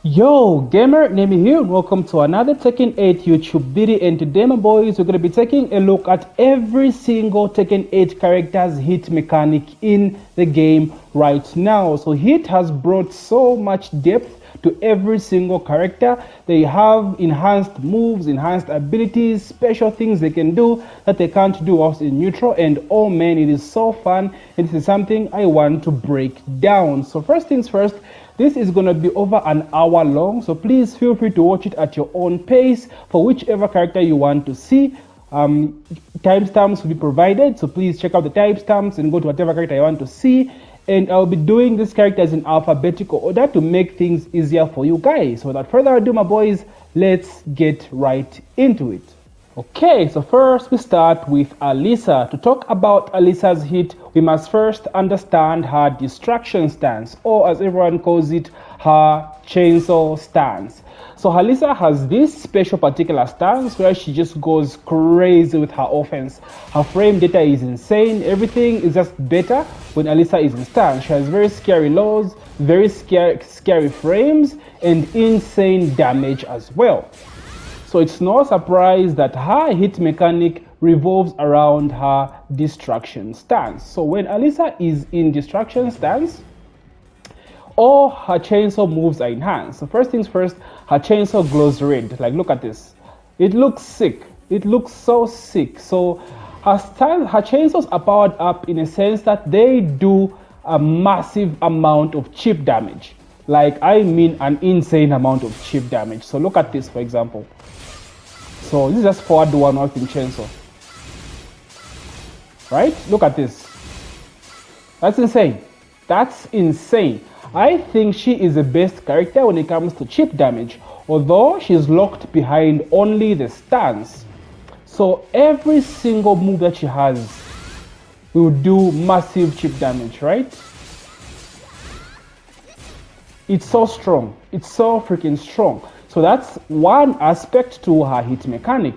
Yo, GamerNemy here, and welcome to another Tekken 8 YouTube video. And today, my boys, we're going to be taking a look at every single Tekken 8 character's hit mechanic in the game right now. So hit has brought so much depth to every single character. They have enhanced moves, enhanced abilities, special things they can do that they can't do whilst in neutral. And oh man, it is so fun, and this is something I want to break down. So first things first, this is going to be over an hour long, so please feel free to watch it at your own pace for whichever character you want to see. Timestamps will be provided, so please check out the timestamps and go to whatever character you want to see. And I'll be doing these characters in alphabetical order to make things easier for you guys. So without further ado, my boys, let's get right into it. Okay, so first we start with Alisa. To talk about Alisa's hit, we must first understand her distraction stance, or as everyone calls it, her chainsaw stance. So Alisa has this special particular stance where she just goes crazy with her offense. Her frame data is insane. Everything is just better when Alisa is in stance. She has very scary lows, very scary frames, and insane damage as well. So it's no surprise that her hit mechanic revolves around her distraction stance. So when Alisa is in distraction stance, all her chainsaw moves are enhanced. So first things first, her chainsaw glows red. Like, look at this. It looks sick. It looks so sick. So her chainsaws are powered up in a sense that they do a massive amount of chip damage. Like, I mean an insane amount of chip damage. So look at this, for example. So this is just forward one working chainsaw. Right? Look at this. That's insane. That's insane. I think she is the best character when it comes to chip damage, although she's locked behind only the stance. So every single move that she has will do massive chip damage, right? It's so strong. It's so freaking strong. So that's one aspect to her hit mechanic.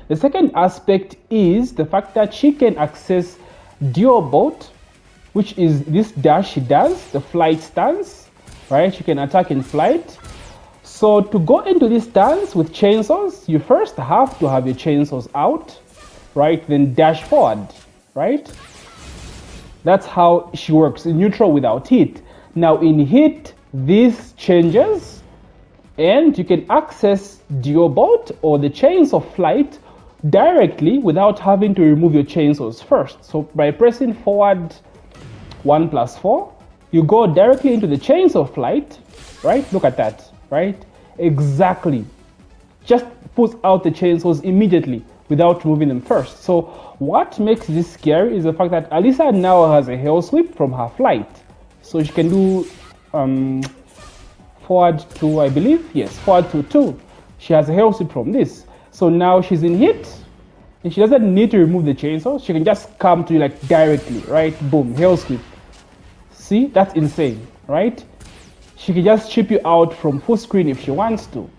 The second aspect is the fact that she can access dual bolt, which is this dash she does, the flight stance, right? She can attack in flight. So to go into this stance with chainsaws, you first have to have your chainsaws out, right? Then dash forward, right? That's how she works in neutral without hit. Now in hit, this changes, and you can access dual bolt or the chainsaw flight directly without having to remove your chainsaws first. So by pressing forward 1+4, you go directly into the chainsaw flight, right? Look at that, right? Exactly. Just puts out the chainsaws immediately without removing them first. So what makes this scary is the fact that Alisa now has a hell sweep from her flight. So she can do forward 2, I believe. Yes, forward to 2. She has a hell sweep from this. So now she's in hit, and she doesn't need to remove the chainsaw. She can just come to you like directly, right? Boom, hell sweep. See, that's insane, right? She can just chip you out from full screen if she wants to.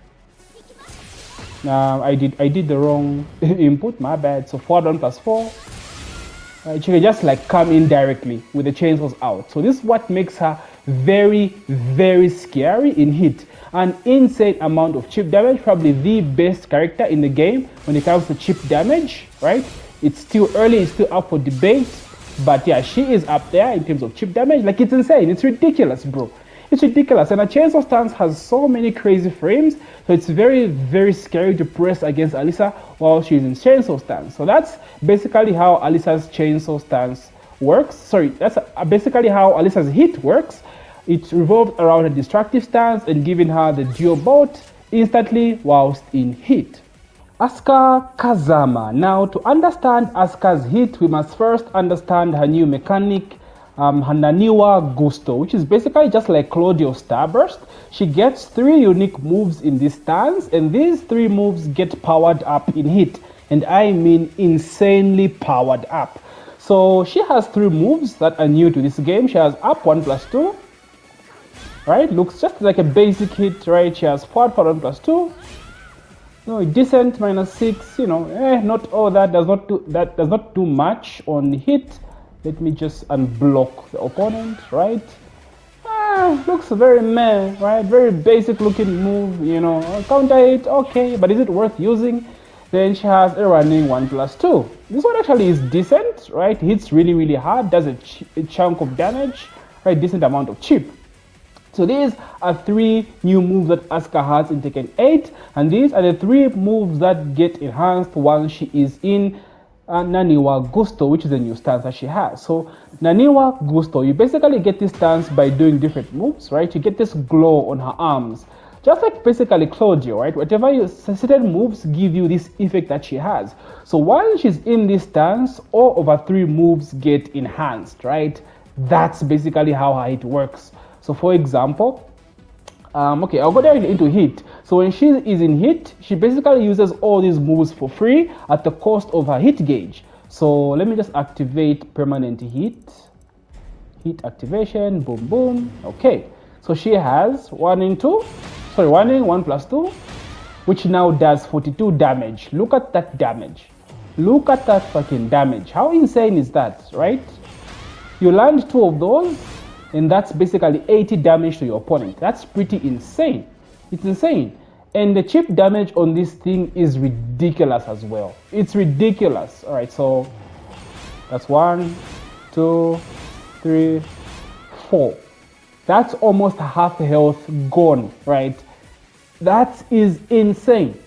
I did the wrong input, my bad. So forward 1+4. She can just like come in directly with the chainsaws out. So this is what makes her very, very scary in hit. An insane amount of chip damage, probably the best character in the game when it comes to chip damage, right? It's still early, it's still up for debate, but yeah, she is up there in terms of chip damage. Like, it's insane, it's ridiculous, bro. It's ridiculous, and a chainsaw stance has so many crazy frames, so it's very, very scary to press against Alisa while she's in chainsaw stance. So that's basically how Alisa's chainsaw stance works. Sorry, that's basically how Alisa's hit works. It revolves around a destructive stance and giving her the dual bolt instantly whilst in hit. Asuka Kazama. Now, to understand Asuka's hit, we must first understand her new mechanic, Hananiwa Gusto, which is basically just like Claudio's Starburst. She gets 3 unique moves in this stance, and these 3 moves get powered up in hit, and I mean insanely powered up. So she has 3 moves that are new to this game. She has up 1+2, right? Looks just like a basic hit, right? She has forward 1+2. No, decent -6, you know, not all that does not do much on hit. Let me just unblock the opponent, right? looks very meh, right? Very basic looking move, you know. Counter hit, okay, but is it worth using? Then she has a running 1+2. This one actually is decent, right? Hits really, really hard, does a chunk of damage, right? Decent amount of chip. So these are 3 new moves that Asuka has in Tekken 8, and these are the 3 moves that get enhanced once she is in Naniwa Gusto, which is a new stance that she has. So Naniwa Gusto, you basically get this stance by doing different moves, right? You get this glow on her arms, just like basically Claudio, right? Whatever you certain moves give you this effect that she has. So while she's in this stance, all of her 3 moves get enhanced, right? That's basically how her hit works. So for example, okay, I'll go directly into hit. So when she is in hit, she basically uses all these moves for free at the cost of her hit gauge. So let me just activate permanent hit. Hit activation, boom, boom. Okay, so she has running 1+2, which now does 42 damage. Look at that damage. Look at that fucking damage. How insane is that, right? You land 2 of those, and that's basically 80 damage to your opponent. That's pretty insane. It's insane. And the chip damage on this thing is ridiculous as well. It's ridiculous. All right, so that's 1, 2, 3, 4. That's almost half health gone, right? That is insane.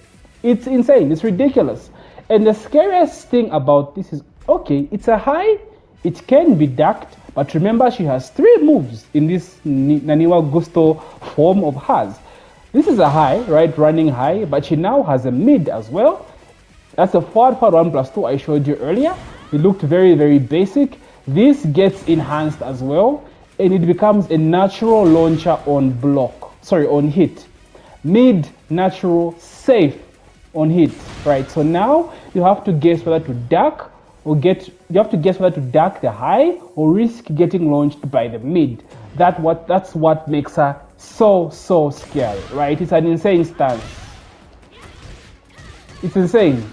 It's insane. It's ridiculous. And the scariest thing about this is, okay, it's a high, it can be ducked, but remember she has 3 moves in this Naniwa Gusto form of hers. This is a high, right, running high, but she now has a mid as well. That's a forward 1+2 I showed you earlier. It looked very, very basic. This gets enhanced as well, and it becomes a natural launcher on on hit. Mid, natural, safe on hit, right? So now you have to guess whether to duck or you have to guess whether to duck the high or risk getting launched by the mid. That's what makes her so scary, right? It's an insane stance. It's insane.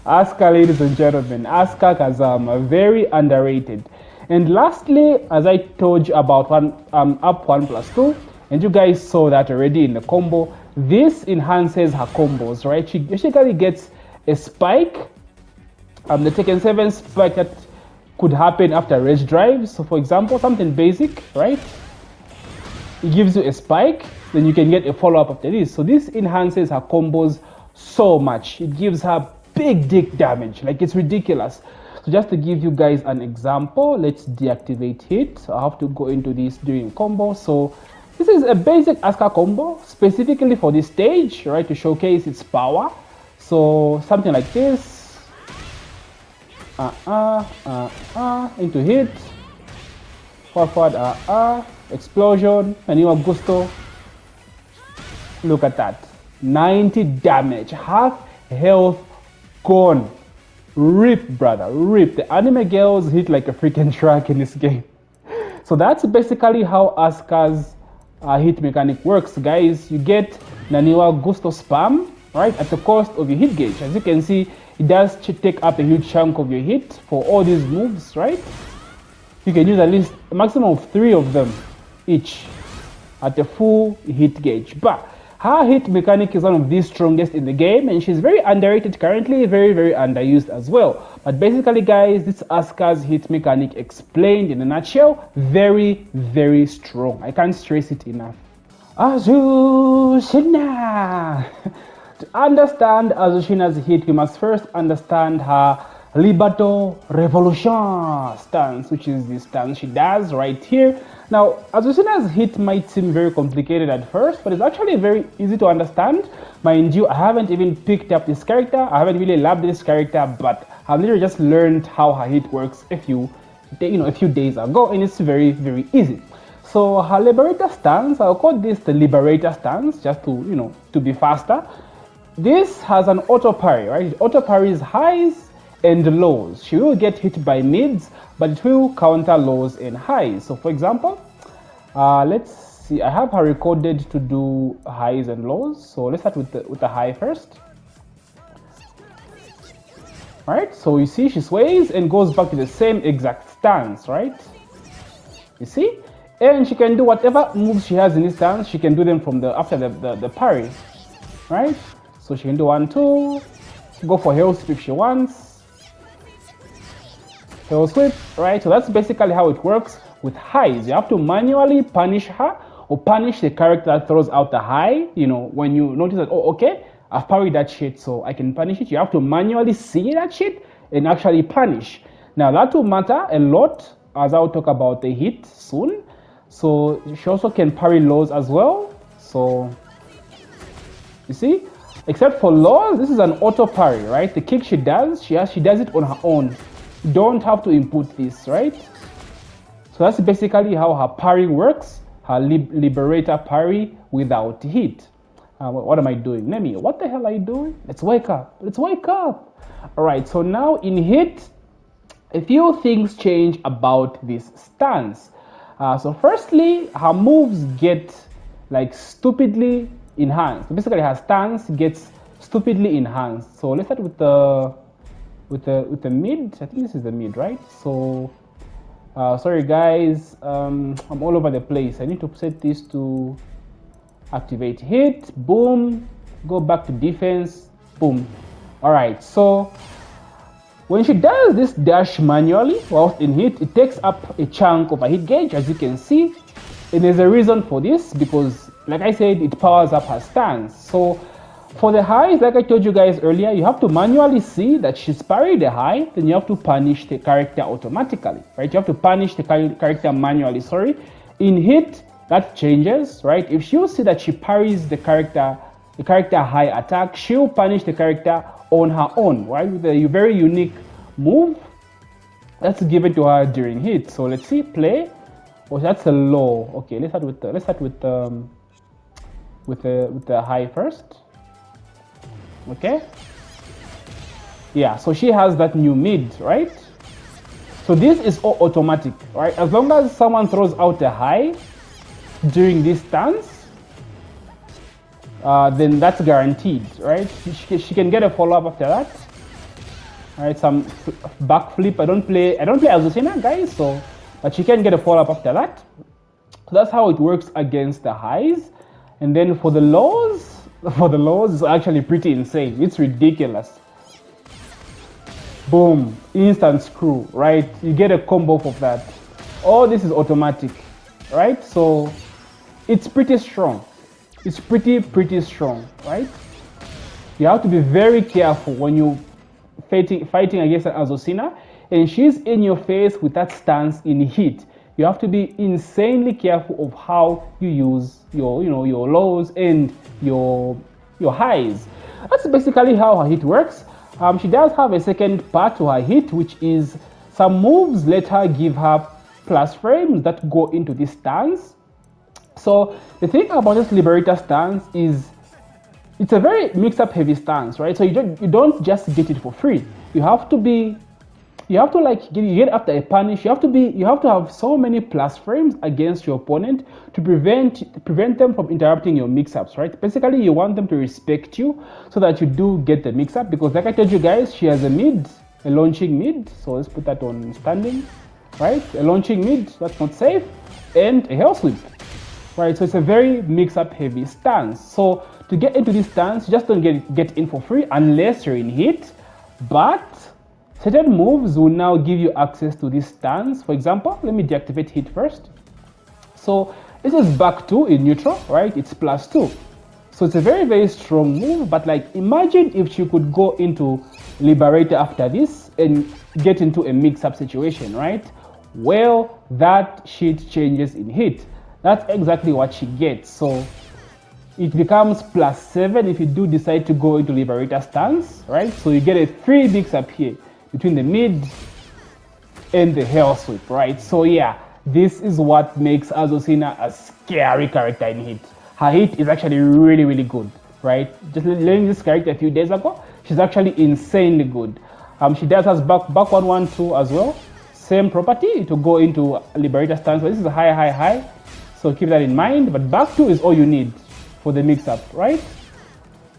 Asuka, ladies and gentlemen, Asuka Kazama, very underrated. And lastly, as I told you about up 1+2, and you guys saw that already in the combo, this enhances her combos, right? She basically gets a spike, the Tekken 7 spike that could happen after rage drives. So for example, something basic, right? It gives you a spike, then you can get a follow-up after this. So this enhances her combos so much. It gives her big dick damage, like it's ridiculous. So just to give you guys an example, let's deactivate hit. So I have to go into this during combo. So this is a basic Asuka combo specifically for this stage, right, to showcase its power. So something like this. Into hit. Forward, explosion, Naniwa Gusto. Look at that. 90 damage, half health gone. Rip, brother, rip. The anime girls hit like a freaking truck in this game. So that's basically how Asuka's hit mechanic works, guys. You get Naniwa Gusto spam, right, at the cost of your hit gauge. As you can see, it does take up a huge chunk of your hit for all these moves, right? You can use at least a maximum of 3 of them each at the full hit gauge. But her hit mechanic is one of the strongest in the game, and she's very underrated currently, very, very underused as well. But basically, guys, this Asuka's hit mechanic explained in a nutshell, very, very strong. I can't stress it enough. Azucena! To understand Azucena's hit, we must first understand her Libato Revolution stance, which is the stance she does right here. Now, Azucena's hit might seem very complicated at first, but it's actually very easy to understand. Mind you, I haven't even picked up this character. I haven't really loved this character, but I've literally just learned how her hit works a few days ago, and it's very, very easy. So her Liberator stance, I'll call this the Liberator stance, just to be faster. This has an auto parry, right? It auto parries highs and lows. She will get hit by mids, but it will counter lows and highs. So for example, let's see, I have her recorded to do highs and lows. So let's start with the high first. All right, so you see she sways and goes back to the same exact stance, right? You see? And she can do whatever moves she has in this stance, she can do them from after the parry, right? So she can do 1, 2, go for hell sweep if she wants. Hell sweep, right? So that's basically how it works with highs. You have to manually punish her or punish the character that throws out the high. You know, when you notice that, oh, okay, I've parried that shit, so I can punish it. You have to manually see that shit and actually punish. Now that will matter a lot, as I'll talk about the hit soon. So she also can parry lows as well. So you see, except for lows, this is an auto parry, right? The kick she does, she does it on her own. You don't have to input this, right? So that's basically how her parry works, her liberator parry without hit. What am I doing? Nemi, what the hell are you doing? Let's wake up. Let's wake up. All right, so now in hit, a few things change about this stance. So firstly, her moves get like stupidly enhanced. Basically, her stance gets stupidly enhanced. So let's start with the mid. I think this is the mid, right? So sorry guys, I'm all over the place. I need to set this to activate hit, boom, go back to defense, boom. All right, so when she does this dash manually whilst in hit, it takes up a chunk of a hit gauge, as you can see. And there's a reason for this, because like I said, it powers up her stance. So for the highs, like I told you guys earlier, you have to manually see that she's parried the high, then you have to punish the character automatically, right? You have to punish the character manually, sorry. In hit, that changes, right? If she'll see that she parries the character high attack, she'll punish the character on her own, right? With a very unique move that's given to her during hit. So let's see, play. Oh, that's a low. Okay, let's start with the high first. Okay. Yeah, so she has that new mid, right? So this is all automatic, right? As long as someone throws out a high during this stance, then that's guaranteed, right? She can get a follow-up after that. All right, some backflip. I don't play Azucena, guys, so but she can get a follow-up after that. So that's how it works against the highs. And then for the lows, it's actually pretty insane. It's ridiculous. Boom, instant screw, right? You get a combo of that. All this is automatic, right? So it's pretty strong. It's pretty strong, right? You have to be very careful when you fighting against an Azucena and she's in your face with that stance in hit. You have to be insanely careful of how you use your lows and your highs. That's basically how her hit works. She does have a second part to her hit, which is some moves let her give her plus frames that go into this stance. So the thing about this Liberator stance is it's a very mix-up heavy stance, right? So you don't just get it for free. You have to like get after a punish. You have to have so many plus frames against your opponent to prevent them from interrupting your mix-ups, right? Basically, you want them to respect you so that you do get the mix-up, because like I told you guys, she has a launching mid. So let's put that on standing, right? A launching mid, that's not safe, and a hell sweep. Right, so it's a very mix-up heavy stance. So to get into this stance, you just don't get in for free unless you're in hit. But certain moves will now give you access to this stance. For example, let me deactivate hit first. So this is back 2 in neutral, right? It's +2. So it's a very, very strong move. But like, imagine if you could go into Liberator after this and get into a mix-up situation, right? Well, that shit changes in hit. That's exactly what she gets. So it becomes +7 if you do decide to go into Liberator stance, right? So you get a 3 mix-up here between the mid and the hell sweep, right? So yeah, this is what makes Azucena a scary character in hit. Her hit is actually really, really good, right? Just learning this character a few days ago, she's actually insanely good. She does has back 1, 1, 2 as well. Same property to go into Liberator stance. So this is a high. So keep that in mind, but back 2 is all you need for the mix-up, right?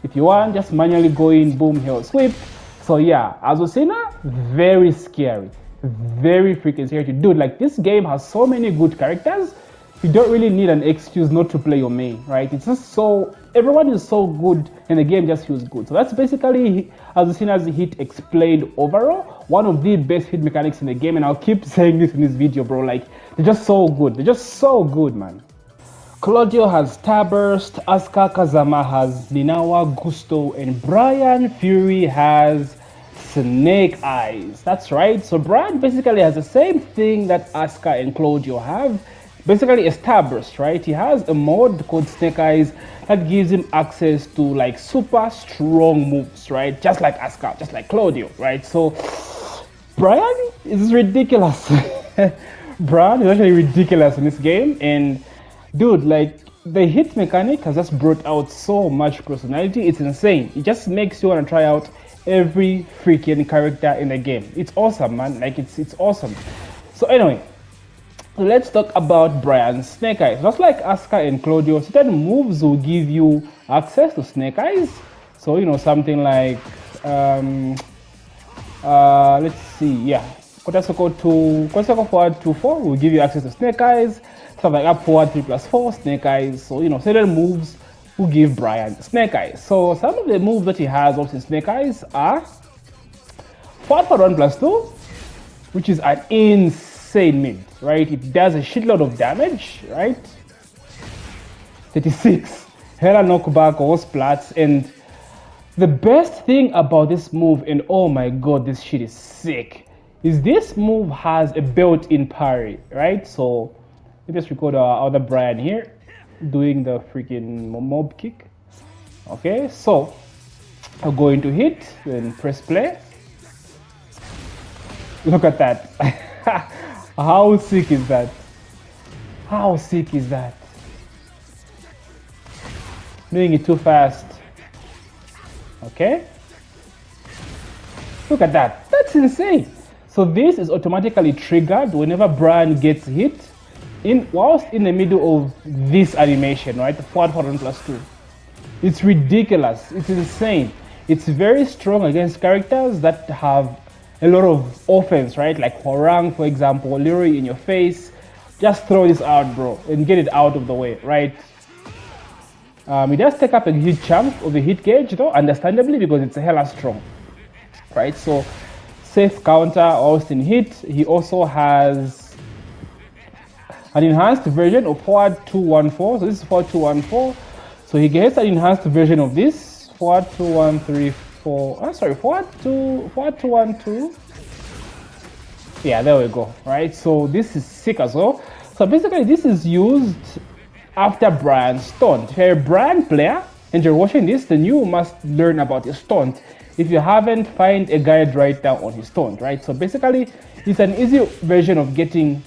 If you want, just manually go in, boom, hell sweep. So yeah, Azucena, very scary. very freaking scary. Dude, like this game has so many good characters. You don't really need an excuse not to play your main, right? It's just so, everyone is so good and the game just feels good. So that's basically Azucena's hit explained overall. One of the best hit mechanics in the game, and I'll keep saying this in this video, bro. Like, they're just so good. They're just so good, man. Claudio has Starburst, Asuka Kazama has Ninawa Gusto, and Bryan Fury has Snake Eyes. That's right. So Bryan basically has the same thing that Asuka and Claudio have. Basically a Starburst, right? He has a mod called Snake Eyes that gives him access to like super strong moves, right? Just like Asuka, just like Claudio, right? So Bryan is ridiculous. Bryan is actually ridiculous in this game, and dude, like the hit mechanic has just brought out so much personality. It's insane. It just makes you want to try out every freaking character in the game. It's awesome, man. Like it's awesome. So anyway, let's talk about Bryan's Snake Eyes. Just like Asuka and Claudio, certain moves will give you access to Snake Eyes. So, you know, something like, let's see, yeah. Kotasuko forward 2-4 will give you access to Snake Eyes. Stuff like up forward 3+4, Snake Eyes. So, you know, certain moves will give Bryan Snake Eyes. So, some of the moves that he has also in Snake Eyes are forward 1+2, which is an insane mid, right? It does a shitload of damage, right? 36 hella knockback or splats. And the best thing about this move, and oh my god, this shit is sick, is this move has a built-in parry, right? So let me just record our other Bryan here doing the freaking mob kick. Okay, so I'm going to hit and press play. Look at that. How sick is that? How sick is that? Doing it too fast. Okay? Look at that. That's insane. So this is automatically triggered whenever Bryan gets hit whilst in the middle of this animation, right? The forward 1+2. It's ridiculous. It's insane. It's very strong against characters that have a lot of offense, right? Like Hwoarang, for example, Leroy in your face. Just throw this out, bro, and get it out of the way, right? It does take up a huge chunk of the hit gauge, though, understandably, because it's hella strong, right? So, safe counter, Austin hit. He also has an enhanced version of forward 2-1-4. So this is forward 2-1-4. So he gets an enhanced version of this forward 2-1-3-4. Forward 2-1-2. Yeah, there we go. Right. So this is sick as well. So basically, this is used after Bryan's stunt. If you're a Bryan player and you're watching this, then you must learn about his stunt. If you haven't, find a guide right now on his stunt. Right. So basically, it's an easy version of getting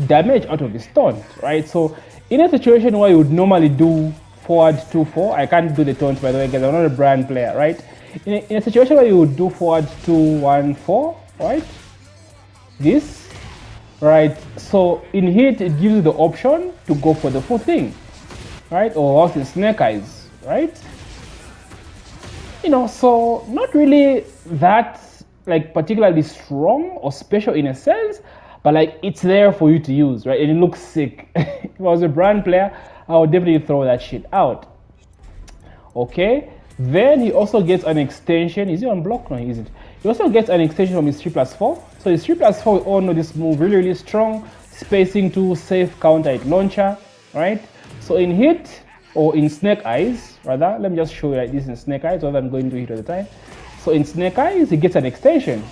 damage out of his stunt. Right. So in a situation where you would normally do forward 2-4, I can't do the taunt, by the way, because I'm not a Bryan player, right? In a situation where you would do forward 2-1-4, right? This, right? So in hit, it gives you the option to go for the full thing, right? Or else in Snake Eyes, right? You know, so not really that like particularly strong or special in a sense, but like it's there for you to use, right? And it looks sick. If I was a Bryan player, I would definitely throw that shit out. Okay, then he also gets an extension. Is he on block? No, he isn't. He also gets an extension from his 3+4. So his 3+4, we all know this move really, really strong. Spacing to safe counter at launcher, right? So in hit, or in Snake Eyes, rather, let me just show you like this in Snake Eyes rather than going to hit all the time. So in Snake Eyes, he gets an extension.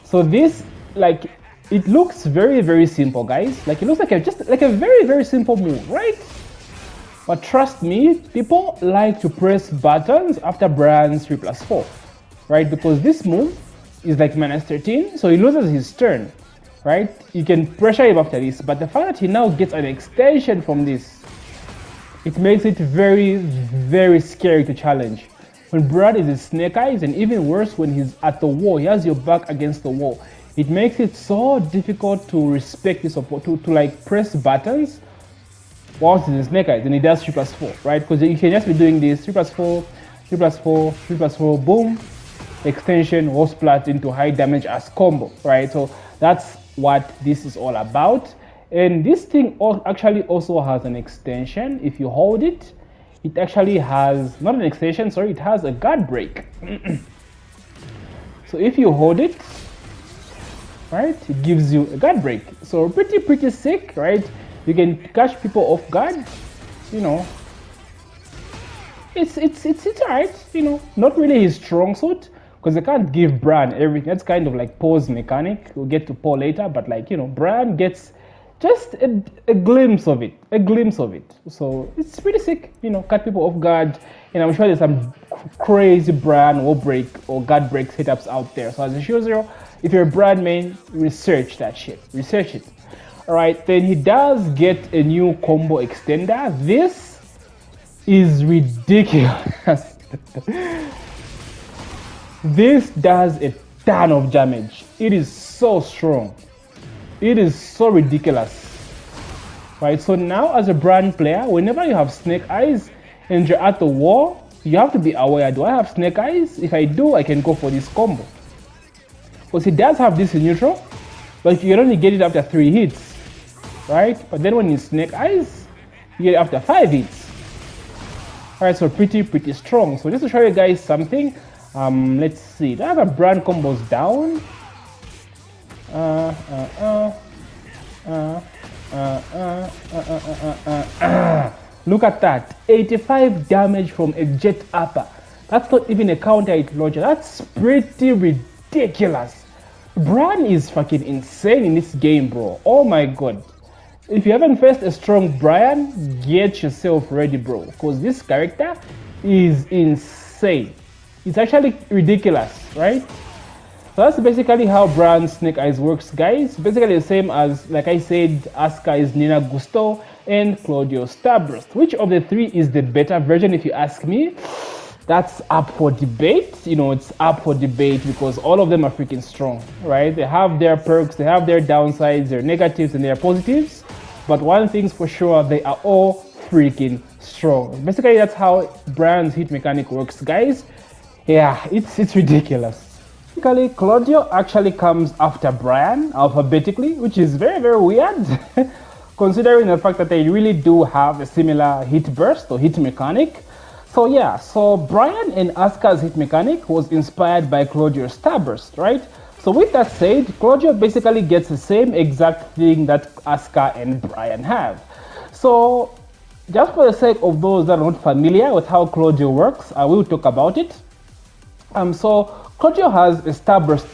So this, like, it looks very, very simple, guys. Like, it looks like just like a very, very simple move, right? But trust me, people like to press buttons after Bryan's 3+4, right? Because this move is like -13, so he loses his turn, right? You can pressure him after this, but the fact that he now gets an extension from this, it makes it very, very scary to challenge. When Bryan is in Snake Eyes, and even worse when he's at the wall, he has your back against the wall. It makes it so difficult to respect this support, to like press buttons whilst in Snake Eyes, and he does 3+4, right? Because you can just be doing this 3+4, 3+4, 3+4, boom, extension or splat into high damage as combo, right? So that's what this is all about. And this thing actually also has an extension. If you hold it, it actually has, not an extension, sorry, it has a guard break. So if you hold it, right, it gives you a guard break. So pretty sick, right? You can catch people off guard, you know. It's alright, you know, not really his strong suit, because I can't give Bryan everything. That's kind of like Poe's mechanic. We'll get to Poe later, but like, you know, Bryan gets just a glimpse of it, So it's pretty sick, you know, cut people off guard. And I'm sure there's some crazy Bryan wall break or guard break setups out there. So as a Shield Zero, if you're a Bryan main, research that shit, research it. All right, then he does get a new combo extender. This is ridiculous. This does a ton of damage. It is so strong. It is so ridiculous. Right, so now as a Bryan player, whenever you have Snake Eyes and you're at the wall, you have to be aware, do I have Snake Eyes? If I do, I can go for this combo. Because he does have this in neutral, but you can only get it after 3 hits. Right? But then when you Snake Eyes, you get it after 5 hits. Alright, so pretty strong. So just to show you guys something, let's see. Do I have a Bryan combos down? Look at that, 85 damage from a jet upper. That's not even a counter hit launcher. That's pretty ridiculous. Bryan is fucking insane in this game, bro. Oh my god. If you haven't faced a strong Bryan, get yourself ready, bro, because this character is insane. It's actually ridiculous, right? So that's basically how Bryan's Snake Eyes works, guys. Basically the same as, like I said, Asuka is Nina Gusto and Claudio Starburst. Which of the 3 is the better version, if you ask me? That's up for debate. You know, it's up for debate because all of them are freaking strong, right? They have their perks, they have their downsides, their negatives and their positives. But one thing's for sure, they are all freaking strong. Basically, that's how Bryan's hit mechanic works, guys. Yeah, it's ridiculous. Basically, Claudio actually comes after Bryan alphabetically, which is very weird, considering the fact that they really do have a similar hit burst or hit mechanic. So yeah, so Bryan and Asuka's hit mechanic was inspired by Claudio's Starburst, right? So with that said, Claudio basically gets the same exact thing that Asuka and Bryan have. So just for the sake of those that are not familiar with how Claudio works, I will talk about it. So Claudio has a Starburst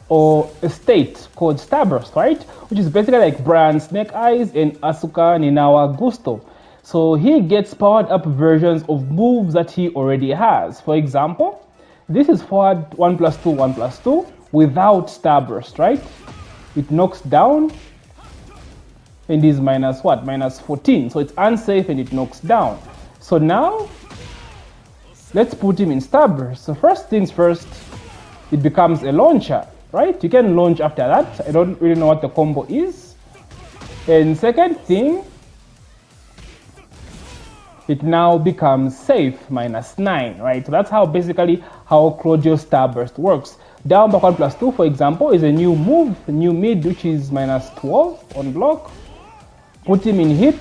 or a state called Starburst, right? Which is basically like Bryan's Snake Eyes and Asuka Ninawa Gusto. So he gets powered up versions of moves that he already has. For example, this is forward 1+2, 1+2 without Starburst, right? It knocks down and is minus what? Minus 14. So it's unsafe and it knocks down. So now, let's put him in Starburst. So first things first, it becomes a launcher, right? You can launch after that. I don't really know what the combo is. And second thing, it now becomes safe, -9, right? So that's how basically how Claudio Starburst works. Down back 1+2, for example, is a new move, a new mid, which is -12 on block. Put him in hit,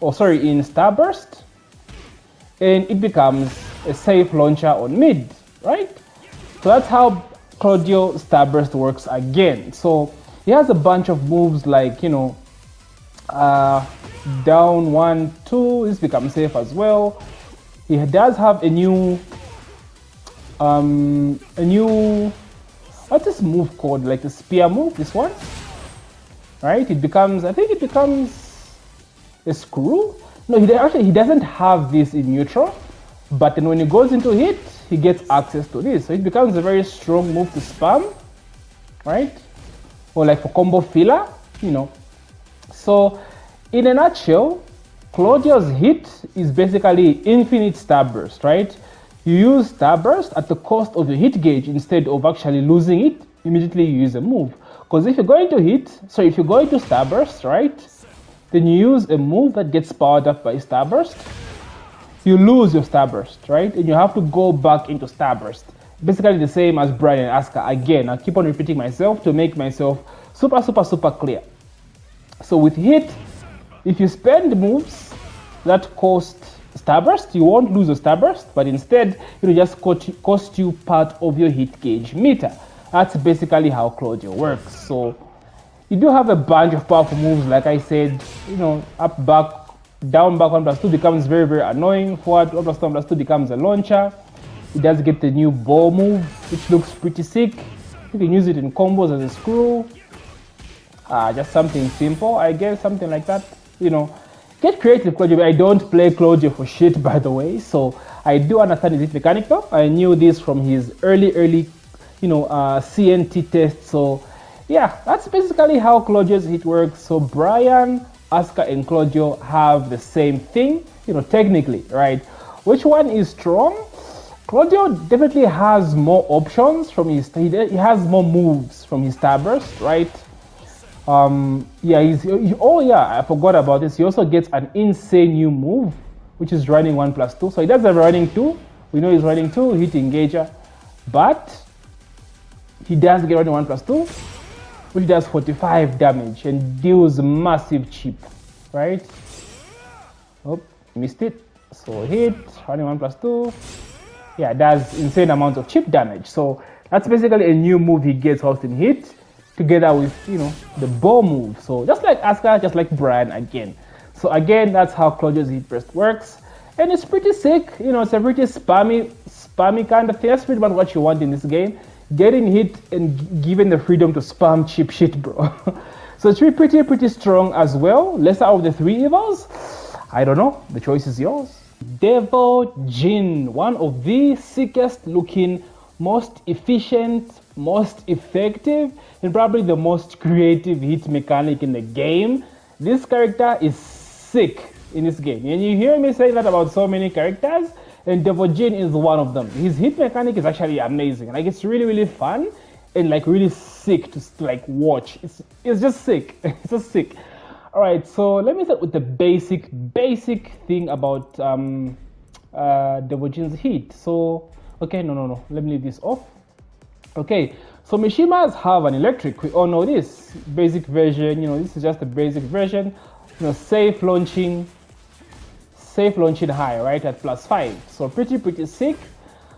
in Starburst, and it becomes a safe launcher on mid, right? So that's how Claudio Starburst works again. So he has a bunch of moves like, you know, down 1, 2, this becomes safe as well. He does have a new what's this move called? Like the spear move, this one, right? It becomes, I think it becomes a screw. No, he doesn't have this in neutral, but then when he goes into hit, he gets access to this. So it becomes a very strong move to spam, right? Or like for combo filler, you know. So in a nutshell, Claudio's hit is basically infinite Starburst, right? You use Starburst at the cost of your hit gauge instead of actually losing it. Immediately you use a move. Because if you're going to if you're going to Starburst, right? Then you use a move that gets powered up by Starburst. You lose your Starburst, right? And you have to go back into Starburst. basically the same as Bryan and Asuka. Again, I keep on repeating myself to make myself super clear. So with hit, if you spend moves that cost starburst, you won't lose a starburst, but instead it will just cost you part of your hit gauge meter. That's basically how Claudio works. So you do have a bunch of powerful moves, like I said, up, back, down, back, 1+2 becomes very annoying. Forward, 1+2 becomes a launcher. It does get the new ball move, which looks pretty sick. You can use it in combos as a screw. Just something simple, I guess, something like that. Get creative, Claudio. I don't play Claudio for shit, by the way, so I do understand his hit mechanic though. I knew this from his early CNT test. So yeah, that's basically how Claudio's hit works. So Bryan, Asuka, and Claudio have the same thing, technically, right? Which one is strong? Claudio definitely has more options from he has more moves from his starburst, right? I forgot about this. He also gets an insane new move, which is running 1+2. So he does have running 2. We know he's running 2, hit engager, but he does get running 1+2, which does 45 damage and deals massive chip, right? Oh, missed it. So hit, running 1+2. Yeah, does insane amount of chip damage. So that's basically a new move he gets whilst in hit, together with the ball move. So just like Asuka, just like Bryan again. So again, that's how Claudio's hit burst works, and it's pretty sick. It's a pretty spammy kind of thing. That's pretty much what you want in this game. Getting hit and given the freedom to spam cheap shit, bro. So it's pretty strong as well. Lesser of the 3 evils. I don't know. The choice is yours. Devil Jin, one of the sickest looking, most efficient, most effective, and probably the most creative hit mechanic in the game. This character is sick in this game, and you hear me say that about so many characters, and Devil Jin is one of them. His hit mechanic is actually amazing. Like, it's really fun and like really sick to like watch. It's just sick. It's just sick. All right, so let me start with the basic thing about Devil Jin's hit. So okay, no, let me leave this off. Okay, so Mishimas have an electric. We all know this basic version. This is just a basic version. Safe launching high, right, at +5. So pretty sick.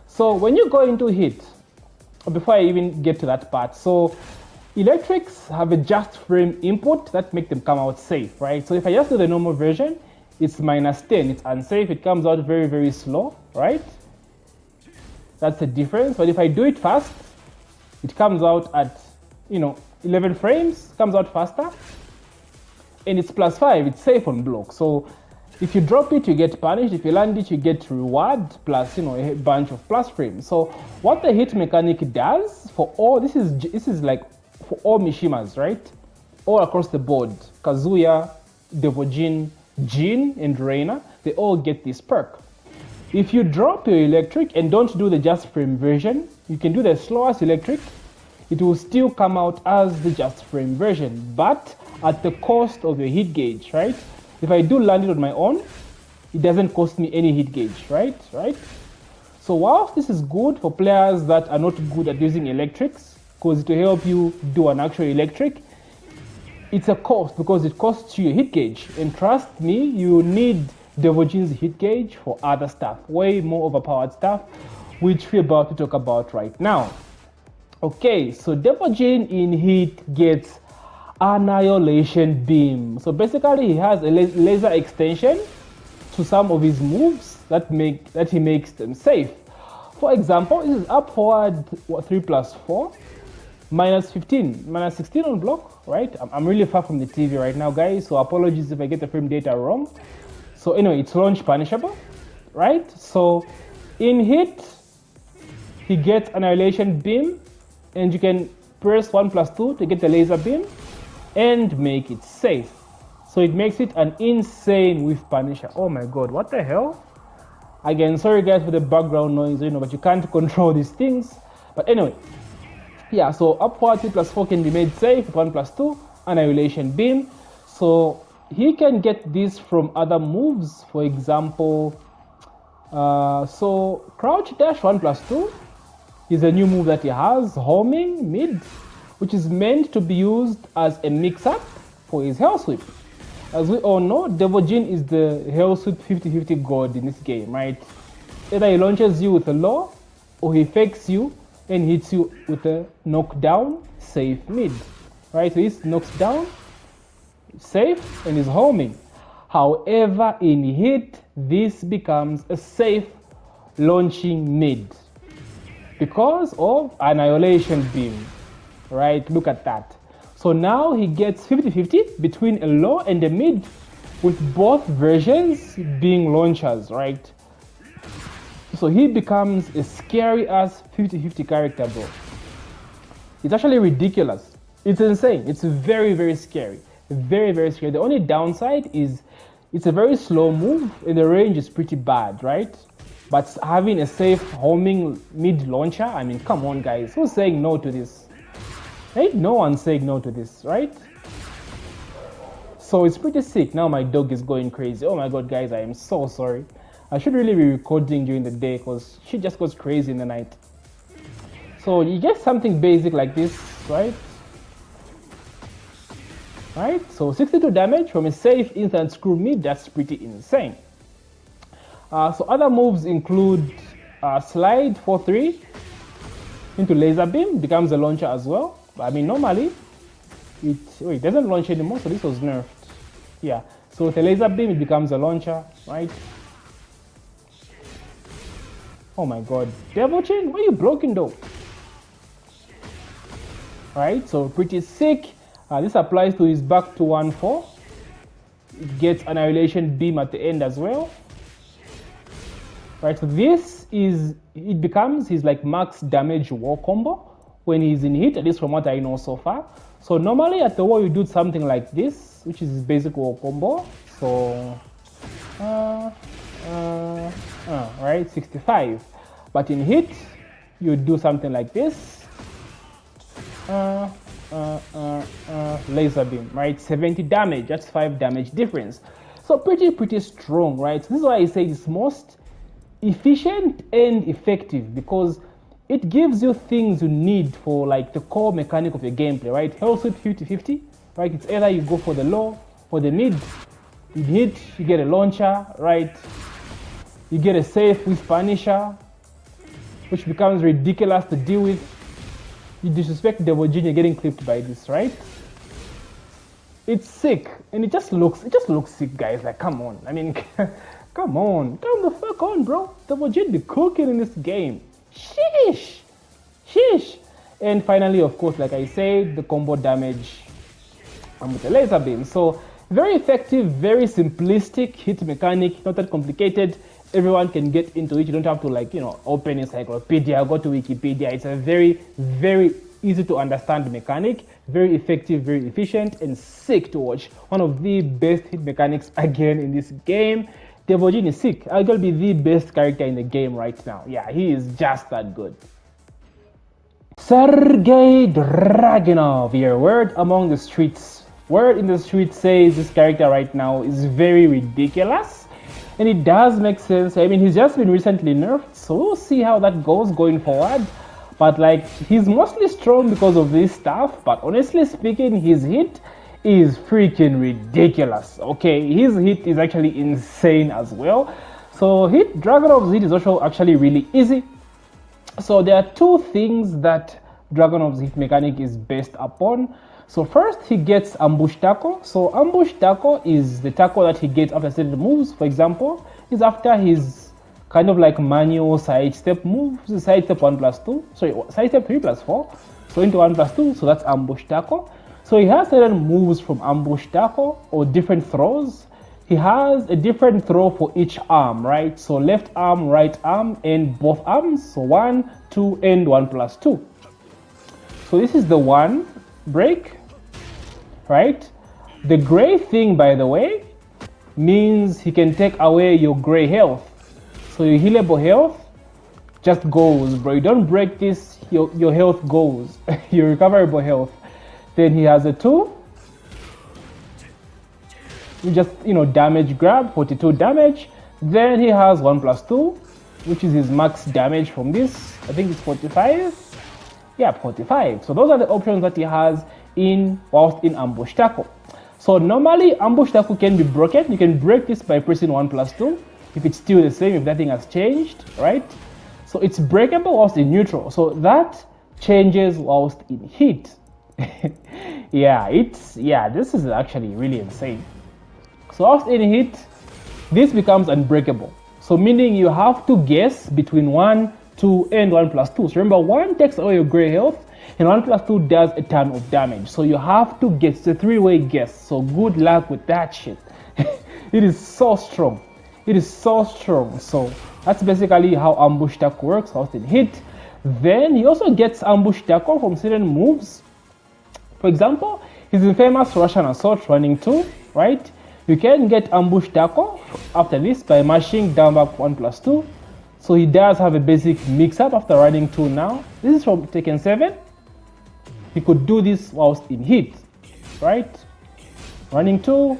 So when you go into hit, before I even get to that part, so electrics have a just frame input that make them come out safe, right? So if I just do the normal version, it's -10. It's unsafe. It comes out very slow, right? That's the difference. But if I do it fast, it comes out at 11 frames, comes out faster, and it's +5. It's safe on block. So if you drop it, you get punished. If you land it, you get reward plus a bunch of plus frames. So what the hit mechanic does for all this is like for all Mishimas, right? All across the board, Kazuya, Devil Jin, Jin, and Reina, they all get this perk. If you drop your electric and don't do the just frame version, you can do the slowest electric. It will still come out as the just frame version, but at the cost of your hit gauge, right? If I do land it on my own, it doesn't cost me any hit gauge, right? So whilst this is good for players that are not good at using electrics, because it will help you do an actual electric, it's a cost because it costs you a hit gauge. And trust me, you need Devil Jin's hit gauge for other stuff, way more overpowered stuff, which we're about to talk about right now. Okay, so Devil Jin in hit gets Annihilation Beam. So basically, he has a laser extension to some of his moves that he makes them safe. For example, this is up forward 3+4, -15, -16 on block, right? I'm really far from the TV right now, guys, so apologies if I get the frame data wrong. So anyway, it's launch punishable, right? So in hit, he gets Annihilation Beam, and you can press 1+2 to get the laser beam and make it safe. So it makes it an insane whiff punisher. Oh my god, what the hell? Again, sorry guys for the background noise, but you can't control these things. But anyway, yeah, so upward 3+4 can be made safe with 1+2, Annihilation Beam. So he can get this from other moves, for example, so crouch dash 1+2, is a new move that he has, homing mid, which is meant to be used as a mix-up for his Hell Sweep. As we all know, Devil Jin is the Hell Sweep 50-50 god in this game, right? Either he launches you with a low, or he fakes you and hits you with a knockdown safe mid, right? So he knocks down, safe, and is homing. However, in hit, this becomes a safe launching mid because of Annihilation Beam, right? Look at that. So now he gets 50-50 between a low and a mid, with both versions being launchers, right? So he becomes a scary ass 50-50 character, bro. It's actually ridiculous. It's insane. It's very, very scary. Very, very scary. The only downside is it's a very slow move and the range is pretty bad, right? But having a safe homing mid launcher, I mean, come on, guys. Who's saying no to this? Ain't no one saying no to this, right? So it's pretty sick. Now my dog is going crazy. Oh my god, guys, I am so sorry. I should really be recording during the day because she just goes crazy in the night. So you get something basic like this, right? Right? So 62 damage from a safe instant screw mid, that's pretty insane. So other moves include slide 4-3 into laser beam, becomes a launcher as well. I mean, normally it doesn't launch anymore, so this was nerfed. Yeah, so with a laser beam it becomes a launcher, right? Oh my god, Devil Chin, why are you blocking though? Right, so pretty sick. This applies to his back to 1-4. It gets Annihilation Beam at the end as well. Right, so this is, it becomes his like max damage war combo when he's in hit, at least from what I know so far. So normally at the war you do something like this, which is his basic war combo. So, right, 65. But in hit, you do something like this. Laser beam, right? 70 damage, that's 5 damage difference. So pretty strong, right? So this is why I say it's most efficient and effective, because it gives you things you need for like the core mechanic of your gameplay, right? Hell Sweep 50-50, right? It's either you go for the low or the mid. You hit, you get a launcher, right? You get a safe with Punisher, which becomes ridiculous to deal with. You disrespect Devil Jin, you're getting clipped by this, right? It's sick, and it just looks sick, guys. Like, come on. I mean, come on, come the fuck on, bro. Devil Jin be cooking in this game. Sheesh. And finally, of course, like I said, the combo damage with the laser beam. So very effective, very simplistic hit mechanic, not that complicated. Everyone can get into it. You don't have to, like, you know, open encyclopedia, go to Wikipedia. It's a very easy to understand mechanic, very effective, very efficient, and sick to watch. One of the best hit mechanics again in this game. Devil Jin is sick. Arguably the best character in the game right now. Yeah, he is just that good. Sergei Dragunov here. Word among the streets. Word in the streets says this character right now is very ridiculous. And it does make sense. I mean, he's just been recently nerfed, so we'll see how that goes going forward. But like, he's mostly strong because of this stuff, but honestly speaking, his hit is freaking ridiculous. Okay, his hit is actually insane as well. So Dragunov's hit is also actually really easy. So there are two things that Dragunov's hit mechanic is based upon. So first, he gets ambush tackle. So ambush tackle is the tackle that he gets after certain moves. For example, is after his kind of like manual side step move. So side step 1+2. Sorry, side step 3+4. So into 1+2. So that's ambush tackle. So he has certain moves from ambush tackle or different throws. He has a different throw for each arm, right? So left arm, right arm, and both arms. So 1, 2, and 1+2. So this is the one break, right? The gray thing, by the way, means he can take away your gray health. So your healable health just goes, bro. You don't break this, your health goes. Your recoverable health. Then he has a 2. You just, damage grab, 42 damage. Then he has 1+2. which is his max damage from this. I think it's 45. Yeah, 45. So those are the options that he has whilst in ambush tackle. So normally ambush tackle can be broken. You can break this by pressing 1+2 if it's still the same, if nothing has changed, right? So it's breakable whilst in neutral. So that changes whilst in hit. This is actually really insane. So whilst in hit, this becomes unbreakable. So meaning you have to guess between 1, 2, and 1+2. So remember, 1 takes away your gray health, and 1+2 does a ton of damage. So you have to guess. It's a 3-way guess. So good luck with that shit. It is so strong. It is so strong. So that's basically how ambush tackle works, whilst in hit. Then he also gets ambush tackle from certain moves. For example, his infamous Russian assault running 2, right? You can get ambush tackle after this by mashing down back 1+2. So he does have a basic mix-up after running 2 now. This is from Tekken 7. He could do this whilst in hit, right? Running 2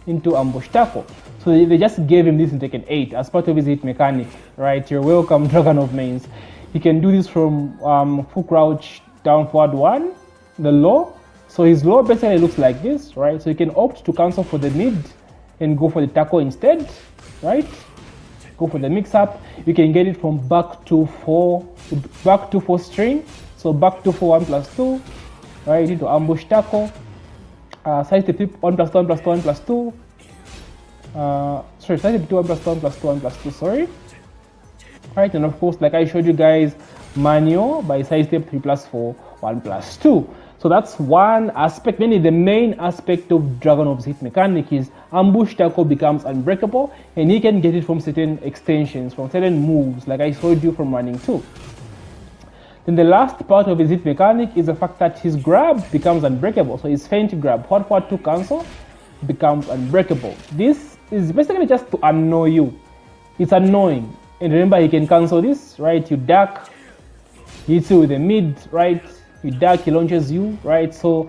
into ambush tackle. So they just gave him this in Tekken 8 as part of his hit mechanic, right? You're welcome, Dragunov mains. He can do this from full crouch down forward 1, the low. So his low basically looks like this, right? So you can opt to cancel for the mid and go for the tackle instead, right? Go for the mix-up. You can get it from back to 4 string. So back to 4 1+2, right? Into ambush tackle. Size the pip 1+2 1+2 1+2. Size the 2 1+2 1+2 1+2. Sorry. Right, and of course, like I showed you guys, manual by size step 3+4 1+2. So that's one aspect. Mainly the main aspect of Dragunov's hit mechanic is ambush tackle becomes unbreakable, and he can get it from certain extensions, from certain moves, like I showed you from running 2. Then the last part of his hit mechanic is the fact that his grab becomes unbreakable. So his feint grab, forward 2 cancel, becomes unbreakable. This is basically just to annoy you. It's annoying. And remember, he can cancel this, right? You duck, he hits you with a mid, right? You duck, he launches you, right? So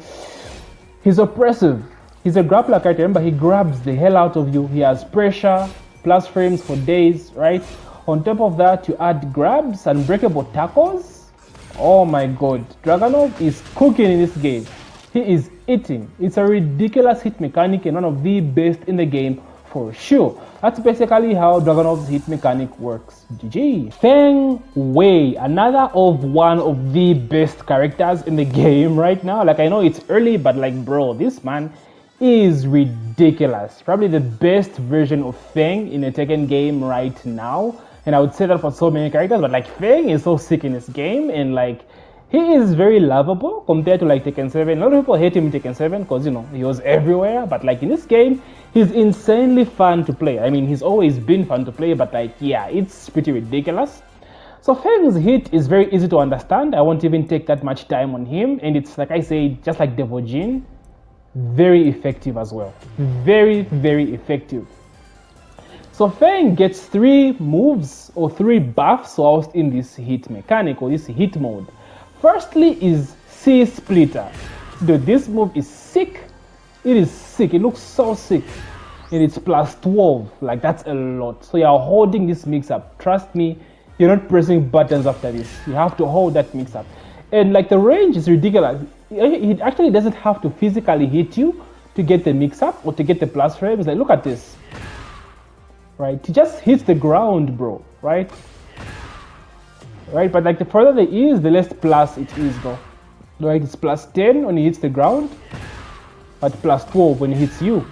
he's oppressive. He's a grappler character. Remember, he grabs the hell out of you. He has pressure, plus frames for days, right? On top of that, you add grabs, unbreakable tackles. Oh my god, Dragunov is cooking in this game. He is eating. It's a ridiculous hit mechanic and one of the best in the game for sure. That's basically how Dragunov's hit mechanic works. GG. Feng Wei, another of one of the best characters in the game right now. Like, I know it's early, but like, bro, this man is ridiculous. Probably the best version of Feng in a Tekken game right now. And I would say that for so many characters, but like Feng is so sick in this game, and like he is very lovable compared to like Tekken 7. A lot of people hate him in Tekken 7 because, you know, he was everywhere, but like in this game, he's insanely fun to play. I mean, he's always been fun to play, but like, yeah, it's pretty ridiculous. So Feng's hit is very easy to understand. I won't even take that much time on him, and it's, like I say, just like Devil Jin, very effective as well. Very, very effective. So Feng gets 3 moves or 3 buffs whilst in this hit mechanic or this hit mode. Firstly is C Splitter. Dude, this move is sick. It is sick. It looks so sick. And it's plus 12. Like, that's a lot. So you're holding this mix up. Trust me, you're not pressing buttons after this. You have to hold that mix up. And like, the range is ridiculous. It actually doesn't have to physically hit you to get the mix up or to get the plus frames. Like, look at this. Right? He just hits the ground, bro. Right? Right? But like, the further there is, the less plus it is, though. Right? It's plus 10 when he hits the ground, but plus 12 when he hits you.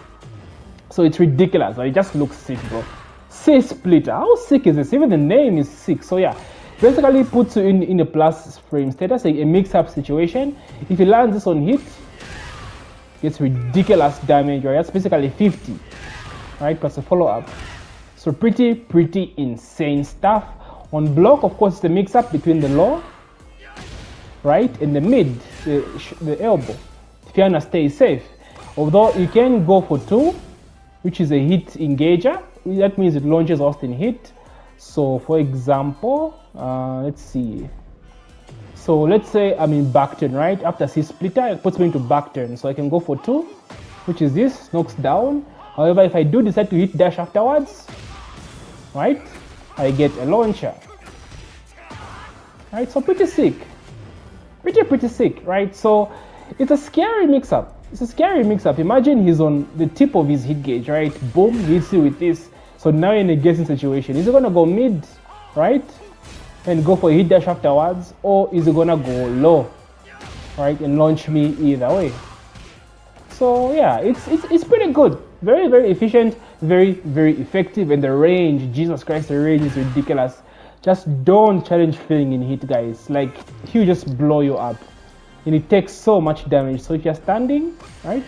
So it's ridiculous. Like, it just looks sick, bro. C Splitter. How sick is this? Even the name is sick. So yeah, basically puts you in a plus frame status, a mix-up situation. If he lands this on hit, gets ridiculous damage, right? That's basically 50, right? Plus a follow-up. So pretty insane stuff. On block, of course, it's the mix-up between the low, right, and the mid, the elbow, if you want to stay safe. Although you can go for 2, which is a hit engager. That means it launches Austin hit. So for example, let's see. So let's say I'm in back turn, right? After C Splitter, it puts me into back turn. So I can go for 2, which is this, knocks down. However, if I do decide to hit dash afterwards, right, I get a launcher. Right, so pretty sick. Pretty sick, right? So it's a scary mix-up. It's a scary mix-up. Imagine he's on the tip of his hit gauge, right? Boom, hits you with this. So now you're in a guessing situation. Is he gonna go mid, right? And go for a hit dash afterwards? Or is he gonna go low, right? And launch me either way. So yeah, it's pretty good. Very efficient, very effective, and the range, Jesus Christ, the range is ridiculous. Just don't challenge Feng in hit, guys. Like, he'll just blow you up. And it takes so much damage. So if you're standing, right,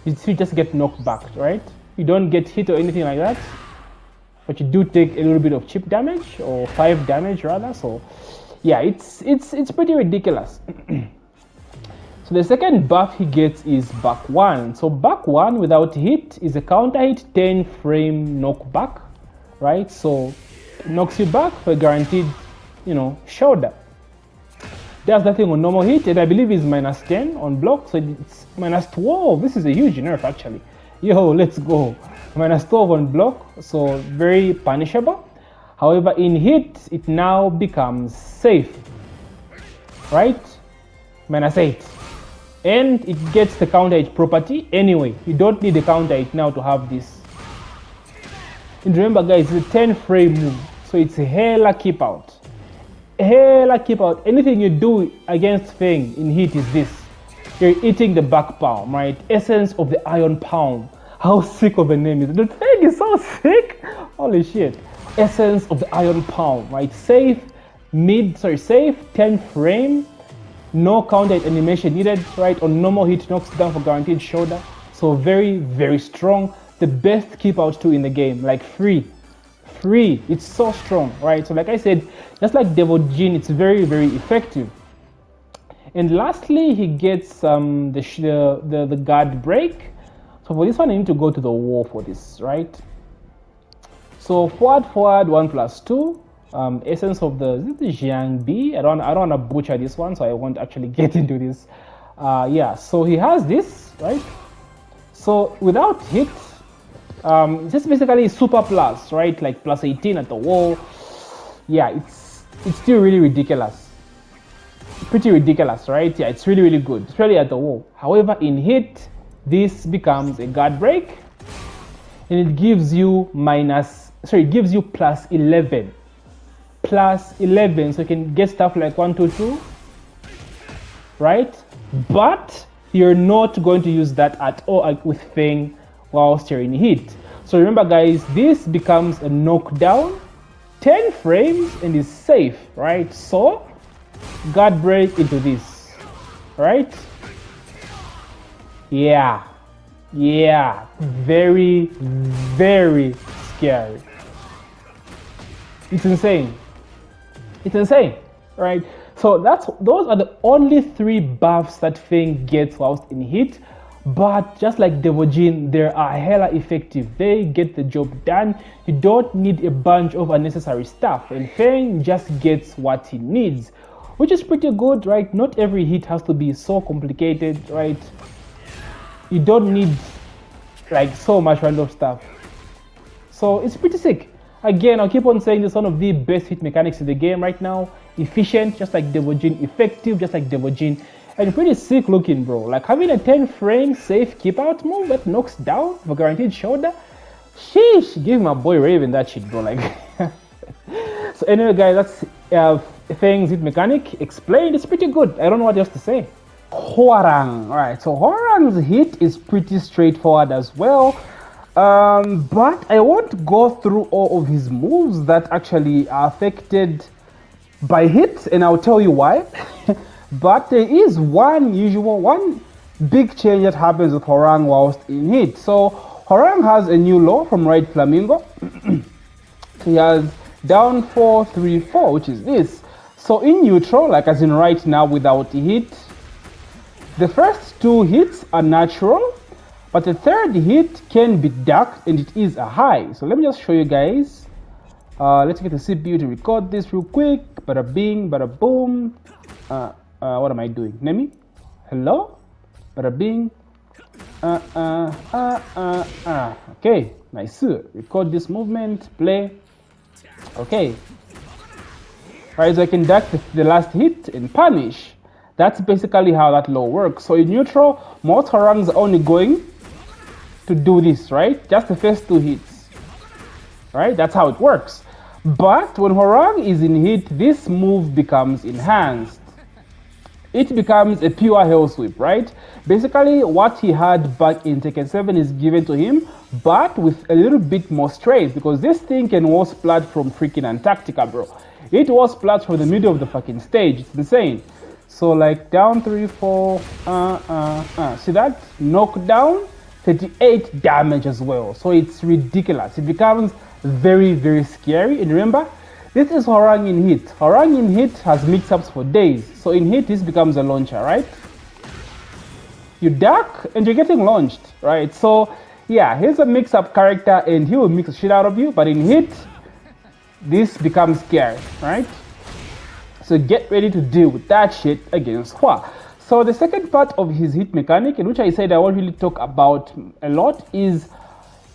you just get knocked back, right? You don't get hit or anything like that, but you do take a little bit of chip damage, or 5 damage rather. So yeah, it's pretty ridiculous. So the second buff he gets is back 1. So back 1 without hit is a counter hit 10 frame knockback, right? So it knocks you back for a guaranteed, shoulder. Does nothing on normal hit, and I believe it's minus 10 on block, so it's minus 12. This is a huge nerf actually. Yo, let's go. Minus 12 on block, so very punishable. However, in hit, it now becomes safe, right? Minus 8. And it gets the counter hit property anyway. You don't need the counter hit now to have this. And remember guys, it's a 10 frame move, so it's a hella keep out. Hella keep out. Anything you do against Feng in hit is this. You're eating the back palm, right? Essence of the iron palm. How sick of a name is it? The thing is so sick. Holy shit. Essence of the iron palm, right? Safe, safe, 10 frame. No counter hit animation needed, right? On normal hit, knocks down for guaranteed shoulder. So very strong. The best keep out too in the game, like free. It's so strong, right? So like I said, just like Devil Jin, it's very effective. And lastly, he gets the guard break. So for this one, I need to go to the wall for this, right? So forward 1+2. Essence of the Jiang B. I don't want to butcher this one, so I won't actually get into this. Yeah, so he has this, right? So without hit, just basically super plus, right? Like plus 18 at the wall. Yeah, it's still really ridiculous. Pretty ridiculous, right? Yeah, it's really good, especially at the wall. However, in hit, this becomes a guard break, and it gives you plus 11. Plus 11, so you can get stuff like 1, 2, 2, right? But you're not going to use that at all with Feng whilst you're in hit. So remember guys, this becomes a knockdown, 10 frames, and is safe, right? So guard break into this, right? Yeah, very scary. It's insane, right? So those are the only 3 buffs that Feng gets whilst in hit. But just like Devil Jin, they are hella effective. They get the job done. You don't need a bunch of unnecessary stuff, and Feng just gets what he needs, which is pretty good, right? Not every hit has to be so complicated, right? You don't need like so much random stuff. So it's pretty sick. Again, I'll keep on saying this is one of the best hit mechanics in the game right now. Efficient, just like Devil Jin. Effective, just like Devil Jin. And pretty sick looking, bro. Like having a 10 frame safe keep out move that knocks down for guaranteed shoulder. Sheesh, give my boy Raven that shit, bro. Like, so anyway, guys, that's Feng's hit mechanic explained. It's pretty good. I don't know what else to say. Hwoarang. Alright, so Hwoarang's hit is pretty straightforward as well. But I won't go through all of his moves that actually are affected by hit, and I'll tell you why. But there is one big change that happens with Hwoarang whilst in hit. So Hwoarang has a new law from Right Flamingo. He has down 4, 3, 4, which is this. So in neutral, like as in right now without hit, the first 2 hits are natural, but the third hit can be ducked, and it is a high. So let me just show you guys. Let's get the CPU to record this real quick. Bada bing, bada boom. What am I doing? Nemi? Hello? Bada bing. Okay, nice. Record this movement, play. Okay. Right, so I can duck the last hit and punish. That's basically how that law works. So in neutral, most Hwoarangs are only going to do this, right? Just the first 2 hits. Right? That's how it works. But when Hwoarang is in hit, this move becomes enhanced. It becomes a pure hell sweep, right? Basically, what he had back in Tekken 7 is given to him, but with a little bit more strength, because this thing can war splat from freaking Antarctica, bro. It war splats from the middle of the fucking stage. It's insane. So like down 3, 4, see that? Knockdown, 38 damage as well. So it's ridiculous. It becomes very, very scary. And remember, this is Hwoarang in hit. Hwoarang in hit has mix-ups for days. So in hit, this becomes a launcher, right? You duck and you're getting launched, right? So yeah, here's a mix-up character and he will mix the shit out of you. But in hit, this becomes scary, right? So get ready to deal with that shit against Hwa. So the second part of his hit mechanic, and which I said I won't really talk about a lot, is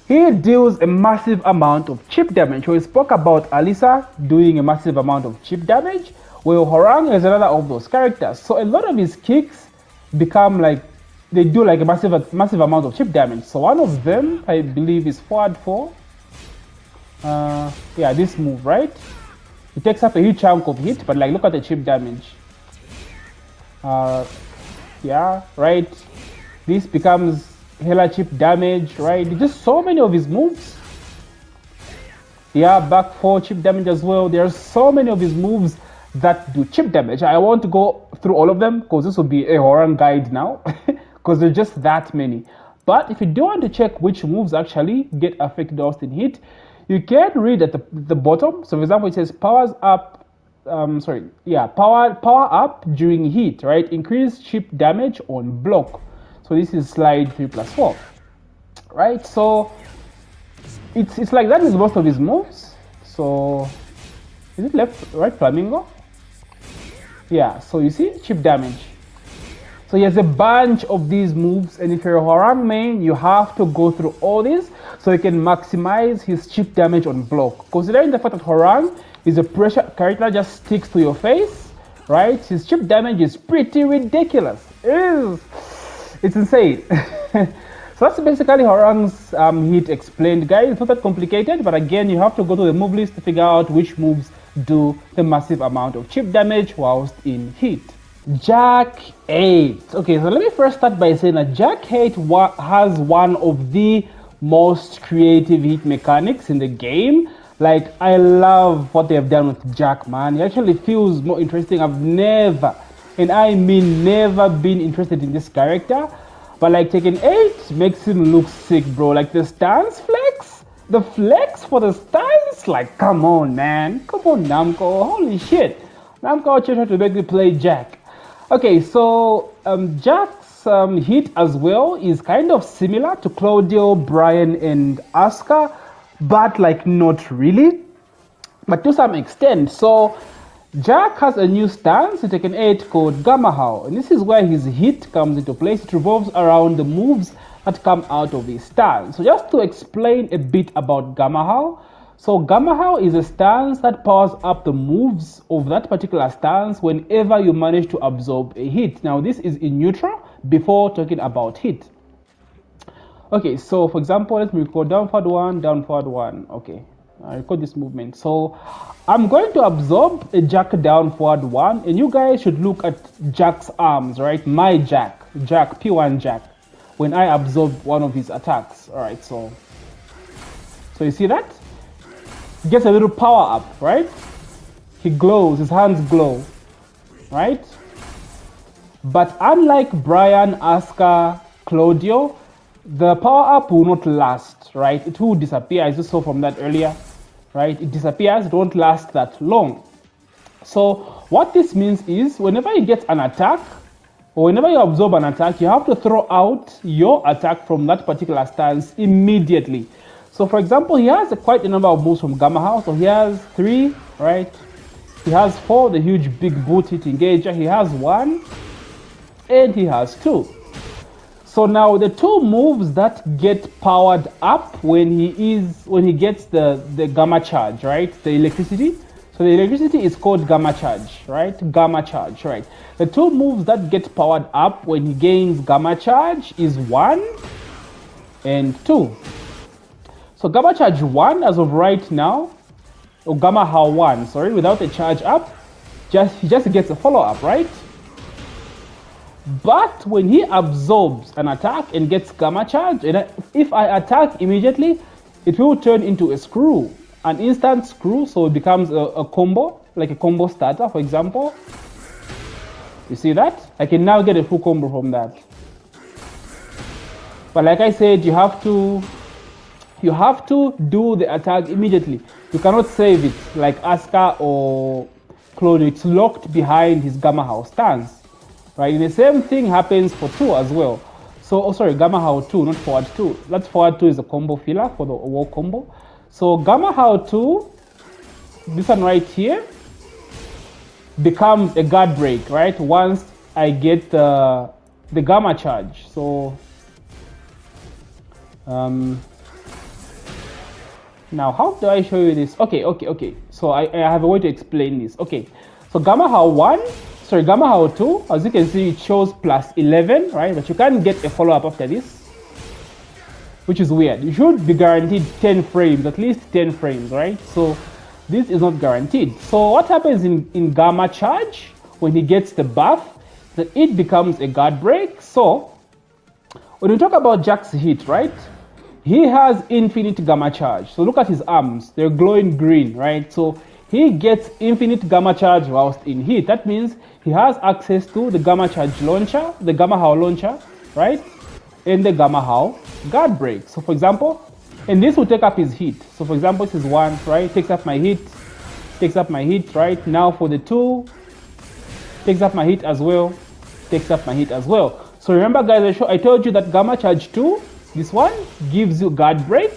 he deals a massive amount of chip damage. We spoke about Alisa doing a massive amount of chip damage. Well, Hwoarang is another of those characters. So a lot of his kicks become like, they do like a massive amount of chip damage. So one of them, I believe, is forward 4. Yeah, this move, right? It takes up a huge chunk of hit, but like look at the chip damage. Yeah, right? This becomes hella chip damage, right? Just so many of his moves. Yeah, back 4 chip damage as well. There are so many of his moves that do chip damage. I want to go through all of them because this will be a Hwoarang guide now because there's just that many. But if you do want to check which moves actually get affected most in hit, you can read at the bottom. So for example, it says powers up, power up during hit, right? Increase chip damage on block. So this is slide 3+4, right? So it's like that with most of his moves. So is it left, right, flamingo? Yeah, so you see chip damage. So he has a bunch of these moves, and if you're a Hwoarang main, you have to go through all this so you can maximize his chip damage on block. Considering the fact that Hwoarang is a pressure character, just sticks to your face, right? His chip damage is pretty ridiculous. It's insane. So that's basically Hwoarang's hit explained, guys. It's not that complicated, but again, you have to go to the move list to figure out which moves do the massive amount of chip damage whilst in hit. Jack 8. Okay, so let me first start by saying that Jack 8 has one of the most creative hit mechanics in the game. Like, I love what they have done with Jack, man. It actually feels more interesting. I've never, and I mean never, been interested in this character. But like Tekken 8 makes him look sick, bro. Like the stance flex, the flex for the stance, like come on, man. Come on, Namco. Holy shit. Namco tried to make me play Jack. Okay, so Jack's hit as well is kind of similar to Claudio, Bryan, and Asuka, but like not really, but to some extent. So Jack has a new stance in Tekken 8 called Gamahao, and this is where his hit comes into place. It revolves around the moves that come out of his stance. So just to explain a bit about Gamahao, so Gamahao is a stance that powers up the moves of that particular stance whenever you manage to absorb a hit. Now this is in neutral before talking about hit. Okay, so for example, let me record down forward 1, down forward 1. Okay, I record this movement. So I'm going to absorb a Jack down forward 1, and you guys should look at Jack's arms, right? My Jack, P1 Jack, when I absorb one of his attacks. All right, so you see that? He gets a little power up, right? He glows, his hands glow, right? But unlike Bryan, Asuka, Claudio, the power up will not last, right? It will disappear, as you saw from that earlier, right? It disappears, it won't last that long. So what this means is whenever you get an attack, or whenever you absorb an attack, you have to throw out your attack from that particular stance immediately. So for example, he has quite a number of moves from Gamahao. So he has 3, right? He has 4, the huge big boot hit engager. He has 1, and he has 2. So now the two moves that get powered up when he gets the gamma charge, right? The electricity. So the electricity is called gamma charge, right? Gamma charge, right? The two moves that get powered up when he gains gamma charge is 1 and 2. So gamma charge 1 as of right now, or gamma how 1, sorry, without a charge up, he just gets a follow-up, right? But when he absorbs an attack and gets gamma charge, and if I attack immediately, it will turn into a screw, an instant screw, so it becomes a combo, like a combo starter, for example. You see that? I can now get a full combo from that. But like I said, you have to do the attack immediately. You cannot save it like Asuka or Claudio. It's locked behind his gamma house stance. Right, and the same thing happens for 2 as well. So, gamma how 2, not forward 2. That forward 2 is a combo filler for the wall combo. So gamma how 2, this one right here, becomes a guard break, right? Once I get the gamma charge. So now how do I show you this? Okay. So I have a way to explain this. Okay, so gamma how 1. Gamma how 2, as you can see, it shows plus 11, right? But you can't get a follow-up after this, which is weird. You should be guaranteed 10 frames, at least 10 frames, right? So this is not guaranteed. So what happens in gamma charge, when he gets the buff, that it becomes a guard break. So when we talk about Jack's hit, right? He has infinite gamma charge. So look at his arms, they're glowing green, right? So he gets infinite gamma charge whilst in hit. That means he has access to the gamma charge launcher, the gamma how launcher, right? And the gamma how guard break. So for example, and this will take up his hit. So for example, this is 1, right? Takes up my hit, right? Now for the 2, takes up my hit as well, takes up my hit as well. So remember guys, I told you that gamma charge 2, this one gives you guard break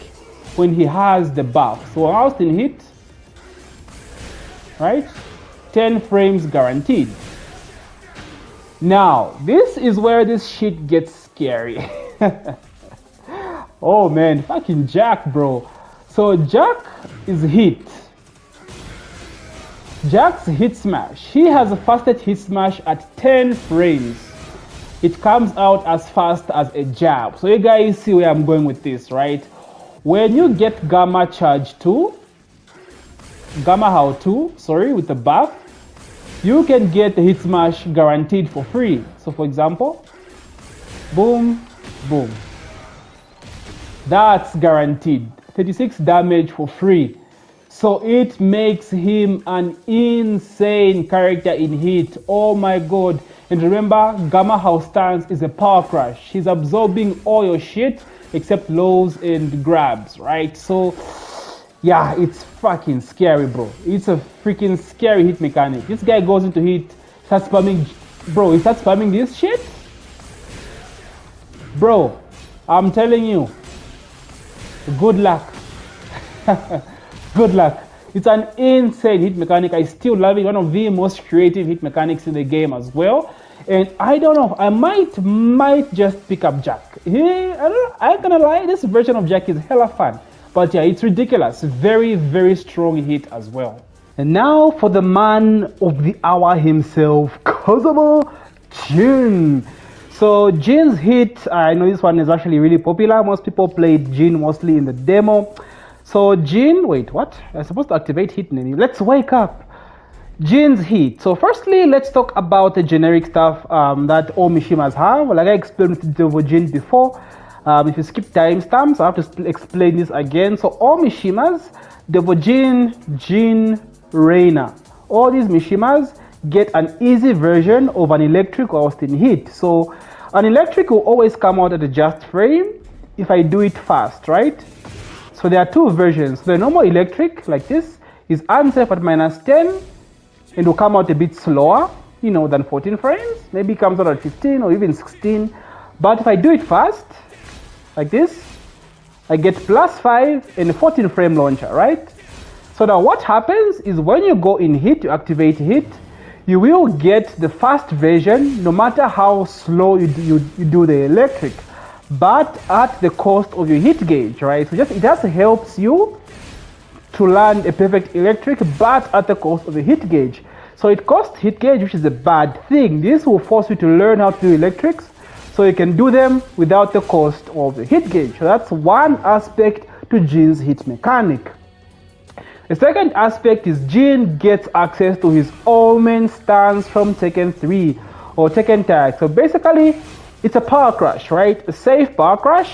when he has the buff. So whilst in hit, right? 10 frames guaranteed. Now, this is where this shit gets scary. Oh man, fucking Jack, bro. So Jack is hit. Jack's hit smash. He has a fastest hit smash at 10 frames. It comes out as fast as a jab. So you guys see where I'm going with this, right? When you get gamma charge 2, gamma how 2, with the buff, you can get the hit smash guaranteed for free. So for example, boom, boom. That's guaranteed. 36 damage for free. So it makes him an insane character in hit. Oh my god. And remember, gamma how stance is a power crush. She's absorbing all your shit except lows and grabs, right? So yeah, it's fucking scary, bro. It's a freaking scary hit mechanic. This guy goes into hit, starts spamming, bro, he starts spamming this shit? Bro, I'm telling you, good luck. Good luck. It's an insane hit mechanic. I still love it. One of the most creative hit mechanics in the game as well. And I don't know, I might just pick up Jack. I don't know, I ain't gonna lie, this version of Jack is hella fun. But yeah, it's ridiculous. Very, very strong hit as well. And now for the man of the hour himself, Kazama Jin. So Jin's hit, I know this one is actually really popular. Most people played Jin mostly in the demo. So Jin, wait, what? I'm supposed to activate hit menu. Let's wake up. Jin's hit. So firstly, let's talk about the generic stuff that all Mishimas have. Like I explained with the Jin before. If you skip timestamps, I have to explain this again. So all Mishimas, Devojin, Jin, Reina, all these Mishimas get an easy version of an electric or Austin hit. So an electric will always come out at a just frame if I do it fast, right? So there are two versions. The normal electric, like this, is unsafe at -10 and will come out a bit slower, than 14 frames. Maybe it comes out at 15 or even 16. But if I do it fast, like this, I get +5 and a 14 frame launcher, right? So now what happens is when you go in hit, you activate hit, You will get the fast version no matter how slow you do the electric, but at the cost of your hit gauge, right? So it just helps you to land a perfect electric, but at the cost of the hit gauge. So it costs hit gauge, which is a bad thing. This will force you to learn how to do electrics, so you can do them without the cost of the hit gauge. So that's one aspect to Jin's hit mechanic. The second aspect is Jin gets access to his Omen stance from Tekken 3 or Tekken Tag. So basically, it's a power crush, right? A safe power crush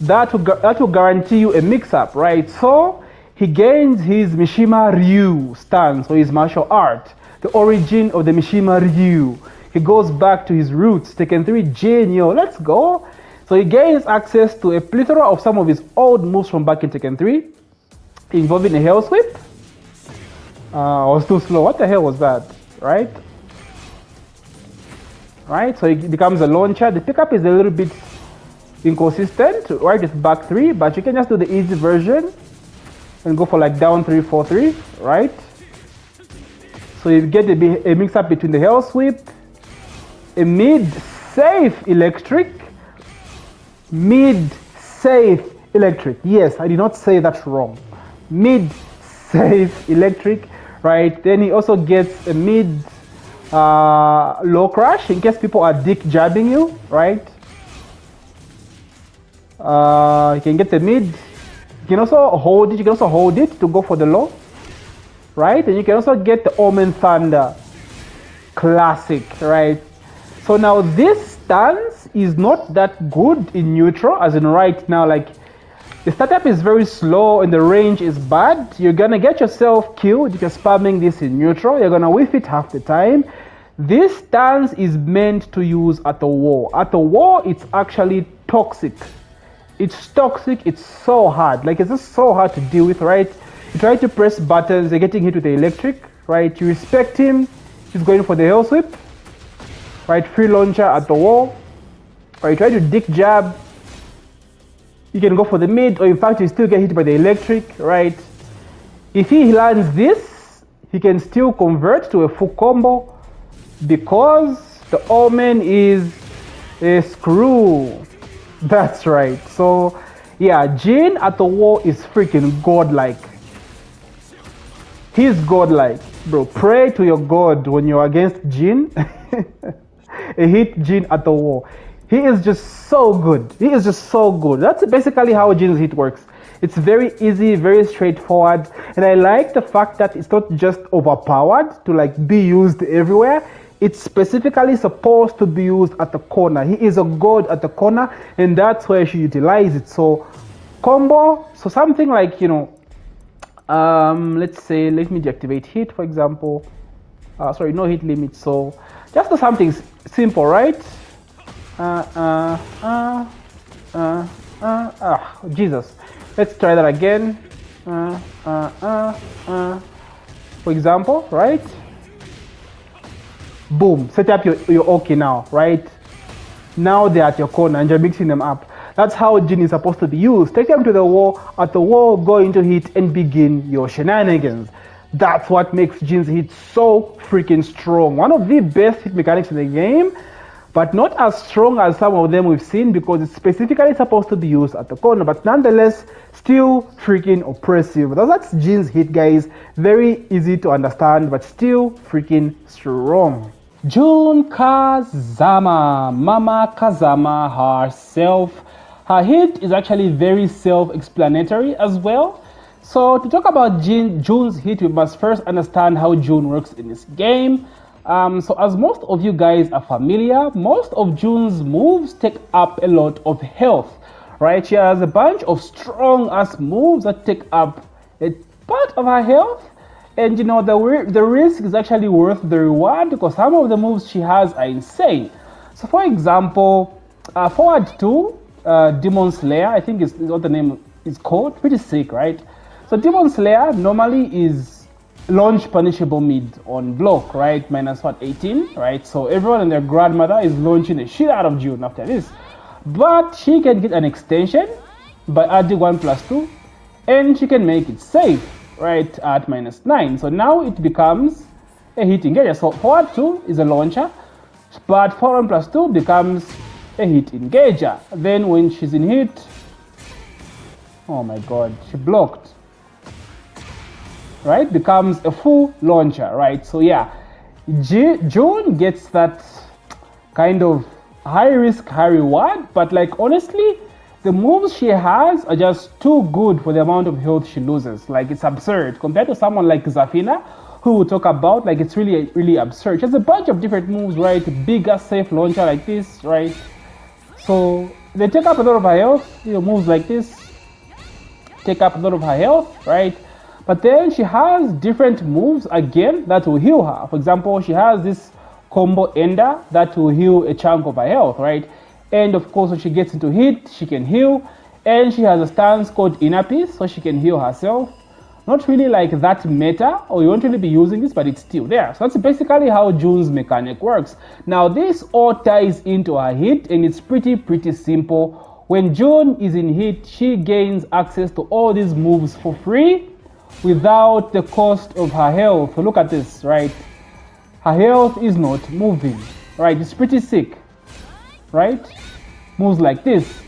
that will guarantee you a mix-up, right? So he gains his Mishima Ryu stance, or his martial art, the origin of the Mishima Ryu. He goes back to his roots. Tekken 3 Jin, yo, let's go. So he gains access to a plethora of some of his old moves from back in Tekken 3, involving a hell sweep. I was too slow. What the hell was that, right? Right, so it becomes a launcher. The pickup is a little bit inconsistent, right? It's back 3, but you can just do the easy version and go for like down 3, 4, 3, right? So you get a mix up between the hell sweep, a mid-safe electric, mid-safe electric. Yes, I did not say that wrong. Mid-safe electric, right? Then he also gets a mid low crash in case people are dick jabbing you, right? You can get the mid. You can also hold it. You can also hold it to go for the low, right? And you can also get the Omen Thunder classic, right? So now this stance is not that good in neutral, as in right now, like the startup is very slow and the range is bad. You're gonna get yourself killed if you're spamming this in neutral. You're gonna whiff it half the time. This stance is meant to use at the war. At the war, it's actually toxic. It's toxic, it's so hard. Like, it's just so hard to deal with, right? You try to press buttons, you're getting hit with the electric, right? You respect him, he's going for the hell sweep, right? Free launcher at the wall, or you try to dick jab, you can go for the mid, or in fact, you still get hit by the electric, right? If he lands this, he can still convert to a full combo because the Omen is a screw. That's right. So yeah, Jin at the wall is freaking godlike. He's godlike, bro. Pray to your god when you're against Jin. Hit Jin at the wall. He is just so good. He is just so good. That's basically how Jin's hit works. It's very easy, very straightforward, and I like the fact that it's not just overpowered to like be used everywhere. It's specifically supposed to be used at the corner. He is a god at the corner, and that's where you should utilize it. So combo, so something like, you know, let's say, let me deactivate hit, for example. Sorry, no hit limit. So just do something simple, right? Jesus. Let's try that again. For example, right? Boom, set up your Oki now, right? Now they're at your corner and you're mixing them up. That's how Jin is supposed to be used. Take them to the wall, at the wall, go into hit and begin your shenanigans. That's what makes Jin's hit so freaking strong. One of the best hit mechanics in the game, but not as strong as some of them we've seen because it's specifically supposed to be used at the corner, but nonetheless, still freaking oppressive. That's Jin's hit, guys. Very easy to understand, but still freaking strong. Jun Kazama, Mama Kazama herself. Her hit is actually very self-explanatory as well. So to talk about Jun's hit, we must first understand how Jun works in this game. So as most of you guys are familiar, most of Jun's moves take up a lot of health, right? She has a bunch of strong ass moves that take up a part of her health. And you know, the risk is actually worth the reward because some of the moves she has are insane. So for example, forward 2, Demon Slayer, I think is what the name is called. Pretty sick, right? So Demon Slayer normally is launch punishable mid on block, right? Minus what, 18, right? So everyone and their grandmother is launching the shit out of Jun after this. But she can get an extension by adding 1+2 and she can make it safe, right, at -9. So now it becomes a hit engager. So forward 2 is a launcher, but forward plus 2 becomes a hit engager. Then when she's in hit, oh my god, she blocked, right? Becomes a full launcher, right? So yeah, Jun gets that kind of high risk, high reward, but like honestly, the moves she has are just too good for the amount of health she loses. Like it's absurd compared to someone like Zafina, who we'll talk about. Like it's really, really absurd. She has a bunch of different moves, right? Bigger safe launcher like this, right? So they take up a lot of her health. You know, moves like this take up a lot of her health, right? But then she has different moves again that will heal her. For example, she has this combo ender that will heal a chunk of her health, right? And of course, when she gets into hit, she can heal. And she has a stance called inner peace, so she can heal herself. Not really like that meta, or you won't really be using this, but it's still there. So that's basically how Jun's mechanic works. Now this all ties into her hit, and it's pretty simple. When Jun is in hit, she gains access to all these moves for free without the cost of her health. So look at this, right? Her health is not moving, right? It's pretty sick, right? Moves like this.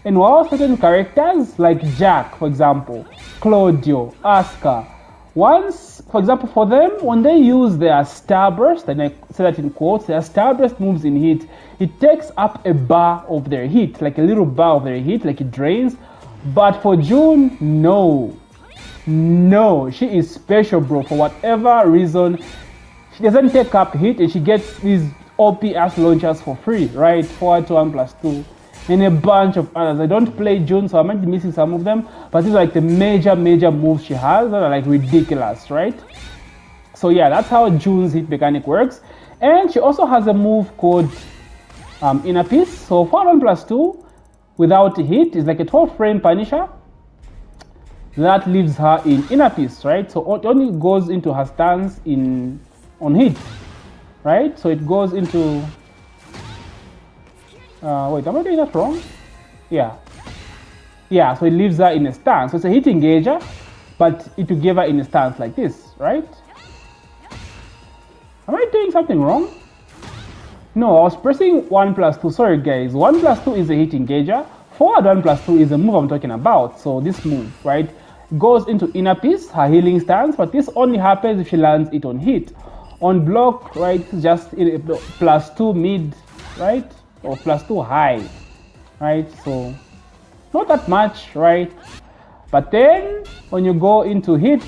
And while certain characters like Jack, for example, Claudio, Asuka, once, for example, for them, when they use their starburst, and I say that in quotes, their starburst moves in hit, it takes up a bar of their hit, like a little bar of their hit, like it drains. But for Jun, no, she is special, bro. For whatever reason, she doesn't take up hit, and she gets these OP ass launchers for free, right? Forward 1 plus 2. And a bunch of others. I don't play Jun, so I might be missing some of them, but these are like the major moves she has that are like ridiculous, right? So yeah, that's how Jun's hit mechanic works. And she also has a move called inner peace. So forward 1 plus 2 without hit is like a 12 frame punisher that leaves her in inner peace, right? So it only goes into her stance on hit, right? So it goes into wait, am I doing that wrong? Yeah, so it leaves her in a stance. So it's a hit engager, but it will give her in a stance like this, right? Am I doing something wrong? No, I was pressing 1 plus 2. Sorry guys, 1 plus 2 is a hit engager. Forward 1 plus 2 is the move I'm talking about. So this move, right, goes into inner peace, her healing stance, but this only happens if she lands it on hit. On block, right, just plus 2 mid, right? Or plus 2 high, right? So not that much, right? But then when you go into hit,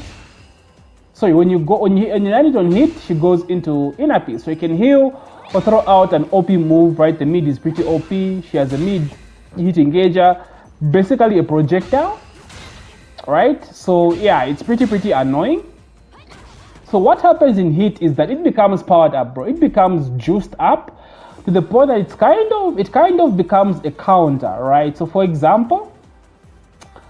when you land it on hit, she goes into inner peace. So you can heal or throw out an OP move, right? The mid is pretty OP. She has a mid hit engager, basically a projectile, right? So yeah, it's pretty annoying. So what happens in hit is that it becomes powered up, bro. It becomes juiced up to the point that it kind of becomes a counter, right? So for example,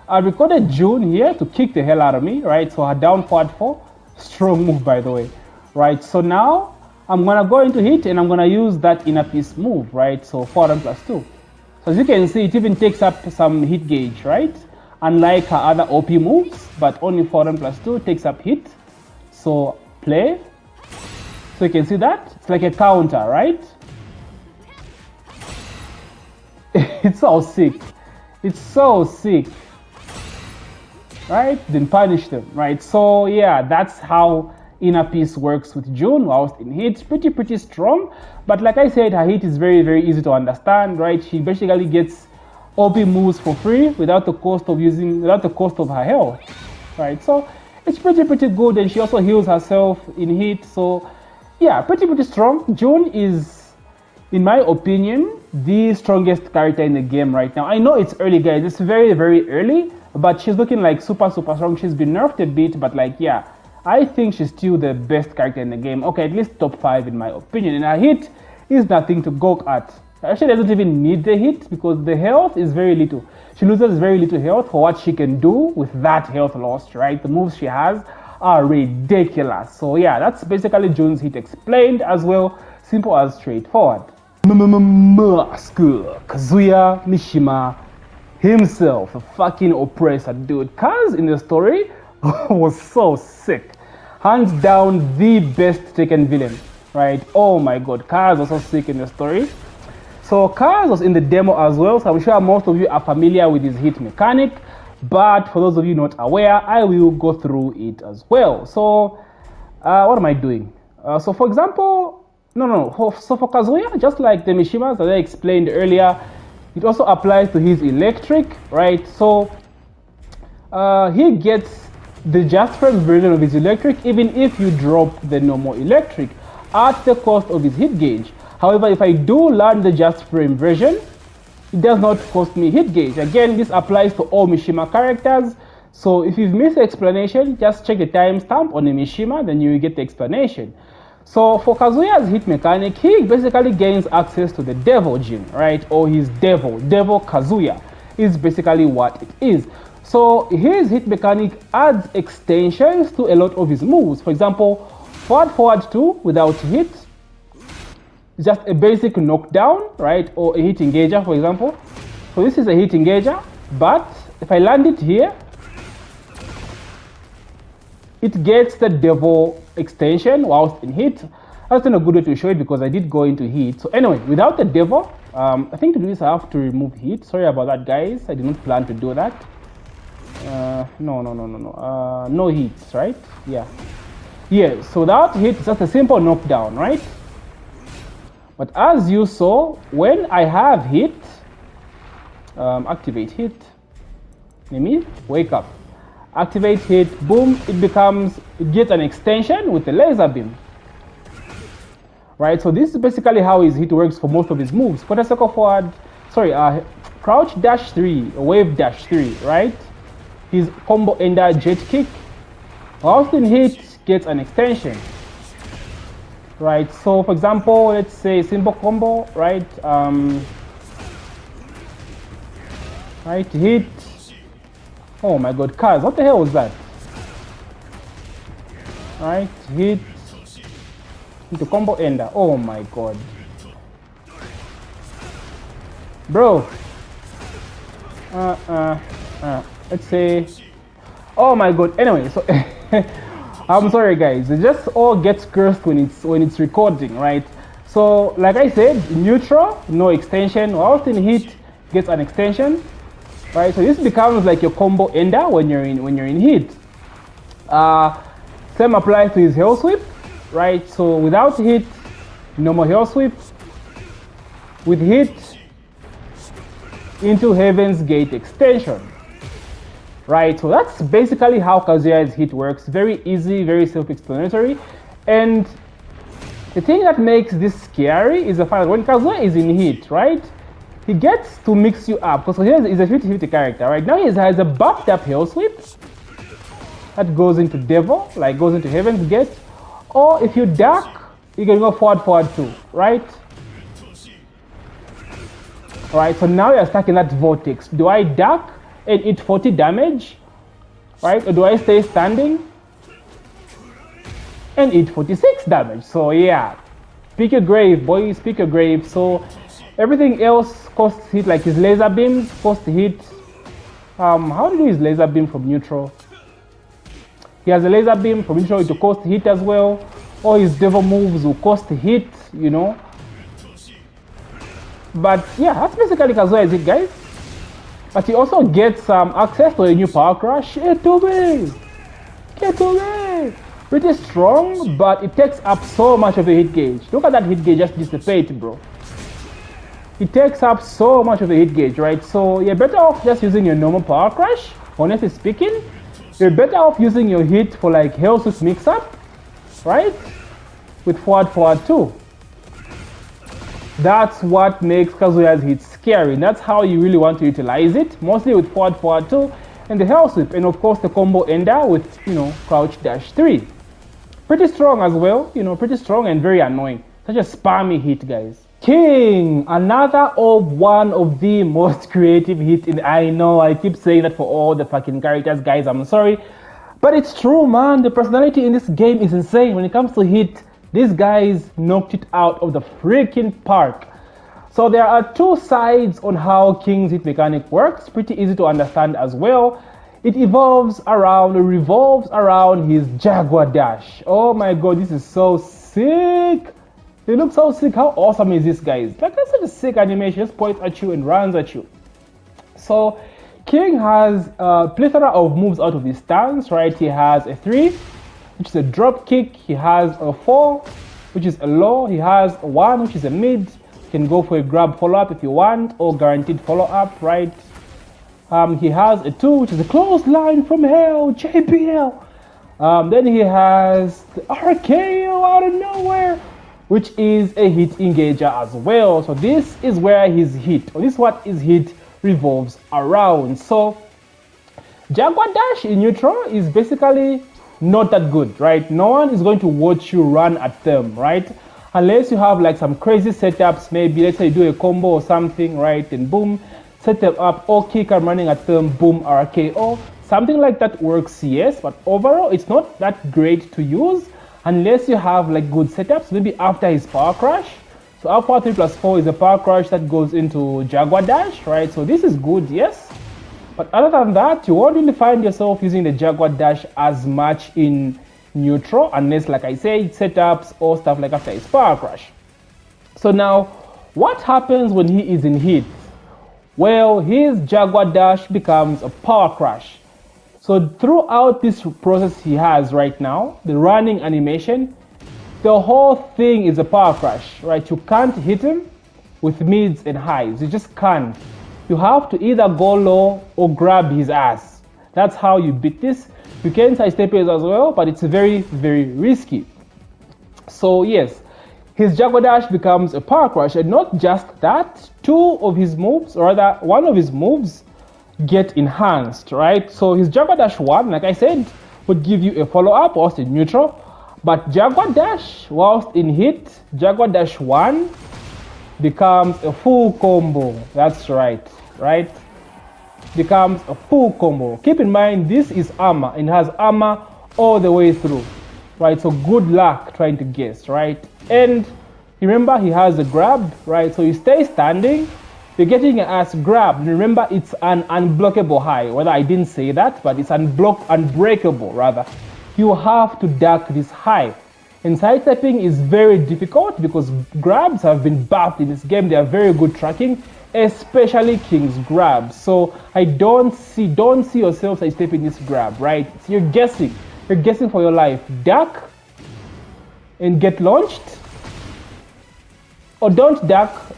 I recorded Jun here to kick the hell out of me, right? So her down forward 4, strong move by the way, right? So now I'm gonna go into hit and I'm gonna use that inner peace move, right? So forward 1 plus 2. So as you can see, it even takes up some hit gauge, right? Unlike her other OP moves, but only forward 1 plus 2 takes up hit. So play. So you can see that it's like a counter, right? It's so sick. It's so sick, right? Then punish them, right? So yeah, that's how inner peace works with Jun whilst in hit. Pretty strong, but like I said, her hit is very easy to understand, right? She basically gets OP moves for free without the cost of her health, right? So it's pretty good, and she also heals herself in hit. So yeah, pretty strong. Jun is, in my opinion, the strongest character in the game right now. I know it's early, guys. It's very early, but she's looking like super strong. She's been nerfed a bit, but like, yeah, I think she's still the best character in the game. Okay, at least top 5 in my opinion. And her hit is nothing to gawk at. Actually, doesn't even need the hit because the health is very little. She loses very little health for what she can do with that health lost, right? The moves she has are ridiculous. So yeah, that's basically Jun's hit explained as well. Simple as straightforward. Master Kazuya Mishima himself, a fucking oppressor, dude. Kaz in the story was so sick. Hands down the best Tekken villain, right? Oh my god, Kaz was so sick in the story. So Kaz was in the demo as well, so I'm sure most of you are familiar with his hit mechanic, but for those of you not aware, I will go through it as well. So what am I doing? So for example, so for Kazuya, just like the Mishimas that I explained earlier, it also applies to his electric, right? So he gets the just frame version of his electric even if you drop the normal electric at the cost of his hit gauge. However, if I do learn the just frame version, it does not cost me hit gauge. Again, this applies to all Mishima characters. So if you've missed the explanation, just check the timestamp on the Mishima, then you will get the explanation. So for Kazuya's hit mechanic, he basically gains access to the Devil Jin, right? Or his Devil Kazuya is basically what it is. So his hit mechanic adds extensions to a lot of his moves. For example, forward 2 without hit, just a basic knockdown, right? Or a hit engager, for example. So this is a hit engager, but if I land it here, it gets the Devil extension whilst in hit. That's not a good way to show it because I did go into hit. So anyway, without the Devil, I think to do this I have to remove hit. Sorry about that, guys. I did not plan to do that. No hits, right? Yeah, so without hit, it's just a simple knockdown, right? But as you saw, when I have hit, activate hit, Nemi, wake up. Activate hit, boom, it gets an extension with the laser beam. Right, so this is basically how his hit works for most of his moves. Quarter circle forward, crouch dash 3, wave dash 3, right? His combo ender jet kick, whilst in hit, gets an extension. Right, so for example, let's say simple combo, right? Right, hit. Oh my god, Kaz, what the hell was that? Right, hit into combo ender. Oh my god. Bro. Let's say, oh my god. Anyway, so I'm sorry guys, it just all gets cursed when it's recording, right? So like I said, neutral, no extension, whilst in hit gets an extension, right? So this becomes like your combo ender when you're in hit. Same applies to his hell sweep, right? So without hit, normal hell sweep. With hit, into Heaven's Gate extension. Right, so that's basically how Kazuya's hit works. Very easy, very self-explanatory. And the thing that makes this scary is the fact that when Kazuya is in hit, right, he gets to mix you up. Because he's a 50-50 character, right? Now he has a buffed up hell sweep that goes into Devil, like goes into Heaven's Gate. Or if you duck, you can go forward 2, right? Alright, so now you're stuck in that vortex. Do I duck and eat 40 damage, right? Or do I stay standing and eat 46 damage? So yeah, pick your grave, boys, pick your grave. So everything else costs hit, like his laser beams cost hit. How do you do his laser beam from neutral? He has a laser beam from neutral to cost hit as well. All his devil moves will cost hit, you know. But yeah, that's basically Kazuya's hit, guys. But he also gets access to a new power crush. Get to me! Pretty strong, but it takes up so much of the hit gauge. Look at that hit gauge just dissipate, bro. It takes up so much of the hit gauge, right? So you're better off just using your normal power crush, honestly speaking. You're better off using your hit for like Hell Swift mix-up, right? With forward 2. That's what makes Kazuya's hit scary. That's how you really want to utilize it, mostly with forward 2 and the hell sweep, and of course the combo ender with, you know, crouch dash 3. Pretty strong as well, you know, pretty strong and very annoying. Such a spammy hit, guys. King, another one of the most creative hits in, I know I keep saying that for all the fucking characters, guys, I'm sorry, but it's true, man. The personality in this game is insane. When it comes to hit, these guys knocked it out of the freaking park. So there are two sides on how King's hit mechanic works. Pretty easy to understand as well. it revolves around his Jaguar Dash. Oh my god, this is so sick. It looks so sick. How awesome is this, guys? Like, that's such a sick animation. Just points at you and runs at you. So King has a plethora of moves out of his stance, right? He has a 3, which is a drop kick. He has a 4, which is a low. He has a 1, which is a mid. You can go for a grab follow-up if you want, or guaranteed follow-up, right? He has a 2, which is a clothesline from hell, JBL. Then he has the RKO out of nowhere, which is a hit engager as well. So this is where his hit, or this is what his hit revolves around. So Jaguar Dash in neutral is basically not that good, right? No one is going to watch you run at them, right? Unless you have like some crazy setups, maybe let's say you do a combo or something, right? And boom, set them up, or kick and running at them, boom, RKO. Something like that works, yes, but overall it's not that great to use unless you have like good setups, maybe after his power crash. So alpha 3+4 is a power crash that goes into Jaguar Dash, right? So this is good, yes. But other than that, you won't really find yourself using the Jaguar Dash as much in neutral unless, like I said, setups or stuff like after his power crash. So now, what happens when he is in heat? Well, his Jaguar Dash becomes a power crash. So throughout this process he has right now, the running animation, the whole thing is a power crash, right? You can't hit him with mids and highs. You just can't. You have to either go low or grab his ass. That's how you beat this. You can sidestep it as well, but it's very, very risky. So yes, his Jaguar Dash becomes a power crash, and not just that, 2 of his moves, or rather 1 of his moves, get enhanced, right? So his Jaguar Dash 1, like I said, would give you a follow-up whilst in neutral, but Jaguar Dash whilst in hit, Jaguar Dash 1 becomes a full combo. That's right? Becomes a full combo. Keep in mind, this is armor, and has armor all the way through, right? So good luck trying to guess, right? And remember, he has a grab, right? So you stay standing, you're getting your ass grabbed. Remember, it's an unblockable high. Whether I didn't say that, but it's unbreakable rather. You have to duck this high. And sidestepping is very difficult because grabs have been buffed in this game. They are very good tracking, especially King's grabs. So I don't see yourself sidestepping this grab, right? So you're guessing for your life. Duck and get launched, or don't duck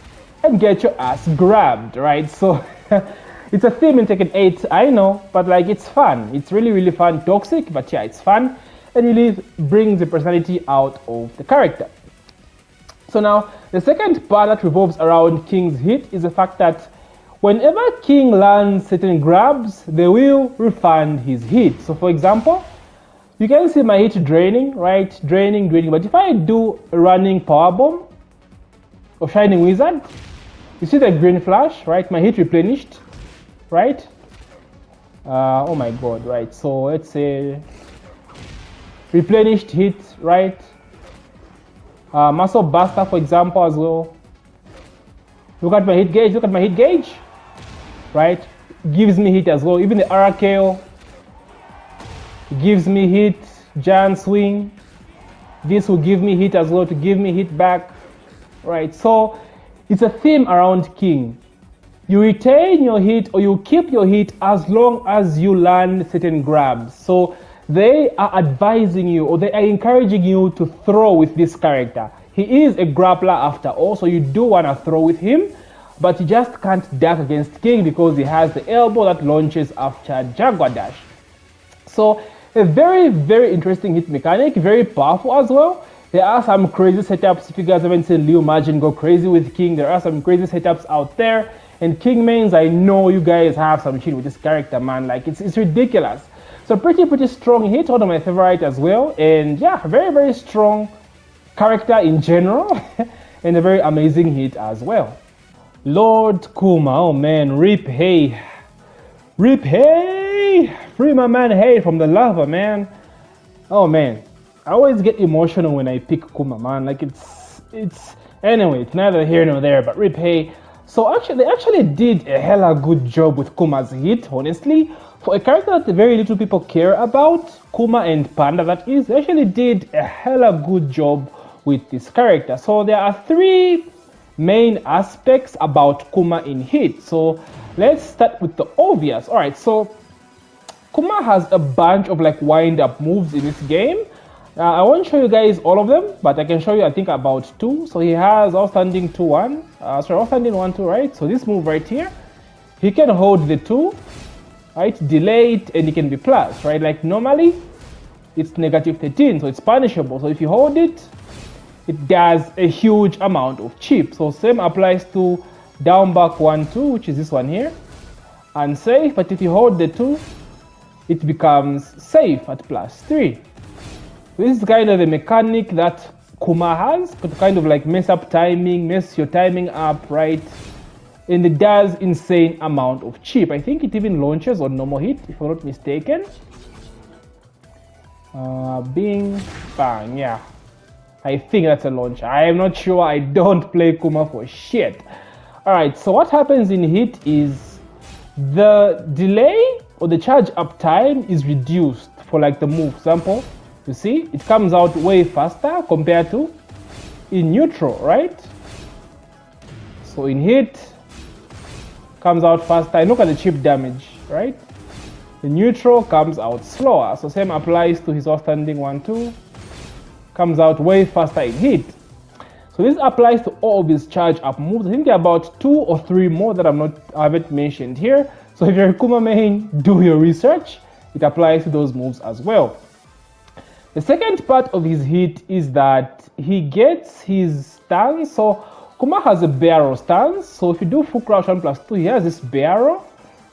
and get your ass grabbed, right? So it's a theme in Tekken 8, I know, but like, it's fun. It's really, really fun. Toxic, but yeah, it's fun, and really brings the personality out of the character. So now, the second part that revolves around King's hit is the fact that whenever King lands certain grabs, they will refund his hit. So for example, you can see my hit draining, right? Draining, but if I do a running powerbomb or Shining Wizard, you see the green flash, right? My hit replenished, right? Oh my god, right? So let's say replenished hit, right? Muscle Buster, for example, as well. Look at my hit gauge, right? Gives me hit as well. Even the RKO gives me hit. Giant swing, this will give me hit as well, to give me hit back, right? So it's a theme around King. You retain your hit, or you keep your hit as long as you land certain grabs. So they are advising you, or they are encouraging you to throw with this character. He is a grappler after all, so you do want to throw with him, but you just can't duck against King because he has the elbow that launches after Jaguar Dash. So a very, very interesting hit mechanic, very powerful as well. There are some crazy setups. If you guys haven't seen Liu Majin go crazy with King, there are some crazy setups out there. And King mains, I know you guys have some shit with this character, man. Like, it's ridiculous. So pretty strong hit, one of my favorite as well. And yeah, very, very strong character in general. And a very amazing hit as well. Lord Kuma, oh man, rip hey. Rip hey! Free my man hey from the lava, man. Oh man, I always get emotional when I pick Kuma, man. Like, it's anyway, it's neither here nor there, but rip hey. So actually, they actually did a hella good job with Kuma's hit, honestly. For a character that very little people care about, Kuma and Panda that is, they actually did a hella good job with this character. So there are three main aspects about Kuma in hit. So let's start with the obvious. Alright, so Kuma has a bunch of like wind-up moves in this game. I won't show you guys all of them, but I can show you I think about two. So he has outstanding 2-1, outstanding 1-2, right? So this move right here, he can hold the 2, right? Delay it, and it can be plus, right? Like normally, it's negative 13, so it's punishable. So if you hold it, it does a huge amount of chip. So same applies to down back 1-2, which is this one here, and safe. But if you hold the 2, it becomes safe at +3. This is kind of the mechanic that Kuma has to kind of like mess your timing up, right? And it does insane amount of chip. I think it even launches on normal hit, if I'm not mistaken. Bing, bang, yeah. I think that's a launcher. I am not sure. I don't play Kuma for shit. Alright, so what happens in hit is the delay or the charge up time is reduced for like the move. Example, you see, it comes out way faster compared to in neutral, right? So in hit, comes out faster. And look at the chip damage, right? The neutral comes out slower. So same applies to his outstanding 1-2. Comes out way faster in hit. So this applies to all of his charge up moves. I think there are about 2 or 3 more that I haven't mentioned here. So if you're a Kuma main, do your research. It applies to those moves as well. The second part of his hit is that he gets his stance. So Kuma has a barrel stance. So if you do full crouch 1+2, he has this barrel,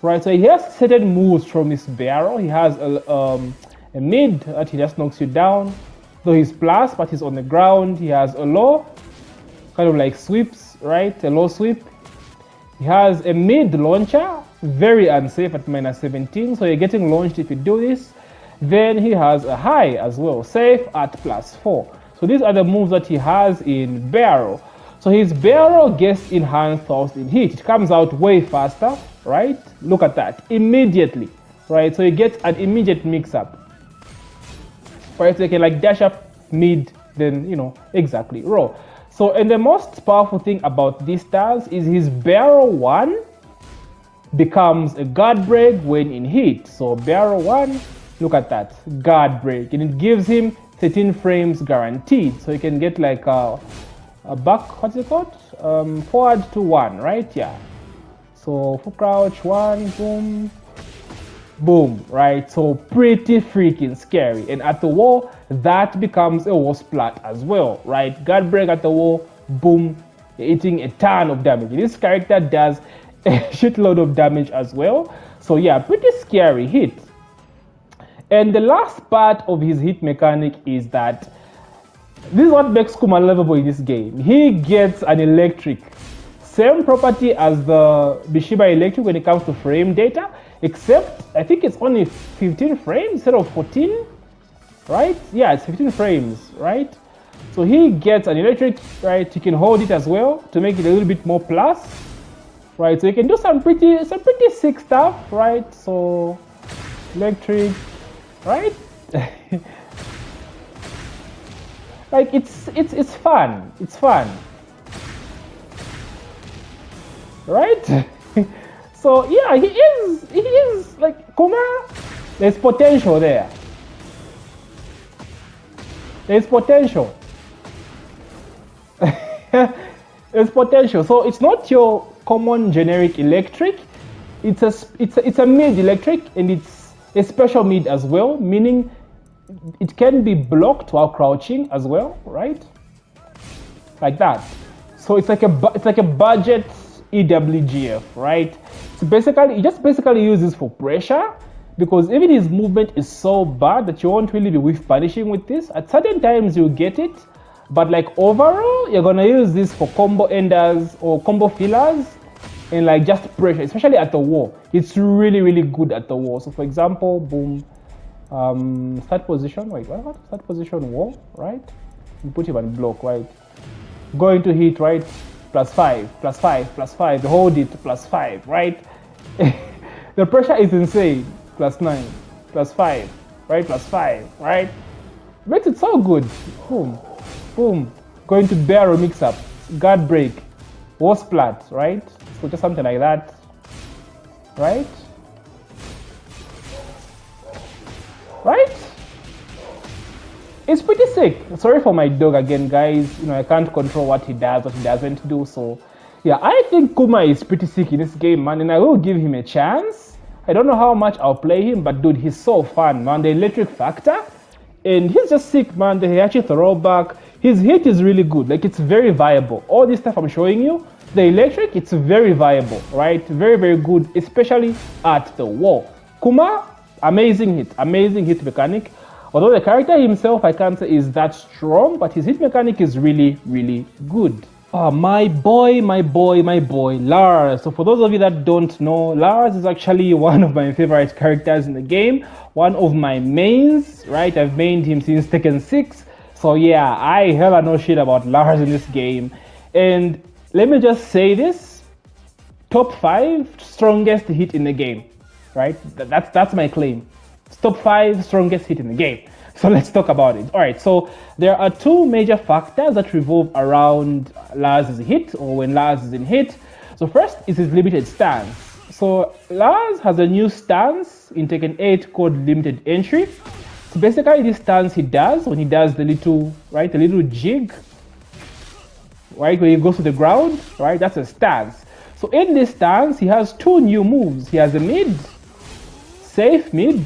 right? So he has certain moves from his barrel. He has a mid that he just knocks you down. Though he's plus, but he's on the ground. He has a low, kind of like sweeps, right? A low sweep. He has a mid launcher, very unsafe at -17. So you're getting launched if you do this. Then he has a high as well, safe at +4. So these are the moves that he has in barrel. So his barrel gets enhanced whilst in hit. It comes out way faster, right? Look at that, immediately, right? So you get an immediate mix-up. Right, so you can like dash up mid, then, you know, exactly, roll. So, and the most powerful thing about this stance is his barrel 1 becomes a guard break when in hit. So barrel 1, look at that, guard break, and it gives him 13 frames guaranteed. So you can get like a back, what's it called? Forward to 1, right? Yeah. So full crouch 1, boom, boom, right? So pretty freaking scary. And at the wall, that becomes a wall splat as well, right? Guard break at the wall, boom, you're eating a ton of damage. This character does a shitload of damage as well. So yeah, pretty scary hit. And the last part of his hit mechanic is that this is what makes Kuma lovable in this game. He gets an electric. Same property as the Mishima electric when it comes to frame data, except I think it's only 15 frames instead of 14, right? Yeah, it's 15 frames, right? So he gets an electric, right? You can hold it as well to make it a little bit more plus, right? So you can do some pretty sick stuff, right? So electric, right? Like it's fun. It's fun, right? So yeah, he is like Kuma. There's potential there. There's potential. There's potential. So it's not your common generic electric. It's a mid electric, and it's a special mid as well, meaning it can be blocked while crouching as well, right? Like that. So it's like a budget EWGF, right? So basically, it just basically uses for pressure, because even his movement is so bad that you won't really be whiff punishing with this. At certain times you'll get it, but like overall, you're gonna use this for combo enders or combo fillers and like just pressure, especially at the wall. It's really good at the wall. So for example, boom, start position, wait, what? Start position wall, right? You put him on block, right? Going to hit, right? +5, +5, +5, hold it, +5, right? The pressure is insane. +9, +5, right? +5, right? Makes it so good. Boom, boom. Going to barrel mix up, guard break, war splat, right? So just something like that, right? Right? It's pretty sick. Sorry for my dog again, guys. You know, I can't control what he does, what he doesn't do. So, yeah, I think Kuma is pretty sick in this game, man, and I will give him a chance. I don't know how much I'll play him, but dude, he's so fun, man. The electric factor, and he's just sick, man. The Heihachi throwback, his hit is really good. Like, it's very viable. All this stuff I'm showing you, the electric, it's very viable, right? Very, very good, especially at the wall. Kuma, amazing hit mechanic. Although the character himself, I can't say is that strong, but his hit mechanic is really, really good. Oh, my boy, Lars. So for those of you that don't know, Lars is actually one of my favorite characters in the game. One of my mains, right? I've mained him since Tekken 6. So yeah, I hella know shit about Lars in this game. And let me just say this, top 5 strongest hit in the game, right? That's my claim. Top 5 strongest hit in the game. So let's talk about it. All right, so there are 2 major factors that revolve around Lars' hit, or when Lars is in hit. So first is his limited stance. So Lars has a new stance in Tekken 8 called limited entry. So basically this stance he does when he does the little, right, the little jig, right, when he goes to the ground, right, that's a stance. So in this stance, he has 2 new moves. He has a mid, safe mid,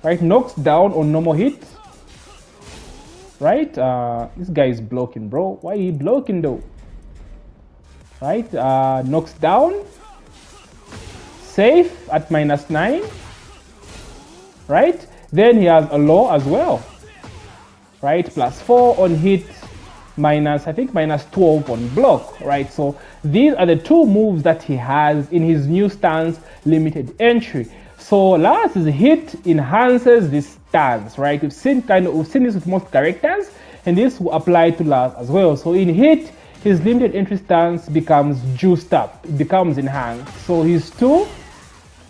right, knocks down on normal hit, right? This guy is blocking, bro. Why are you blocking though? Right, knocks down, safe at -9, right? Then he has a low as well, right? +4 on hit, I think -12 on block, right? So these are the 2 moves that he has in his new stance limited entry. So Lars' hit enhances this stance, right? We've seen this with most characters, and this will apply to Lars as well. So in hit, his limited entry stance becomes juiced up, it becomes enhanced. So his 2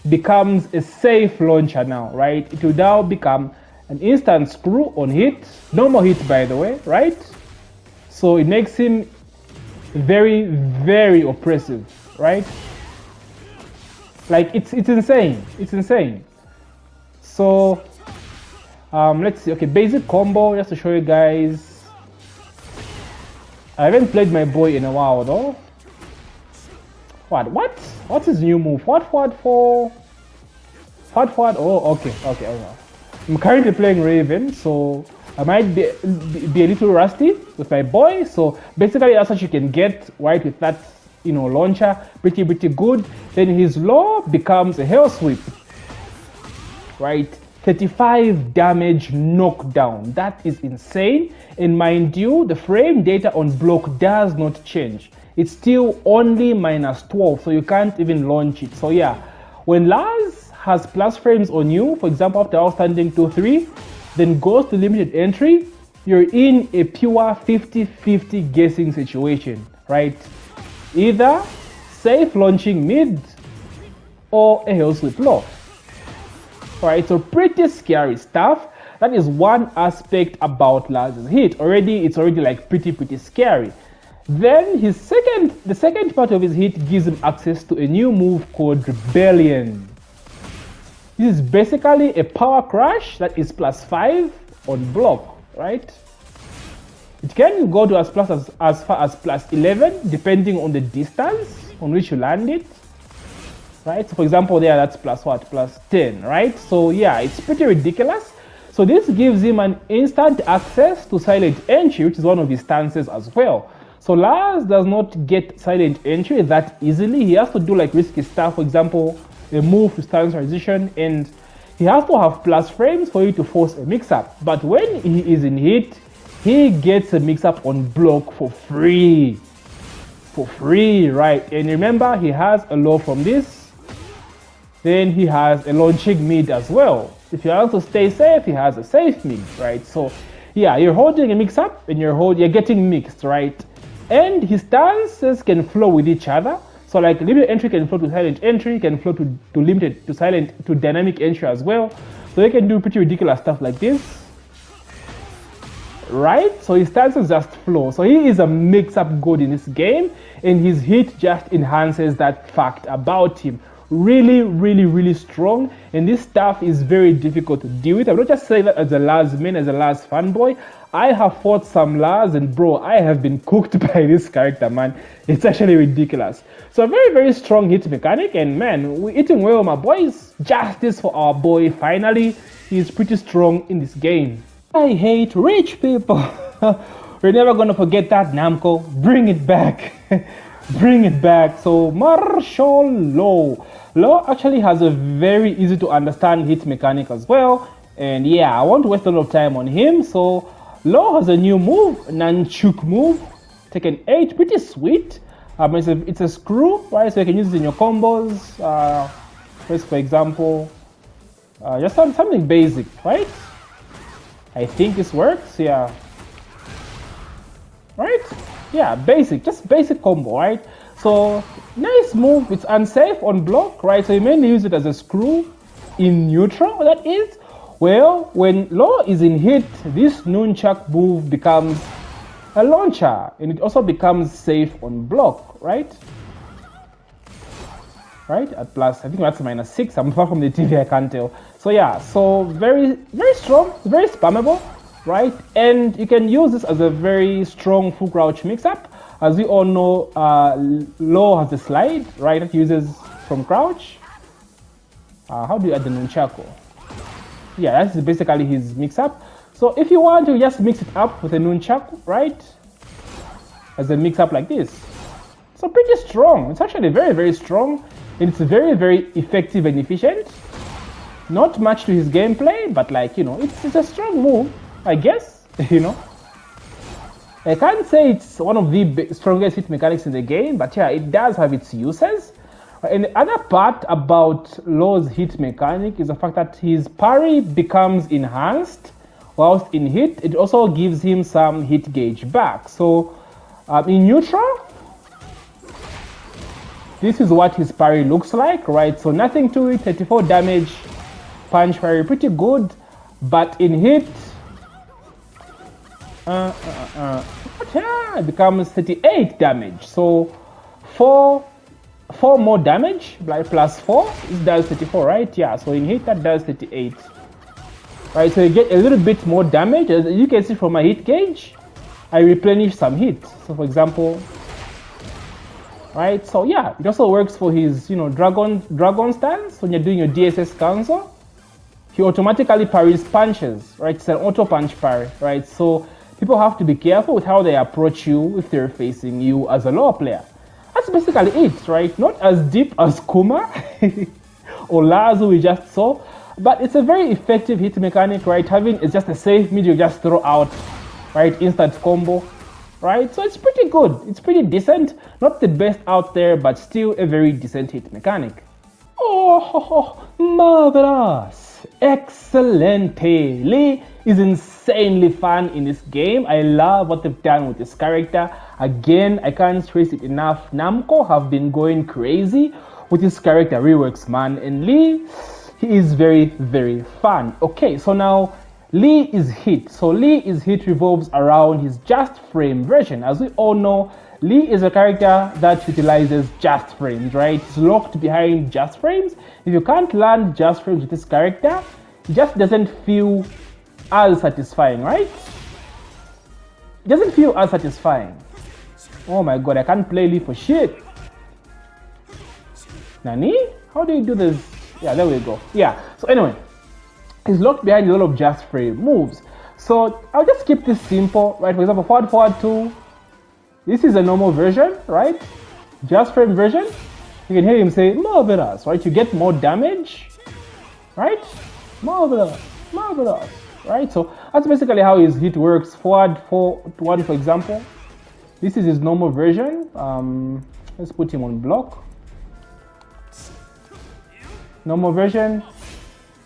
becomes a safe launcher now, right? It will now become an instant screw on hit, normal hit by the way, right? So it makes him very, very oppressive, right? Like it's insane. It's insane. So let's see. Okay, basic combo just to show you guys. I haven't played my boy in a while though. What's his new move? What? Oh, okay. I'm currently playing Raven, so I might be a little rusty with my boy. So basically, that's what you can get right with that, you know, launcher. Pretty good. Then his low becomes a hell sweep, right? 35 damage knockdown. That is insane. And mind you, the frame data on block does not change. It's still only -12, so you can't even launch it. So yeah, when Lars has plus frames on you, for example, after outstanding 2-3, then goes to limited entry, you're in a pure 50-50 guessing situation, right? Either safe launching mid or a hell sweep low. Alright, so pretty scary stuff. That is one aspect about Lars' hit. It's already like pretty scary. Then the second part of his hit gives him access to a new move called Rebellion. This is basically a power crash that is +5 on block, right? It can go to as far as +11 depending on the distance on which you land it, right? So for example there, that's +10, right? So yeah, it's pretty ridiculous. So this gives him an instant access to silent entry, which is one of his stances as well. So Lars does not get silent entry that easily. He has to do like risky stuff, for example, a move to stance transition, and he has to have plus frames for you to force a mix-up. But when he is in hit, he gets a mix-up on block for free. Right? And remember, he has a low from this. Then he has a launching mid as well. If you want to stay safe, he has a safe mid, right? So yeah, you're holding a mix-up and you're getting mixed, right? and his stances can flow with each other. So like limited entry can flow to silent entry, can flow to limited to silent to dynamic entry as well. So you can do pretty ridiculous stuff like this, right? So his stances just flow. So he is a mix-up god in this game, and his hit just enhances that fact about him. Really, really, really strong, and this stuff is very difficult to deal with. I'm not just saying that as a Lars main, as a Lars fanboy. I have fought some Lars, and bro, I have been cooked by this character, man. It's actually ridiculous. So a very, very strong hit mechanic, and man, we're eating well, my boys. Justice for our boy, finally. He's pretty strong in this game. I hate rich people. We're never gonna forget that, Namco. Bring it back. Bring it back. So martial law. Law actually has a very easy to understand hit mechanic as well. And yeah, I won't waste a lot of time on him. So Law has a new move, Nunchuk move. Tekken 8, pretty sweet. It's a screw, right? So you can use it in your combos. For example, just something basic, right? I think this works, yeah. Right? Yeah, basic, just basic combo, right? So nice move. It's unsafe on block, right? So you mainly use it as a screw in neutral, that is. Well, when Law is in hit, this nunchuck move becomes a launcher, and it also becomes safe on block, right? Right, at plus, I think that's -6. I'm far from the TV, I can't tell. So yeah, so very, very strong, very spammable, right? And you can use this as a very strong full crouch mix-up. As we all know, Law has a slide, right, that uses from crouch. How do you add the nunchaku? Yeah, that's basically his mix-up. So if you want to just mix it up with a nunchaku, right, as a mix-up like this. So pretty strong. It's actually very, very strong. It's very, very effective and efficient. Not much to his gameplay, but like, you know, it's a strong move, I guess, you know. I can't say it's one of the strongest hit mechanics in the game, but yeah, it does have its uses. And the other part about Law's hit mechanic is the fact that his parry becomes enhanced whilst in hit. It also gives him some hit gauge back. So in neutral, this is what his parry looks like, right? So nothing to it, 34 damage, punch parry, pretty good. But in hit, it becomes 38 damage. So 4 more damage, like plus 4, it does 34, right? Yeah, so in hit that does 38. Right, so you get a little bit more damage. As you can see from my hit gauge, I replenish some hits. So for example, right, so yeah, it also works for his, you know, dragon stance. When you're doing your DSS cancel, he automatically parries punches, right? It's an auto punch parry, right? So people have to be careful with how they approach you if they're facing you as a Law player. That's basically it, right? Not as deep as Kuma or Lars who we just saw, but it's a very effective hit mechanic, right? It's just a safe mid you just throw out, right? Instant combo, right? So it's pretty good. It's pretty decent. Not the best out there, but still a very decent hit mechanic. Oh, marvelous. Excelente. Lee is insanely fun in this game. I love what they've done with this character. Again, I can't stress it enough. Namco have been going crazy with this character reworks, man. And Lee, he is very, very fun. Okay, so now Lee is hit. So Lee is hit revolves around his just frame version. As we all know, Lee is a character that utilizes just frames, right? It's locked behind just frames. If you can't land just frames with this character, it just doesn't feel as satisfying, right? It doesn't feel as satisfying. Oh my god, I can't play Lee for shit. Nani? How do you do this? Yeah, there we go. Yeah, so anyway, he's locked behind a lot of just frame moves. So I'll just keep this simple, right? For example, forward 2. This is a normal version, right? Just frame version. You can hear him say, marvelous, right? You get more damage, right? Marvelous, marvelous, right? So that's basically how his hit works. Forward 1, for example. This is his normal version. Let's put him on block. Normal version,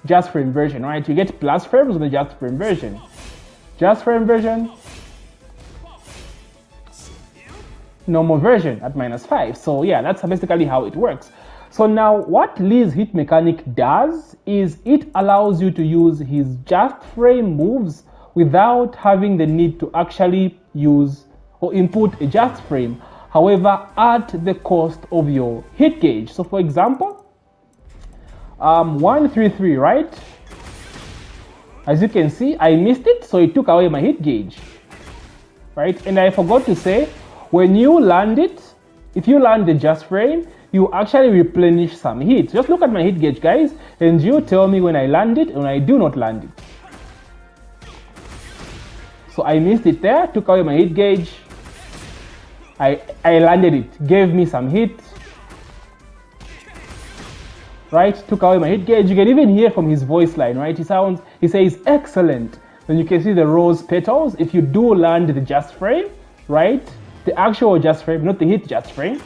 just frame version, right? You get plus frames with the just frame version. Just frame version. normal version at -5. So yeah, that's basically how it works. So now what Li's hit mechanic does is it allows you to use his just frame moves without having the need to actually use or input a just frame, however at the cost of your hit gauge. So for example, 133, right? As you can see, I missed it, so it took away my hit gauge, right? And I forgot to say, when you land it, if you land the just frame, you actually replenish some hit. Just look at my hit gauge, guys, and you tell me when I land it and when I do not land it. So I missed it there, took away my hit gauge. I landed it, gave me some hit, right? Took away my hit gauge. You can even hear from his voice line, right? He says excellent. Then you can see the rose petals. If you do land the just frame, right? The actual just frame, not the hit just frame.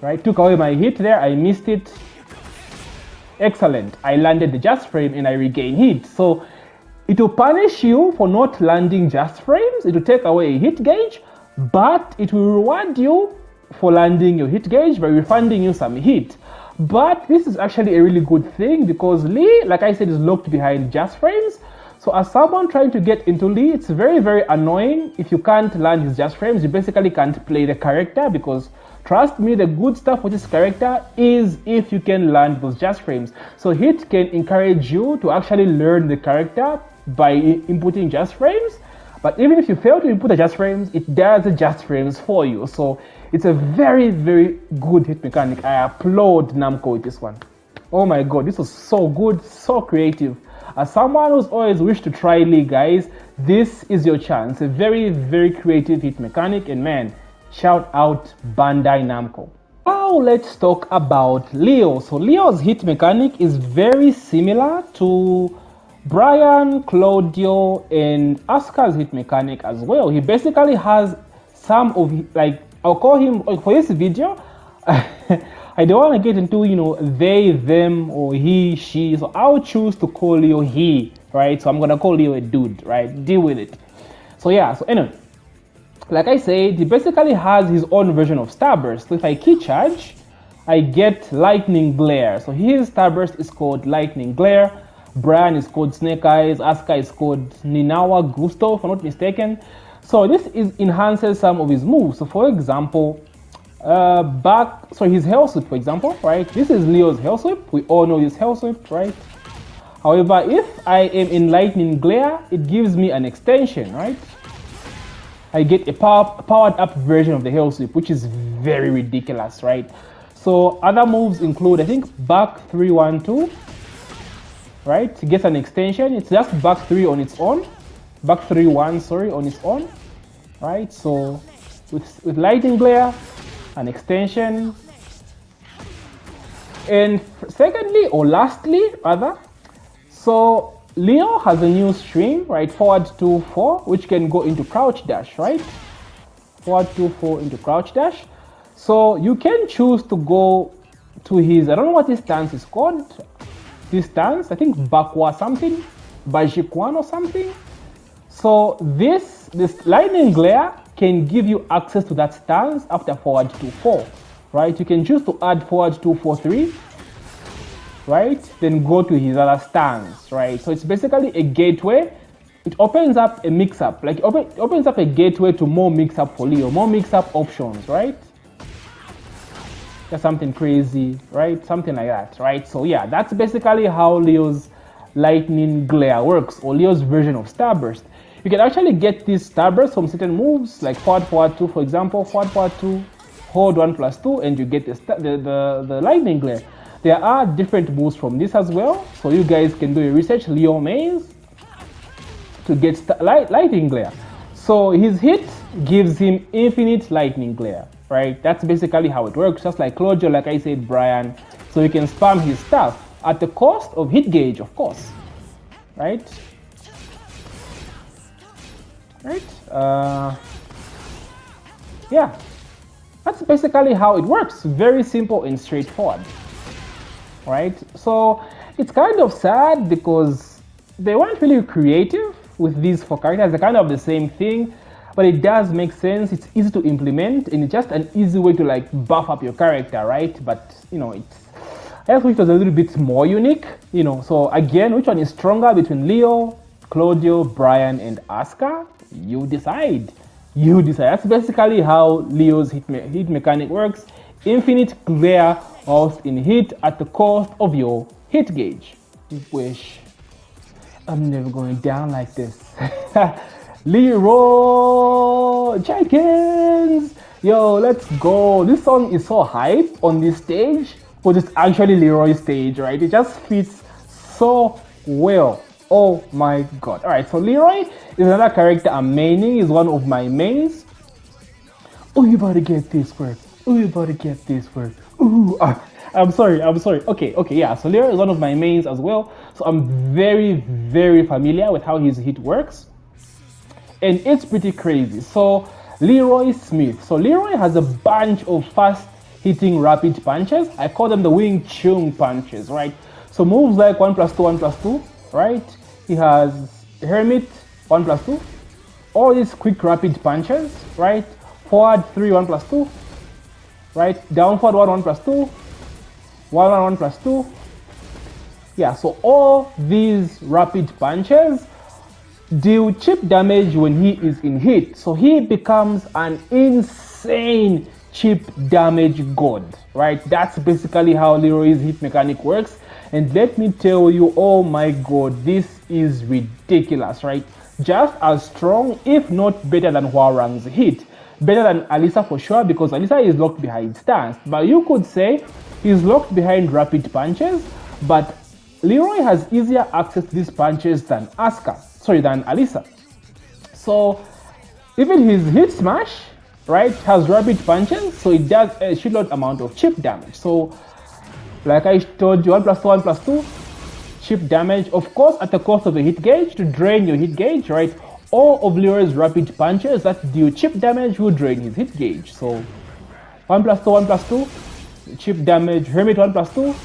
Right, took away my hit there, I missed it. Excellent, I landed the just frame and I regain hit. So it will punish you for not landing just frames, it will take away a hit gauge, but it will reward you for landing your hit gauge by refunding you some hit. But this is actually a really good thing because Li, like I said, is locked behind just frames. So as someone trying to get into Li, it's very, very annoying if you can't land his just frames. You basically can't play the character because trust me, the good stuff with this character is if you can land those just frames. So hit can encourage you to actually learn the character by inputting just frames. But even if you fail to input the just frames, it does the just frames for you. So it's a very, very good hit mechanic. I applaud Namco with this one. Oh my god, this was so good, so creative. As someone who's always wished to try Li, guys, this is your chance. A very, very creative hit mechanic, and man, shout out Bandai Namco. Now let's talk about Leo. So Leo's hit mechanic is very similar to Bryan, Claudio, and Asuka's hit mechanic as well. He basically has some of, like, I'll call him, for this video, I don't want to get into, they, them, or he, she. So I'll choose to call Leo he, right? So I'm going to call Leo a dude, right? Deal with it. So yeah, so anyway. Like I said, he basically has his own version of Starburst. So if I key charge, I get Lightning Glare. So his Starburst is called Lightning Glare. Bryan is called Snake Eyes. Asuka is called Ninawa Gusto, if I'm not mistaken. So this enhances some of his moves. So for example, his Hell Sweep, for example, right? This is Leo's Hell Sweep. We all know his Hell Sweep, right? However, if I am in Lightning Glare, it gives me an extension, right? I get a powered up version of the Hell Sweep, which is very ridiculous, right? So other moves include, I think, back 3-1-2, right? It gets an extension. It's just back 3 on its own. Back 3-1, sorry, on its own, right? So with Lightning Glare, an extension. And secondly, or lastly, rather, so Leo has a new stream, right? Forward 2-4, which can go into crouch dash, right? Forward 2-4 into crouch dash. So you can choose to go to his, I don't know what this stance is called. This stance, I think Bakwa something, Bajikwan or something. So this Lightning Glare can give you access to that stance after forward 2-4, right? You can choose to add forward 2-4-3, right? Then go to his other stance, right? So it's basically a gateway. It opens up a mix-up, like it opens up a gateway to more mix-up for Leo, more mix-up options, right? That's something crazy, right? Something like that, right? So yeah, that's basically how Leo's Lightning Glare works, or Leo's version of Starburst. You can actually get these Starbursts from certain moves, like forward 2, for example, forward 2, hold 1+2, and you get the Lightning Glare. There are different moves from this as well, so you guys can do your research, Leo mains, to get Lightning Glare. So his hit gives him infinite Lightning Glare, right? That's basically how it works, just like Claudio, like I said, Bryan. So you can spam his stuff at the cost of hit gauge, of course, right? Yeah, that's basically how it works. Very simple and straightforward, right? So it's kind of sad because they weren't really creative with these 4 characters. They're kind of the same thing, but it does make sense. It's easy to implement, and it's just an easy way to like buff up your character, right? But you know, I just wish it was a little bit more unique, you know. So again, which one is stronger between Leo, Claudio, Bryan, and Asuka? You decide. You decide. That's basically how Leo's hit mechanic works. Infinite glare whilst in hit at the cost of your hit gauge. Wish I'm never going down like this. Leroy Jenkins! Yo, let's go. This song is so hype on this stage, but it's actually Leroy's stage, right? It just fits so well. Oh my god. Alright, so Leroy is another character I'm maining. He's one of my mains. Oh, you better get this work. Oh, you better get this work. Ooh, I'm sorry. Okay, yeah. So Leroy is one of my mains as well. So I'm very, very familiar with how his hit works. And it's pretty crazy. So Leroy Smith. So Leroy has a bunch of fast hitting rapid punches. I call them the Wing Chun punches, right? So moves like 1+2, 1+2, right? He has Hermit 1+2. All these quick rapid punches, right? Forward 3, 1+2. Right, down forward 1+2, 1+2. Yeah, so all these rapid punches deal chip damage when he is in hit. So he becomes an insane chip damage god, right? That's basically how Leroy's hit mechanic works. And let me tell you, oh my god, this is ridiculous, right? Just as strong, if not better than Hwoarang's hit. Better than Alisa for sure, because Alisa is locked behind stance. But you could say he's locked behind rapid punches, but Leroy has easier access to these punches than Alisa. So even his hit smash, right, has rapid punches, so it does a shitload amount of chip damage. So like I told you, 1+2, 1+2, chip damage, of course at the cost of the hit gauge, to drain your hit gauge, right? All of Leroy's rapid punches that deal chip damage will drain his hit gauge. So 1+2, 1+2, chip damage, Hermit 1+2,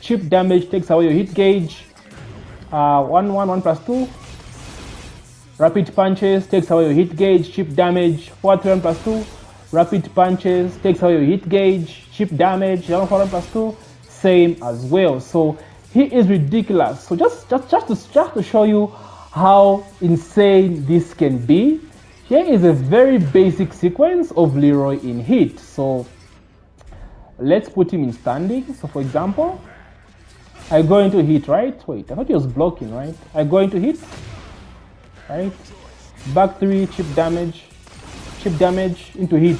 chip damage takes away your hit gauge. 1+2, rapid punches takes away your hit gauge, chip damage. 4+3, 1+2, rapid punches takes away your hit gauge, chip damage. 1+2, same as well. So he is ridiculous. So just to show you how insane this can be, here is a very basic sequence of Leroy in hit. So let's put him in standing. So for example, I go into hit, right? Wait, I thought he was blocking, right? I go into hit, right? Back 3, chip damage into hit.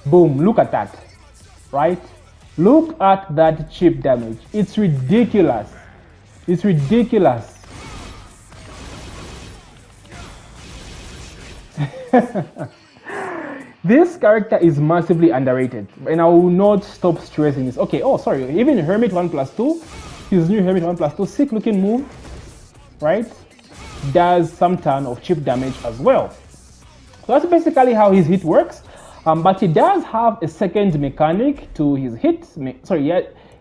Boom, look at that, right? Look at that chip damage. It's ridiculous. It's ridiculous. This character is massively underrated, and I will not stop stressing this. Okay, oh sorry, even Hermit 1+2, his new Hermit 1+2, sick looking move, right, does some ton of chip damage as well. So that's basically how his hit works. But he does have a second mechanic to his hit,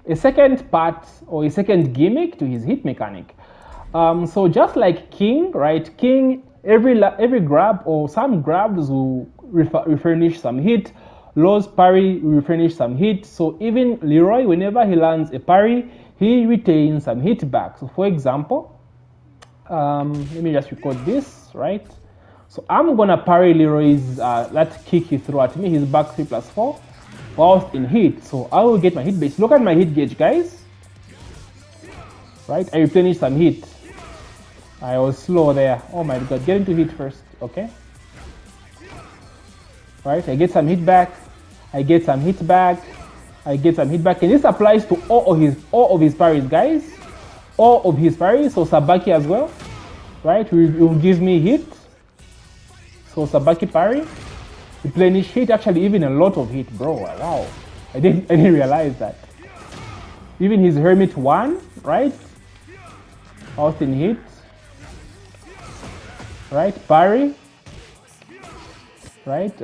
a second part or a second gimmick to his hit mechanic. So just like King, right, King, every grab or some grabs will refurnish some hit. Law's parry will refurnish some hit. So even Leroy, whenever he lands a parry, he retains some hit back. So for example, let me just record this, right? So I'm gonna parry Leroy's that kick he threw at me, his back 3+4, whilst in hit. So I will get my hit base. Look at my hit gauge, guys. Right, I replenish some hit. I was slow there. Oh my god, get into hit first, okay? Right, I get some hit back. I get some hit back. I get some hit back, and this applies to all of his parries, guys. All of his parries. So Sabaki as well, right? Will give me hit. So Sabaki parry, replenish hit. Actually, even a lot of hit, bro. Wow, I didn't realize that. Even his Hermit 1, right? Austin hit, right? Parry, right?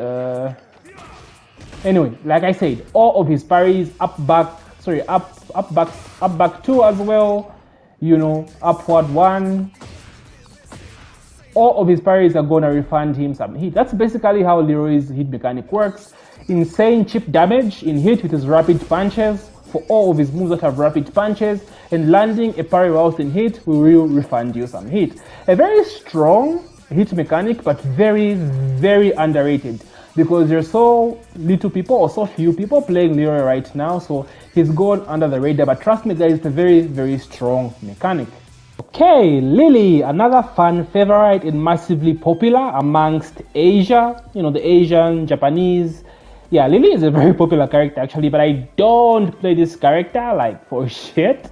Anyway, like I said, all of his parries, up back 2 as well. You know, upward 1. all of his parries are gonna refund him some hit. That's basically how Leroy's hit mechanic works. Insane chip damage in hit with his rapid punches for all of his moves that have rapid punches, and landing a parry whilst in hit will refund you some hit. A very strong hit mechanic, but very, very underrated, because there's so little people or so few people playing Leroy right now, so he's gone under the radar. But trust me guys, it's a very, very strong mechanic. Okay, Lili, another fan favorite and massively popular amongst Asia, you know, the Asian, Japanese. Yeah, Lili is a very popular character actually, but I don't play this character like for shit,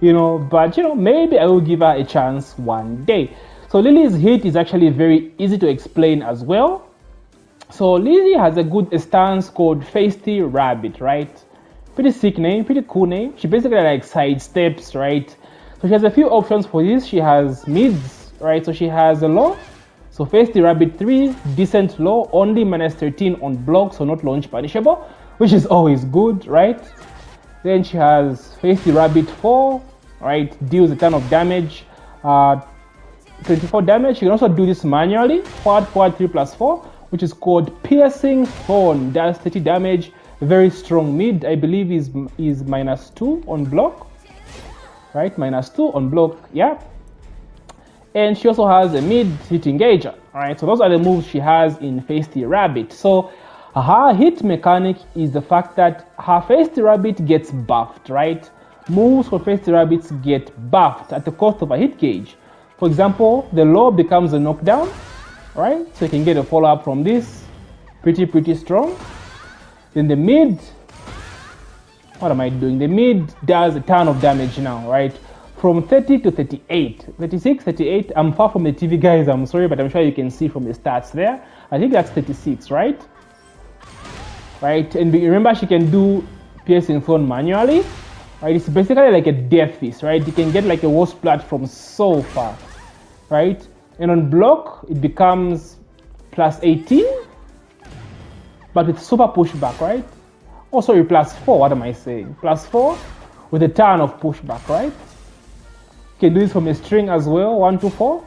you know, but you know, maybe I will give her a chance one day. So Lili's hit is actually very easy to explain as well. So Lili has a good stance called Feisty Rabbit, right? Pretty sick name, pretty cool name. She basically like sidesteps, right? So she has a few options for this. She has mids, right? So she has a low. So Feisty Rabbit 3, decent low, only -13 on block, so not launch punishable, which is always good, right? Then she has Feisty Rabbit 4, right? Deals a ton of damage, 24 damage. You can also do this manually, quad 3+4, which is called Piercing Thorn, does 30 damage. Very strong mid, I believe is -2 on block, right? -2 on block, yeah. And she also has a mid hit engager, right? So those are the moves she has in Feisty Rabbit. So her hit mechanic is the fact that her Feisty Rabbit gets buffed, right? Moves for Feisty Rabbits get buffed at the cost of a hit gauge. For example, the low becomes a knockdown, right? So you can get a follow-up from this, pretty strong. Then the mid, what am I doing? The mid does a ton of damage now, right? From 30 to 38, 36, 38. I'm far from the TV guys, I'm sorry, but I'm sure you can see from the stats there. I think that's 36, right? Right, and remember she can do Piercing Thorn manually, right? It's basically like a death fist, right? You can get like a war splat from so far, right? And on block, it becomes +18, but with super pushback, right? Oh, sorry, +4, what am I saying? +4 with a ton of pushback, right? You can do this from a string as well, 1 to 4.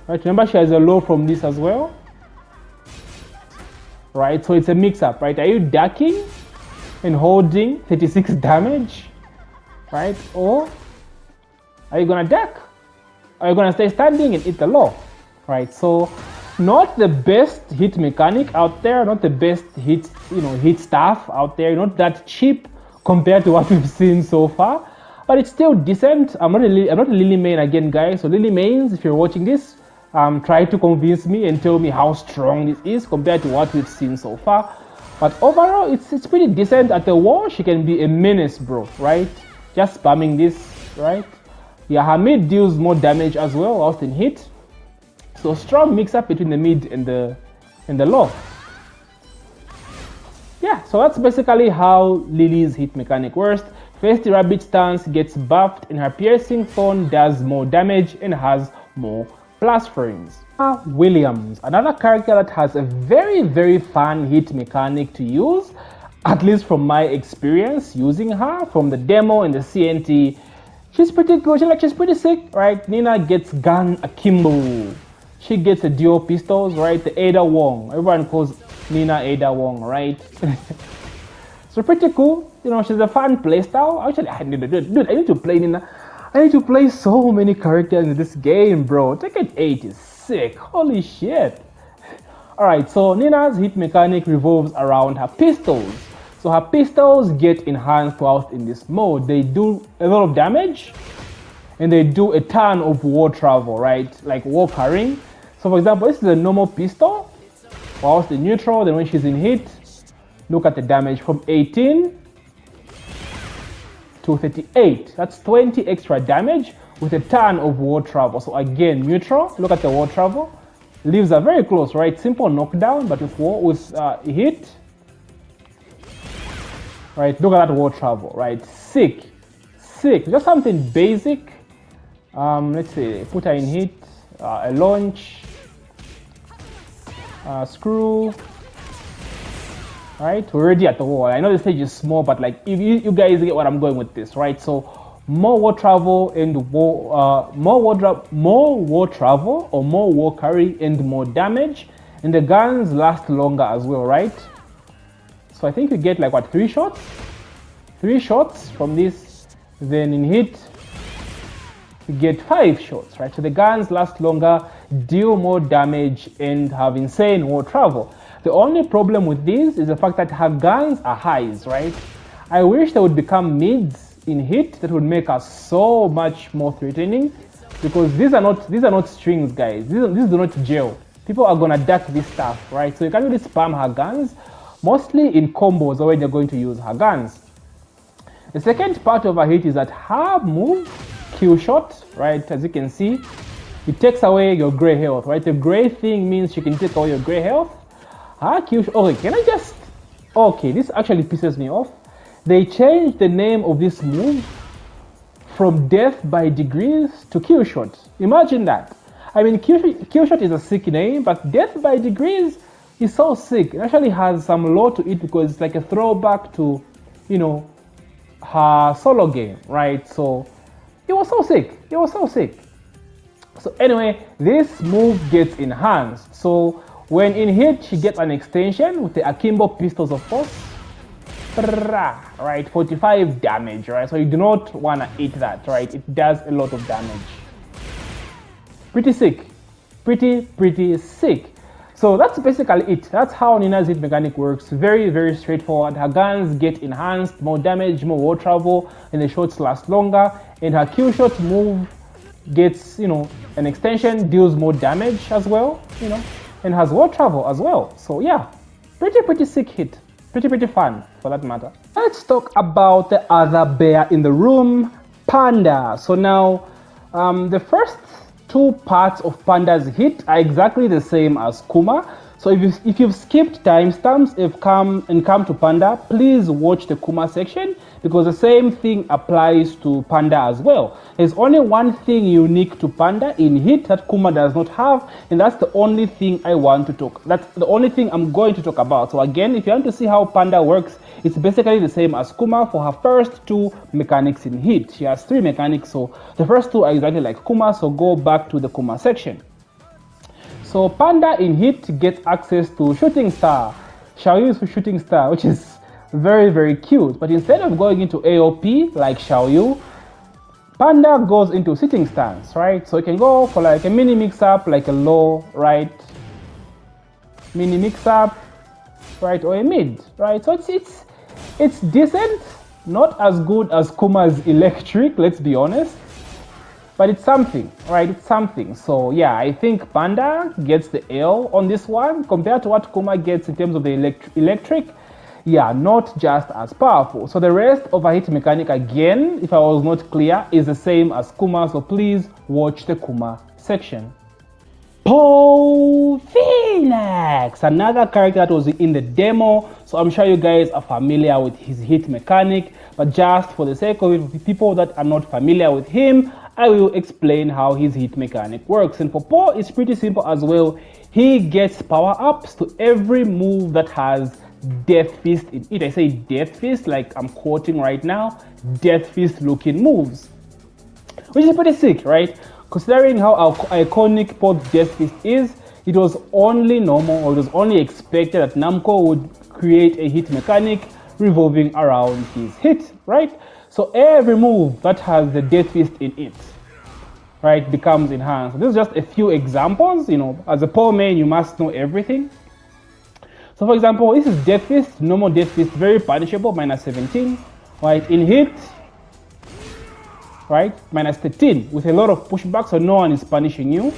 Right, remember she has a low from this as well. Right, so it's a mix-up, right? Are you ducking and holding 36 damage, right? Or are you gonna duck? Are you gonna stay standing and hit the low, right? So not the best hit mechanic out there, not the best hit, you know, hit stuff out there, not that cheap compared to what we've seen so far, but it's still decent. I'm not a Lili main again, guys. So Lili mains, if you're watching this, try to convince me and tell me how strong this is compared to what we've seen so far. But overall, it's pretty decent. At the wall, she can be a menace, bro, right? Just spamming this, right? Yeah, her mid deals more damage as well whilst in hit. So strong mix-up between the mid and the low. Yeah, so that's basically how Lili's hit mechanic works. Feisty Rabbit stance gets buffed and her Piercing Thorn does more damage and has more plus frames. Williams, another character that has a very fun hit mechanic to use, at least from my experience using her from the demo and the CNT. She's pretty good, she's pretty sick, right? Nina gets gun akimbo. She gets a dual pistols, right? The Ada Wong. Everyone calls Nina Ada Wong, right? So pretty cool. You know, she's a fun playstyle. Actually, I need to play Nina. I need to play so many characters in this game, bro. Tekken 8 is sick. Holy shit. Alright, so Nina's hit mechanic revolves around her pistols. So her pistols get enhanced whilst in this mode. They do a lot of damage and they do a ton of war travel, right? Like war carrying. So for example, this is a normal pistol whilst in neutral. Then when she's in hit, look at the damage from 18 to 38. That's 20 extra damage with a ton of war travel. So again, neutral, look at the war travel. Leaves are very close, right? Simple knockdown, but with hit, right? Look at that war travel, right? Sick. Just something basic. Let's see, put her in hit, a launch, screw. Right, we're already at the wall. I know the stage is small, but like if you guys get what I'm going with this, right? So more war travel and more war travel or more war carry and more damage, and the guns last longer as well, right? So I think you get like what, 3 shots? 3 shots from this, then in hit you get 5 shots, right? So the guns last longer, deal more damage, and have insane war travel. The only problem with this is the fact that her guns are highs, right? I wish they would become mids in hit. That would make us so much more threatening, because these are not strings, guys. These do not gel. People are gonna duck this stuff, right? So you can't really spam her guns, mostly in combos or when you're going to use her guns. The second part of her hit is that her move, kill shot, right? As you can see, it takes away your gray health, right? The gray thing means she can take away your gray health. Her kill shot, okay, can I just, okay, this actually pisses me off. They changed the name of this move from death by degrees to kill shot. Imagine that. I mean, kill shot is a sick name, but death by degrees is so sick. It actually has some lore to it because it's like a throwback to, you know, her solo game, right? So it was so sick. It was so sick. So anyway, this move gets enhanced. So when in hit, she gets an extension with the Akimbo Pistols of Force. Right, 45 damage, right? So you do not want to eat that, right? It does a lot of damage. Pretty sick. Pretty sick. So that's basically it. That's how Nina's hit mechanic works. Very, very straightforward. Her guns get enhanced, more damage, more war travel, and the shots last longer. And her kill shot move gets, you know, an extension, deals more damage as well, you know, and has war travel as well. So yeah, pretty sick hit. Pretty fun for that matter. Let's talk about the other bear in the room, Panda. So now, the first 2 parts of Panda's hit are exactly the same as Kuma. So if you've skipped timestamps and come to Panda, please watch the Kuma section, because the same thing applies to Panda as well. There's only one thing unique to Panda in hit that Kuma does not have, and that's the only thing that's the only thing I'm going to talk about. So again, if you want to see how Panda works, it's basically the same as Kuma for her first 2 mechanics in hit. She has 3 mechanics, so the first 2 are exactly like Kuma, so go back to the Kuma section. So Panda in hit gets access to Shooting Star. Xiaoyu is Shooting Star, which is very cute. But instead of going into AOP like Xiaoyu, Panda goes into sitting stance, right? So you can go for like a mini mix-up, like a low, right? Mini mix-up, right? Or a mid, right? So it's decent, not as good as Kuma's electric, let's be honest. But it's something, right? It's something. So yeah, I think Panda gets the L on this one compared to what Kuma gets in terms of the electric. Yeah, not just as powerful. So the rest of a hit mechanic, again, if I was not clear, is the same as Kuma. So please watch the Kuma section. Paul Phoenix, another character that was in the demo. So I'm sure you guys are familiar with his hit mechanic, but just for the sake of it, people that are not familiar with him, I will explain how his hit mechanic works. And for Paul, it's pretty simple as well. He gets power-ups to every move that has Death Fist in it. I say Death Fist like I'm quoting right now, Death Fist looking moves, which is pretty sick, right? Considering how iconic Paul's Death Fist is, it was only normal, or it was only expected that Namco would create a hit mechanic revolving around his hit, right? So every move that has the Death Fist in it, right, becomes enhanced. This is just a few examples. You know, as a Paul main, you must know everything. So for example, this is Death Fist, normal Death Fist, very punishable, minus 17, right? In hit, right, minus 13, with a lot of pushback, so no one is punishing you.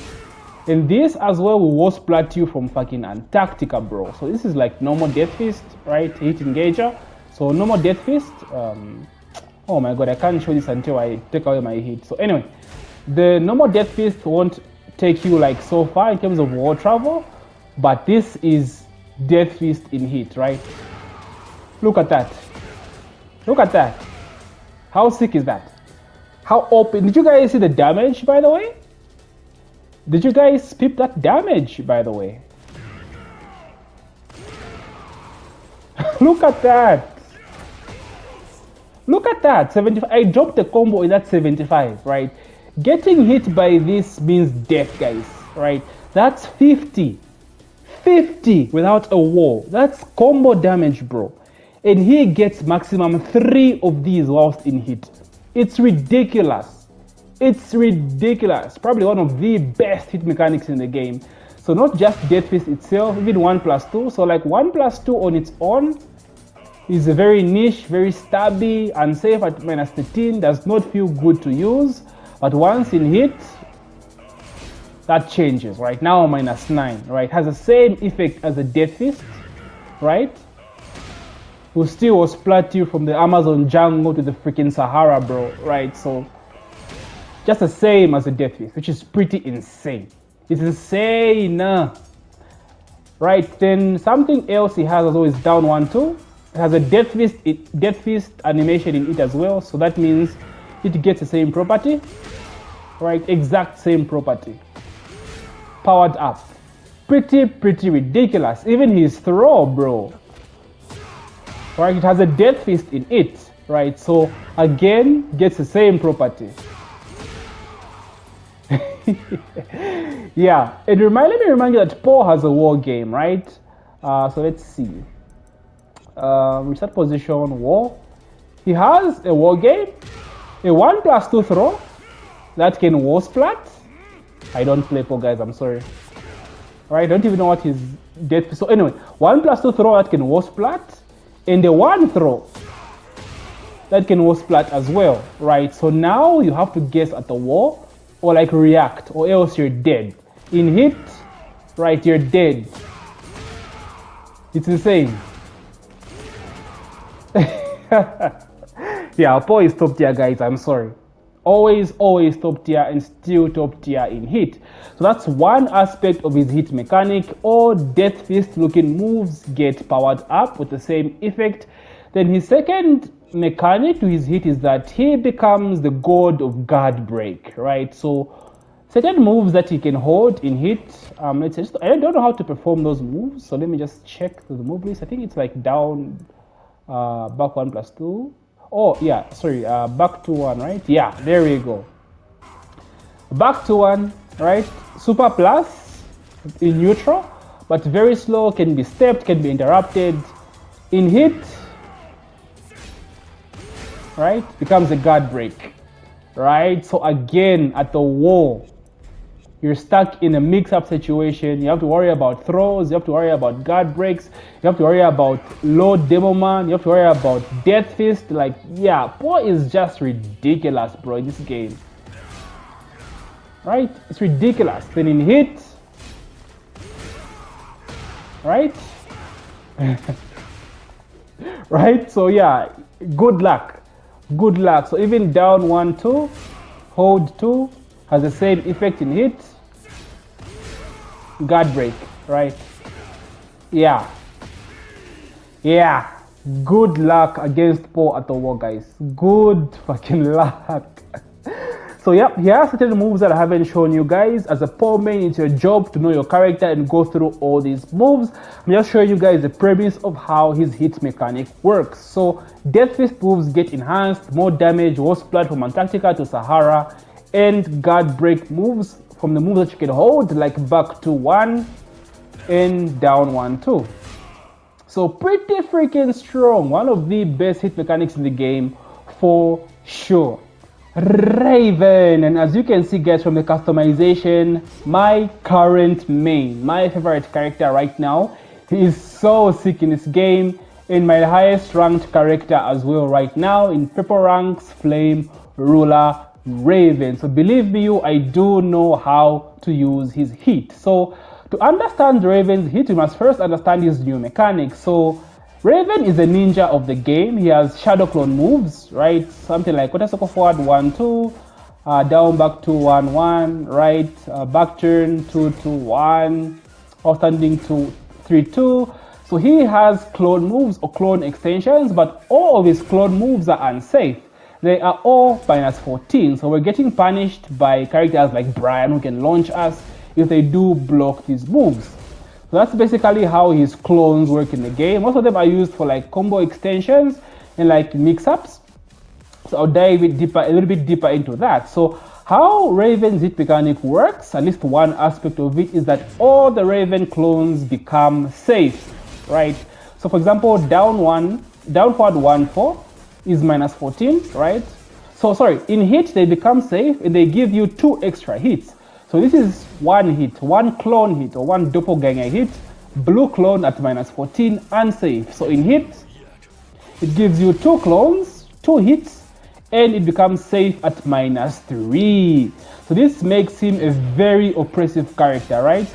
And this as well will war splat you from fucking Antarctica, bro. So this is like normal Death Fist, right, hit engager. So normal Death Fist, oh my god, I can't show this until I take away my hit. So anyway, the normal Death Fist won't take you like so far in terms of war travel, but this is Death Fist in hit, right? Look at that. Look at that. How sick is that? How open? Did you guys see the damage, by the way? Did you guys peep that damage, by the way? Look at that. Look at that, 75. I dropped the combo in that 75, right? Getting hit by this means death, guys, right? That's 50. 50 without a wall. That's combo damage, bro. And he gets maximum 3 of these whilst in hit. It's ridiculous. It's ridiculous. Probably one of the best hit mechanics in the game. So not just Death Fist itself, even 1+2. So like 1+2 on its own is a very niche, very stabby, unsafe at -13. Does not feel good to use. But once in hit, that changes, right? Now -9, right? Has the same effect as a Death Fist, right? Who still will splat you from the Amazon jungle to the freaking Sahara, bro, right? So just the same as a Death Fist, which is pretty insane. It's insane, right? Then something else he has as always down 1-2. It has a Death Fist animation in it as well, so that means it gets the same property, right? Exact same property. Powered up. Pretty ridiculous. Even his throw, bro. Right, it has a Death Fist in it, right? So again, gets the same property. Yeah, let me remind you that Paul has a war game, right? So let's see. Reset position, war. He has a war game, a 1+2 throw that can war splat. I don't play Paul, guys, I'm sorry. Right, I don't even know what his Death Fist. So anyway, 1+2 throw that can war splat, and the 1 throw that can war splat as well, right? So now you have to guess at the wall or like react, or else you're dead. In hit, right, you're dead. It's insane. Yeah, Paul is top tier, guys, I'm sorry. Always top tier and still top tier in hit. So that's one aspect of his hit mechanic. All Death Fist looking moves get powered up with the same effect. Then his second mechanic to his hit is that he becomes the god of guard break, right? So certain moves that he can hold in hit, I don't know how to perform those moves, so let me just check the move list. I think it's like down, back 1+2. Oh yeah, sorry, back to 1, right? Yeah, there we go. Back to 1, right? Super plus in neutral, but very slow, can be stepped, can be interrupted. In hit, right? Becomes a guard break, right? So again, at the wall, you're stuck in a mix-up situation. You have to worry about throws, you have to worry about guard breaks, you have to worry about low demo man, you have to worry about Death Fist. Like, yeah, Paul is just ridiculous, bro, in this game. Right? It's ridiculous. Then in hit, right? Right? So yeah, good luck. Good luck. So even down 1-2, hold 2, has the same effect in hit. Guard break, right? Yeah. Yeah. Good luck against Paul at the war, guys. Good fucking luck. So yeah, here are certain moves that I haven't shown you guys. As a Paul main, it's your job to know your character and go through all these moves. I'm just showing you guys the premise of how his hit mechanic works. So Death Fist moves get enhanced, more damage, war splat from Antarctica to Sahara, and guard break moves from the moves that you can hold, like back to 1 and down 1-2. So pretty freaking strong. One of the best hit mechanics in the game for sure. Raven, and as you can see, guys, from the customization, my current main, my favorite character right now. He is so sick in this game, and my highest ranked character as well right now in purple ranks, Flame Ruler Raven. So believe me, I do know how to use his hit. So to understand Raven's hit, you must first understand his new mechanics. So Raven is a ninja of the game. He has shadow clone moves, right? Something like quarter circle forward 1-2, down back 2-1-1, right? Back turn 2-2-1, outstanding 2-3-2. So he has clone moves or clone extensions, but all of his clone moves are unsafe. They are all -14, so we're getting punished by characters like Bryan, who can launch us if they do block these moves. So that's basically how his clones work in the game. Most of them are used for like combo extensions and like mix-ups. want, I'll dive a little bit deeper into that. So how Raven's hit mechanic works, at least one aspect of it, is that all the Raven clones become safe, right? So for example, down forward 1-4 is -14, right? So sorry, in hit they become safe and they give you 2 extra hits. So this is one hit, one clone hit or one doppelganger hit, blue clone at -14, unsafe. So in hit, it gives you 2 clones, 2 hits, and it becomes safe at -3. So this makes him a very oppressive character, right?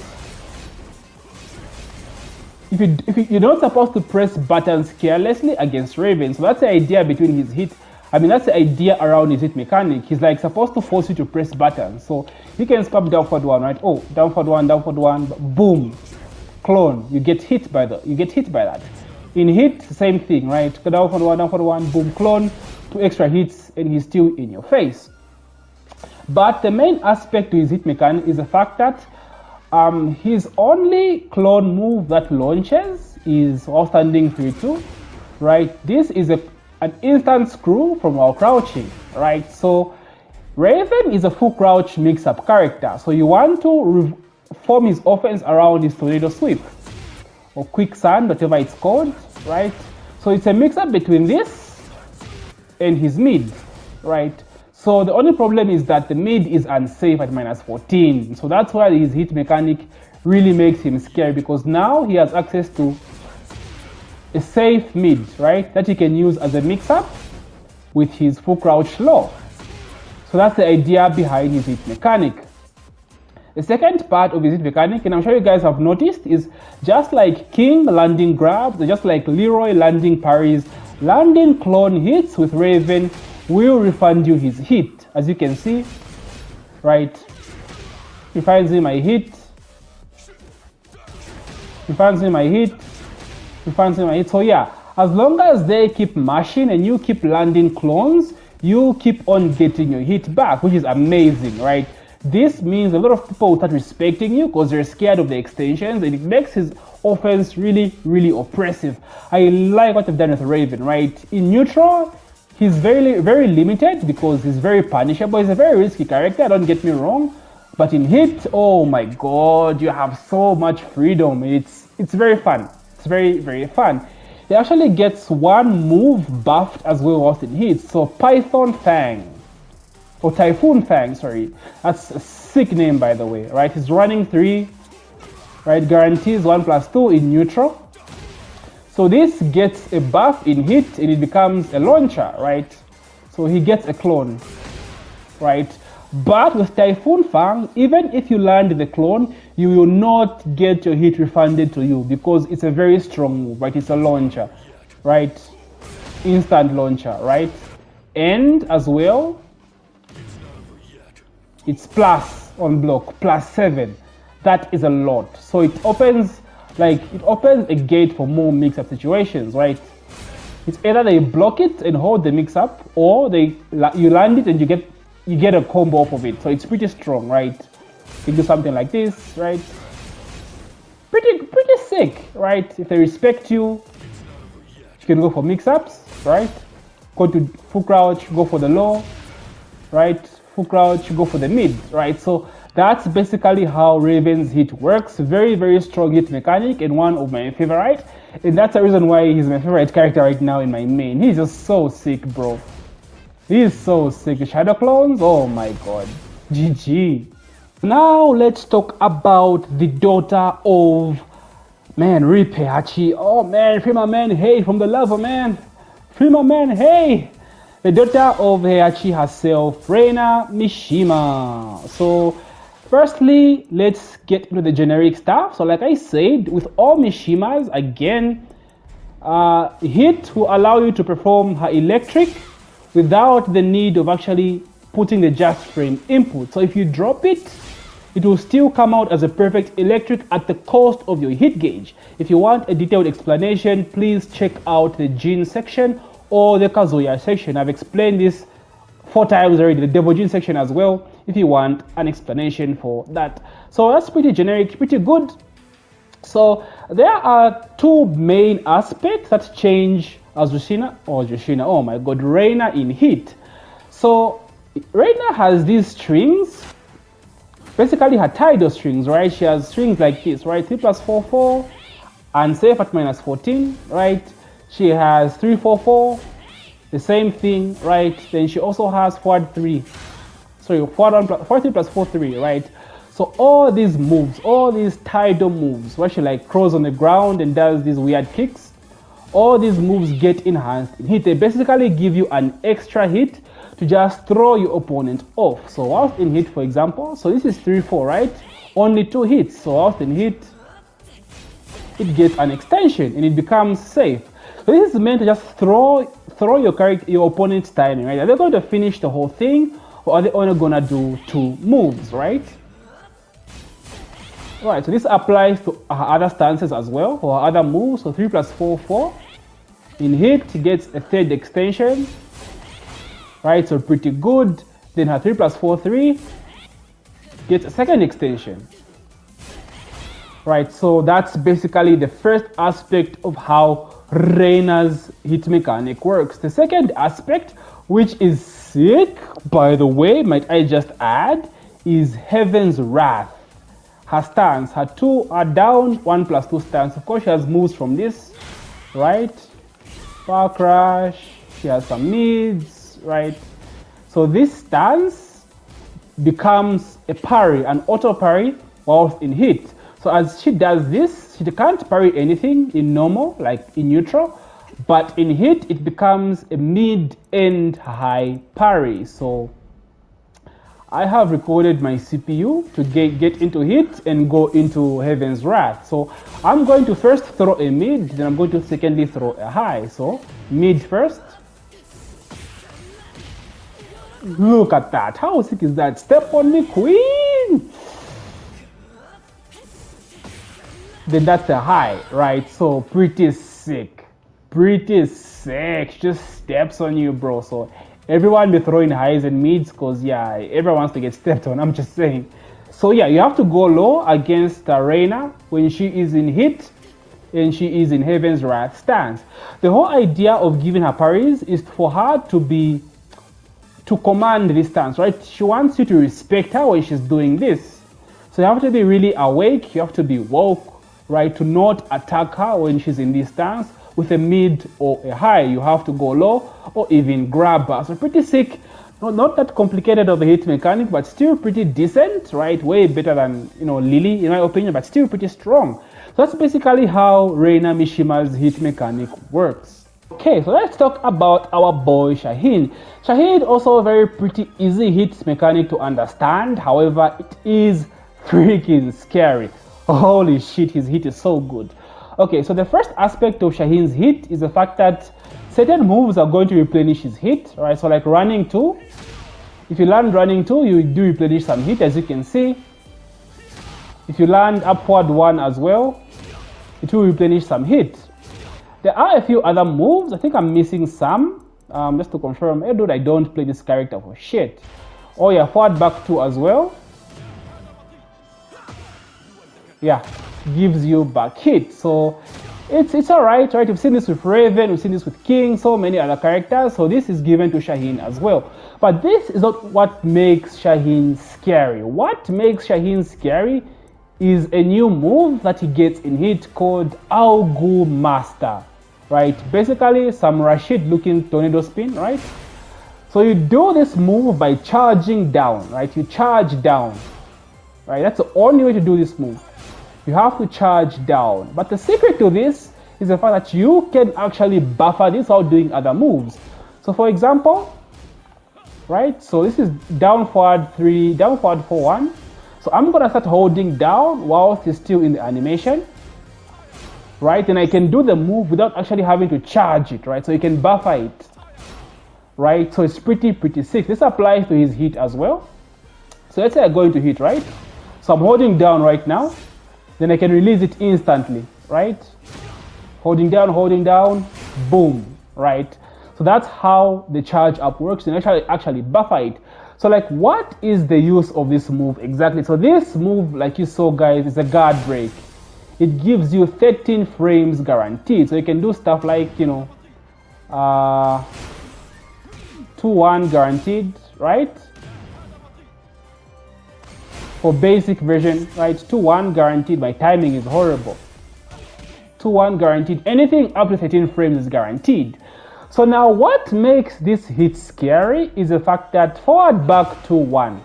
If you're not supposed to press buttons carelessly against Raven, so that's the idea between his hit. I mean, that's the idea around his hit mechanic. He's like supposed to force you to press buttons. So you can spam down forward 1, right? Oh, down forward 1, boom, clone. You get hit by that. In hit, same thing, right? Down forward 1, boom, clone, 2 extra hits, and he's still in your face. But the main aspect to his hit mechanic is the fact that his only clone move that launches is outstanding 3-2, right? This is an instant screw from while crouching, right? So Raven is a full crouch mix-up character. So you want to form his offense around his tornado sweep or quicksand, whatever it's called, right? So it's a mix-up between this and his mid, right? So the only problem is that the mid is unsafe at -14. So that's why his hit mechanic really makes him scary, because now he has access to a safe mid, right, that he can use as a mix-up with his full crouch low. So that's the idea behind his hit mechanic. The second part of his hit mechanic, and I'm sure you guys have noticed, is just like King landing grabs, just like Leroy landing parries, landing clone hits with Raven will refund you his hit. As you can see, right, refunds him my hit, refunds him my hit, refunds him my hit. So yeah, as long as they keep mashing and you keep landing clones, you keep on getting your hit back, which is amazing, right? This means a lot of people will start respecting you because they're scared of the extensions, and it makes his offense really, really oppressive. I like what they've done with Raven, right? In neutral, he's very, very limited because he's very punishable. He's a very risky character, don't get me wrong. But in hit, oh my god, you have so much freedom. It's very fun. It's very, very fun. He actually gets one move buffed as well whilst in hit. So Python Fang, or Typhoon Fang, sorry. That's a sick name, by the way, right? He's running 3, right? Guarantees 1+2 in neutral. So this gets a buff in hit and it becomes a launcher, right? So he gets a clone, right? But with Typhoon Fang, even if you land the clone, you will not get your hit refunded to you because it's a very strong move, right? It's a launcher, right? Instant launcher, right? And as well, it's plus on block, +7. That is a lot. So it opens a gate for more mix-up situations, right? It's either they block it and hold the mix-up, or you land it and you get a combo off of it. So it's pretty strong, right? You do something like this, right? Pretty sick, right? If they respect you, you can go for mix-ups, right? Go to full crouch, go for the low, right? Full crouch, go for the mid, right? So that's basically how Raven's hit works. Very, very strong hit mechanic and one of my favorite. And that's the reason why he's my favorite character right now in my main. He's just so sick, bro. He's so sick. Shadow clones, oh my god. GG. Now let's talk about the daughter of, man, Rip Heihachi. Oh man, free my man, hey, from the lava, man. Free my man, hey. The daughter of Heihachi herself, Reina Mishima. So firstly, let's get into the generic stuff. So like I said, with all Mishimas, again, hit will allow you to perform her electric without the need of actually putting the just frame input. So if you drop it, it will still come out as a perfect electric at the cost of your hit gauge. If you want a detailed explanation, please check out the Jin section or the Kazuya section. I've explained this 4 times already, the Devil Jin section as well, if you want an explanation for that. So that's pretty generic, pretty good. So there are 2 main aspects that change Azucena, oh my god, Reina in hit. So Reina has these strings, basically her tidal strings, right? She has strings like this, right? 3 plus 4, 4, and safe at minus 14, right? She has 3, 4, 4, the same thing, right? Then she also has forward 3, sorry, forward 3 plus 4, 3, right? So all these moves, all these tidal moves, where she like crawls on the ground and does these weird kicks, all these moves get enhanced in hit. They basically give you an extra hit to just throw your opponent off. So whilst in hit, for example, so this is 3, 4, right? Only 2 hits. So whilst in hit, it gets an extension and it becomes safe. So this is meant to just throw your opponent's timing, right? Are they going to finish the whole thing, or are they only gonna do 2 moves, right? Right, so this applies to her other stances as well, for her other moves. So 3 plus 4, 4. In hit, she gets a 3rd extension. Right, so pretty good. Then her 3 plus 4, 3 gets a 2nd extension. Right, so that's basically the first aspect of how Reina's hit mechanic works. The second aspect, which is sick, by the way, might I just add, is Heaven's Wrath. Her stance, her 2 are down, 1 plus 2 stance. Of course, she has moves from this, right? Power Crash, she has some mids, right? So this stance becomes a parry, an auto parry, whilst in hit. So as she does this, she can't parry anything in normal, like in neutral, but in hit, it becomes a mid-end high parry. So I have recorded my CPU to get into hit and go into Heaven's Wrath. So I'm going to first throw a mid, then I'm going to secondly throw a high. So mid first. Look at that. How sick is that? Step on me, queen. Then that's a high, right? So pretty sick. Pretty sick. She just steps on you, bro. So everyone be throwing highs and mids because, yeah, everyone wants to get stepped on. I'm just saying. So, yeah, you have to go low against Reina when she is in hit and she is in Heaven's Wrath stance. The whole idea of giving her parries is for her to command this stance, right? She wants you to respect her when she's doing this. So you have to be really awake. You have to be woke, right? To not attack her when she's in this stance with a mid or a high. You have to go low or even grab her. So pretty sick. Not that complicated of a hit mechanic, but still pretty decent, right? Way better than, Lili, in my opinion, but still pretty strong. So that's basically how Reina Mishima's hit mechanic works. Okay, so let's talk about our boy Shaheen. Shaheen also a very pretty easy hit mechanic to understand. However, it is freaking scary. Holy shit, his hit is so good. Okay, so the first aspect of Shaheen's hit is the fact that certain moves are going to replenish his hit, right? So like running 2, if you land running 2, you do replenish some hit, as you can see. If you land upward 1 as well, it will replenish some hit. There are a few other moves. I think I'm missing some. Just to confirm, hey dude, I don't play this character for shit. Oh yeah, forward back 2 as well. Yeah, gives you back hit. So it's alright, right? We've seen this with Raven, we've seen this with King, so many other characters. So this is given to Shaheen as well. But this is not what makes Shaheen scary. What makes Shaheen scary is a new move that he gets in hit called Augu Master, right? Basically some Rashid looking tornado spin, right? So you do this move by charging down, right? You charge down, right? That's the only way to do this move. You have to charge down. But the secret to this is the fact that you can actually buffer this without doing other moves. So for example, right? So this is down forward 3, down forward 4, 1. So I'm gonna start holding down while it's still in the animation, right? And I can do the move without actually having to charge it, right? So you can buffer it, right? So it's pretty sick. This applies to his hit as well. So let's say I go into hit, right? So I'm holding down right now. Then I can release it instantly, right? Holding down, boom, right? So that's how the charge up works, and actually buffer it. So like, what is the use of this move exactly? So this move, like you saw guys, is a guard break. It gives you 13 frames guaranteed. So you can do stuff like, 2-1 guaranteed, right? For basic version, right? 2-1 guaranteed. My timing is horrible. 2-1 guaranteed. Anything up to 13 frames is guaranteed. So now what makes this hit scary is the fact that forward back 2-1.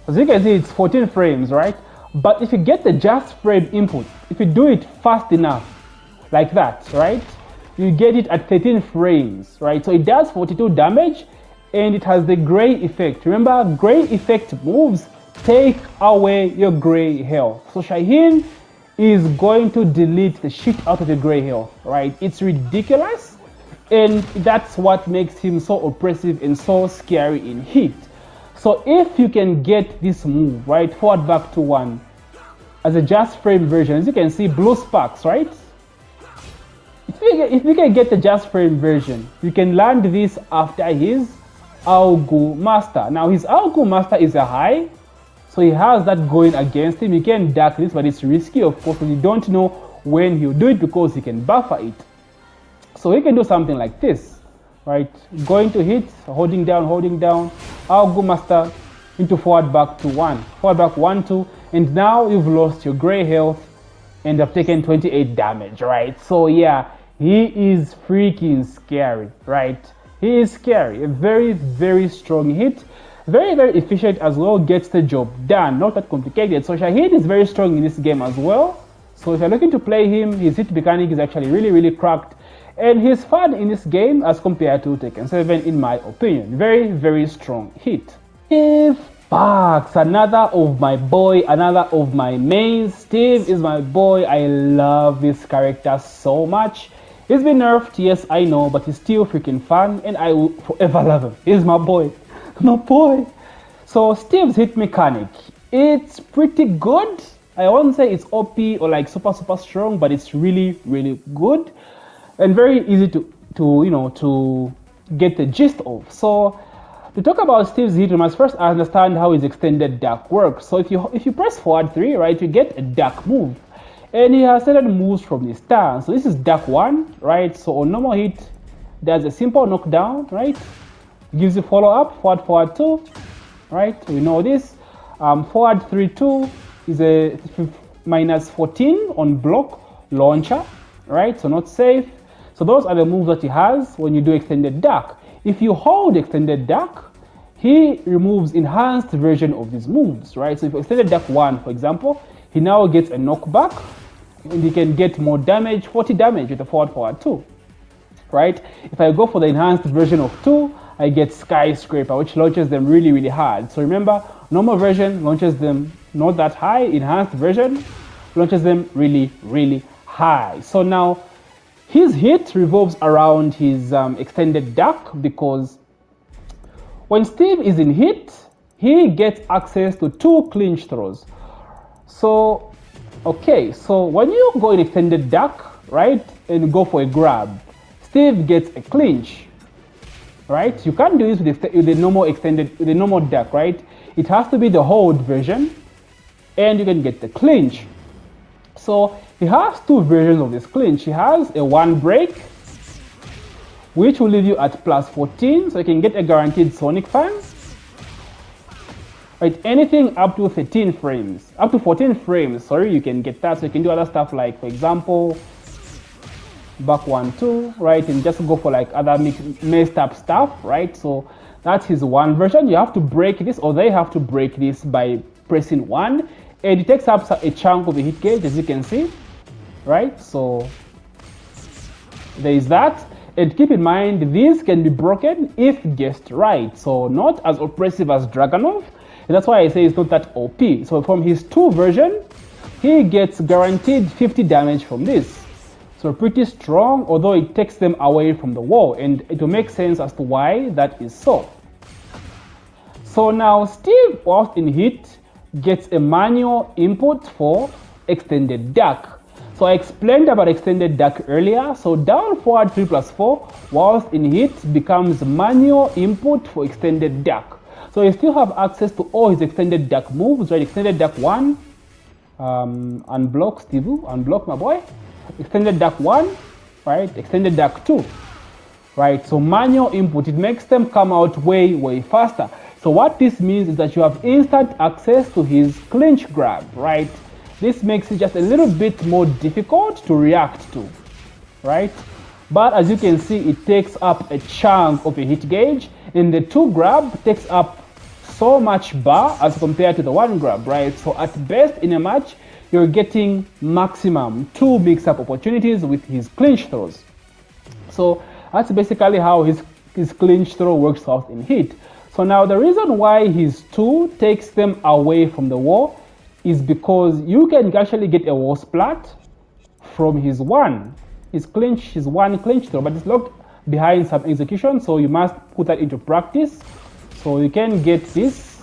As you can see, it's 14 frames, right? But if you get the just frame input, if you do it fast enough, like that, right? You get it at 13 frames, right? So it does 42 damage and it has the gray effect. Remember, gray effect moves take away your gray health. So Shaheen is going to delete the shit out of the gray health, right? It's ridiculous, and that's what makes him so oppressive and so scary in hit. So if you can get this move, right, forward back to 1, as a just frame version, as you can see, blue sparks, right? If you can get the just frame version, you can land this after his Augu Master. Now his Augu Master is a high, so he has that going against him. You can duck this, but it's risky, of course, and you don't know when he'll do it because he can buffer it. So he can do something like this, right? Going to hit, holding down, Augu Master into forward back to 1, forward back 1, 2, and now you've lost your gray health and have taken 28 damage, right? So yeah, he is freaking scary, right? He is scary. A very, very strong hit. Very, very efficient as well. Gets the job done. Not that complicated. So Shaheen is very strong in this game as well. So if you're looking to play him, his hit mechanic is actually really, really cracked. And he's fun in this game as compared to Tekken 7 in my opinion. Very, very strong hit. Steve Parks, another of my boy, another of my mains. Steve is my boy. I love this character so much. He's been nerfed, yes, I know, but he's still freaking fun, and I will forever love him. He's my boy, my boy. So Steve's hit mechanic, it's pretty good. I won't say it's OP or like super strong, but it's really, really good and very easy to get the gist of. So to talk about Steve's hit, we must first understand how his extended duck works. So if you press forward 3, right, you get a duck move. And he has certain moves from the stance. So this is duck 1, right? So on normal hit, there's a simple knockdown, right? Gives you follow up, forward 2, right? We know this. Forward 3, 2 is a minus 14 on block launcher, right? So not safe. So those are the moves that he has when you do extended duck. If you hold extended duck, he removes enhanced version of these moves, right? So if you extended duck 1, for example, he now gets a knockback and he can get more damage, 40 damage with a forward 2, right? If I go for the enhanced version of 2, I get Skyscraper, which launches them really, really hard. So remember, normal version launches them not that high, enhanced version launches them really, really high. So now his hit revolves around his extended duck, because when Steve is in hit, he gets access to 2 clinch throws. So, okay, so when you go in extended duck, right, and go for a grab, Steve gets a clinch, right? You can't do this with the normal duck, right? It has to be the hold version, and you can get the clinch. So he has 2 versions of this clinch. He has a 1 break, which will leave you at plus 14, so you can get a guaranteed Sonic fan. Right, anything up to 13 frames, up to 14 frames, sorry, you can get that. So you can do other stuff like, for example, back 1, 2, right, and just go for like other messed up stuff, right? So that's his 1 version. You have to break this, or they have to break this by pressing 1, and it takes up a chunk of the hit gauge, as you can see, right? So there is that. And keep in mind, these can be broken if guessed right. So not as oppressive as Dragunov. And that's why I say it's not that OP. So from his 2 version, he gets guaranteed 50 damage from this. So pretty strong, although it takes them away from the wall. And it will make sense as to why that is so. So now Steve, whilst in hit, gets a manual input for extended duck. So I explained about extended duck earlier. So down forward 3 plus 4, whilst in hit, becomes manual input for extended duck. So you still have access to all his extended duck moves, right? Extended duck 1, unblock Steve, unblock my boy. Extended duck 1, right? Extended duck 2. right? So manual input, it makes them come out way faster. So what this means is that you have instant access to his clinch grab, right? This makes it just a little bit more difficult to react to, right? But as you can see, it takes up a chunk of a hit gauge, and the 2 grab takes up so much bar as compared to the 1 grab, right? So at best in a match, you're getting maximum 2 mix-up opportunities with his clinch throws. So that's basically how his clinch throw works out in hit. So now the reason why his 2 takes them away from the wall is because you can actually get a wall splat from his 1. His 1 clinch throw, but it's locked behind some execution, so you must put that into practice. So you can get this,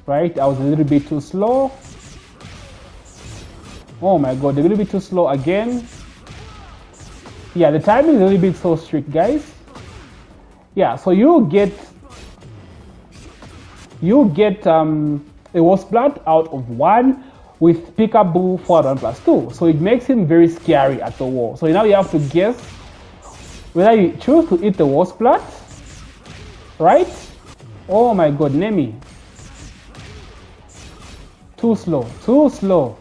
right? I was a little bit too slow. Oh my god, a little bit too slow again. Yeah, the timing is a little bit so strict, guys. Yeah, so you get a wall splat out of 1 with peekaboo for 1+2. So it makes him very scary at the wall. So now you have to guess whether you choose to eat the wall splat, right? Oh my god, Nemi. Too slow.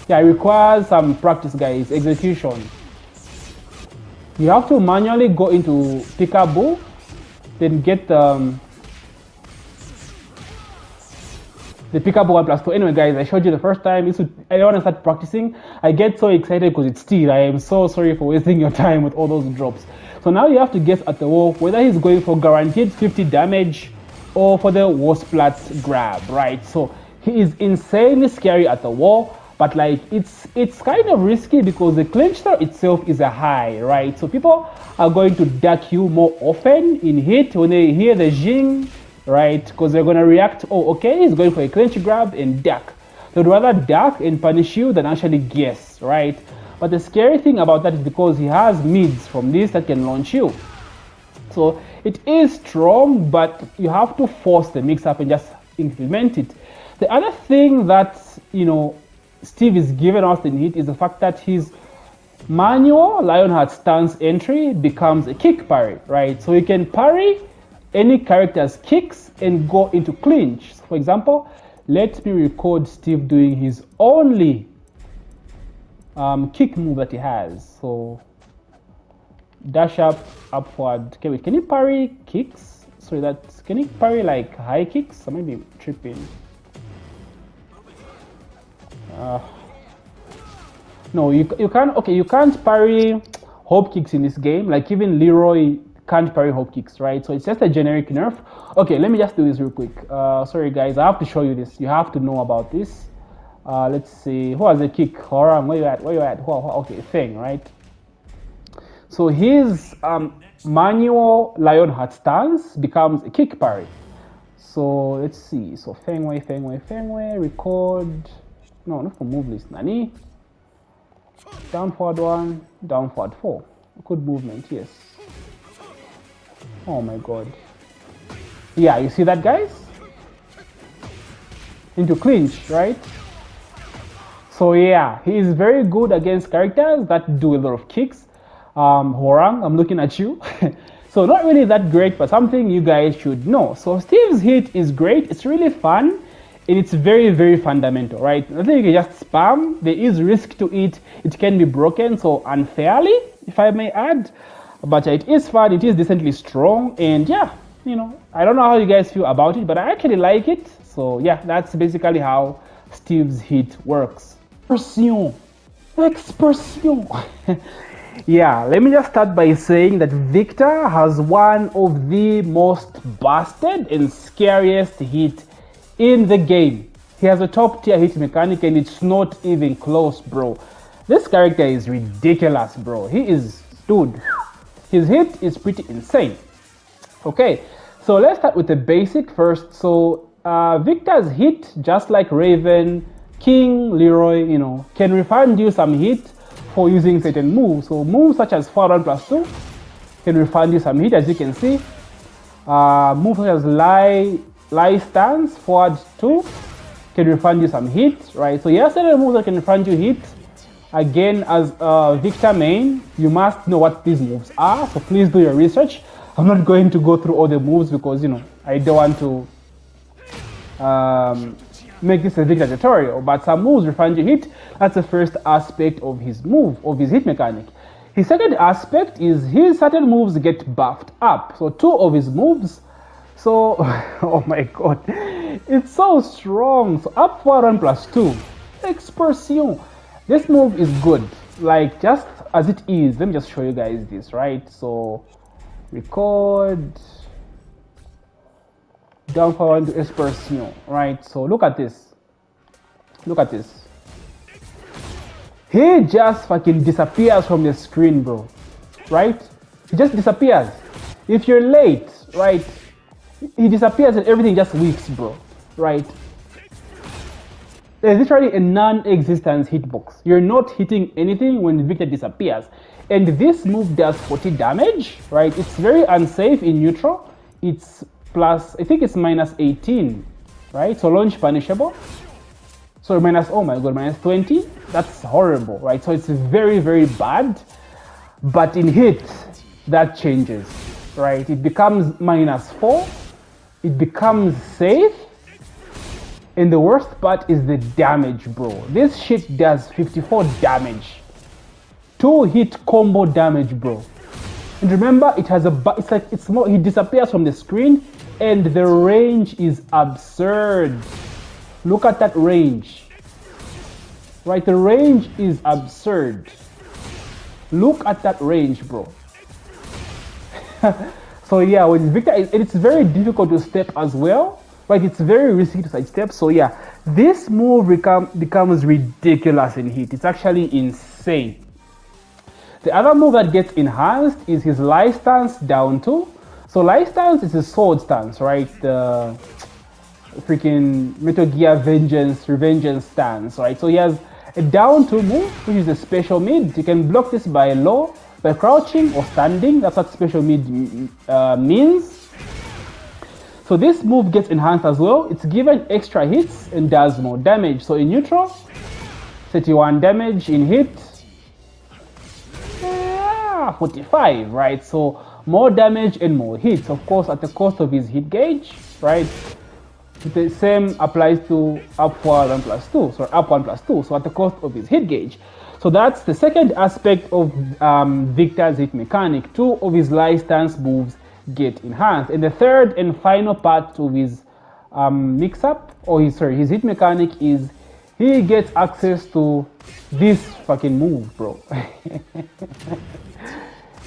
Yeah, it requires some practice, guys, execution. You have to manually go into peekaboo, then get the peekaboo 1+2. Anyway, guys, I showed you the first time. I want to start practicing. I get so excited because it's Steve. I am so sorry for wasting your time with all those drops. So now you have to guess at the wall whether he's going for guaranteed 50 damage or for the wall splat grab, right? So he is insanely scary at the wall, but like it's kind of risky because the clinch throw itself is a high, right? So people are going to duck you more often in hit when they hear the Jin, right? Because they're going to react, oh, okay, he's going for a clinch grab and duck. They'd rather duck and punish you than actually guess, right? But the scary thing about that is because he has mids from this that can launch you. So it is strong, but you have to force the mix-up and just implement it. The other thing that, Steve is giving us in hit is the fact that his manual Lionheart stance entry becomes a kick parry, right? So you can parry any character's kicks and go into clinch. So for example, let me record Steve doing his only kick move that he has. So dash up, upward. Okay, wait, can you parry kicks? Sorry, can you parry like high kicks? I might be tripping. No, you can't. Okay, you can't parry hope kicks in this game. Like even Leroy can't parry hope kicks, right? So it's just a generic nerf. Okay, let me just do this real quick. Sorry guys, I have to show you this. You have to know about this. Let's see. Who has a kick? Hwoarang, where you at? Okay, Feng, right? So his manual Lionheart stance becomes a kick parry. So let's see. So Feng Wei, record. No, not for move list. Nani? Down forward 1, down forward 4. Good movement, yes. Oh my god. Yeah, you see that, guys? Into clinch, right? So yeah, he is very good against characters that do a lot of kicks. Hwoarang, I'm looking at you. So not really that great, but something you guys should know. So Steve's hit is great. It's really fun. And it's very fundamental, right? Nothing you can just spam. There is risk to it. It can be broken, so unfairly, if I may add. But it is fun. It is decently strong. And yeah, I don't know how you guys feel about it, but I actually like it. So yeah, that's basically how Steve's hit works. Expression. Yeah, let me just start by saying that Victor has one of the most busted and scariest hit in the game. He has a top tier hit mechanic and it's not even close, bro. This character is ridiculous, bro. Dude, his hit is pretty insane. Okay, so let's start with the basic first. So Victor's hit, just like Raven, King, Leroy, can refund you some hit for using certain moves. So moves such as forward 1+2 can refund you some hit, as you can see. Moves such as lie stance, forward 2 can refund you some hit, right? So you have certain moves that can refund you hit, Again, as Victor main, you must know what these moves are, so please do your research. I'm not going to go through all the moves because, you know, I don't want to make this a Victor tutorial, but some moves refund you hit. That's the first aspect of his move, of his hit mechanic. His second aspect is his certain moves get buffed up. So 2 of his moves, so, oh my god, it's so strong. So up Hwoarang +2, Expression. This move is good, like just as it is. Let me just show you guys this, right? So record down forward to Expression, right? So look at this. Look at this. He just fucking disappears from the screen, bro. Right? He just disappears. If you're late, right? He disappears and everything just weaks, bro. Right? There's literally a non-existent hitbox. You're not hitting anything when Victor disappears. And this move does 40 damage, right? It's very unsafe in neutral. It's plus, I think it's -18, right? So launch punishable. So minus, oh my god, -20. That's horrible, right? So it's very, very bad. But in hit, that changes, right? It becomes -4. It becomes safe. And the worst part is the damage, bro. This shit does 54 damage. 2 hit combo damage, bro. And remember, it has it's like, it's more, he disappears from the screen and the range is absurd. Look at that range. Right, the range is absurd. Look at that range, bro. So yeah, with Victor, it's very difficult to step as well. Right, it's very risky to sidestep. So yeah, this move becomes ridiculous in hit. It's actually insane. The other move that gets enhanced is his life stance down 2. So life stance is a sword stance, right? The freaking Metal Gear Revengeance stance, right? So he has a down 2 move, which is a special mid. You can block this by low, by crouching or standing. That's what special mid means. So this move gets enhanced as well. It's given extra hits and does more damage. So in neutral, 31 damage. In hit, 45, right? So more damage and more hits, of course, at the cost of his hit gauge, right? The same applies to up Hwoarang +2, sorry, up 1 +2, so at the cost of his hit gauge. So that's the second aspect of Victor's hit mechanic. 2 of his life stance moves get enhanced. And the third and final part of his mix-up, or his hit mechanic is he gets access to this fucking move, bro.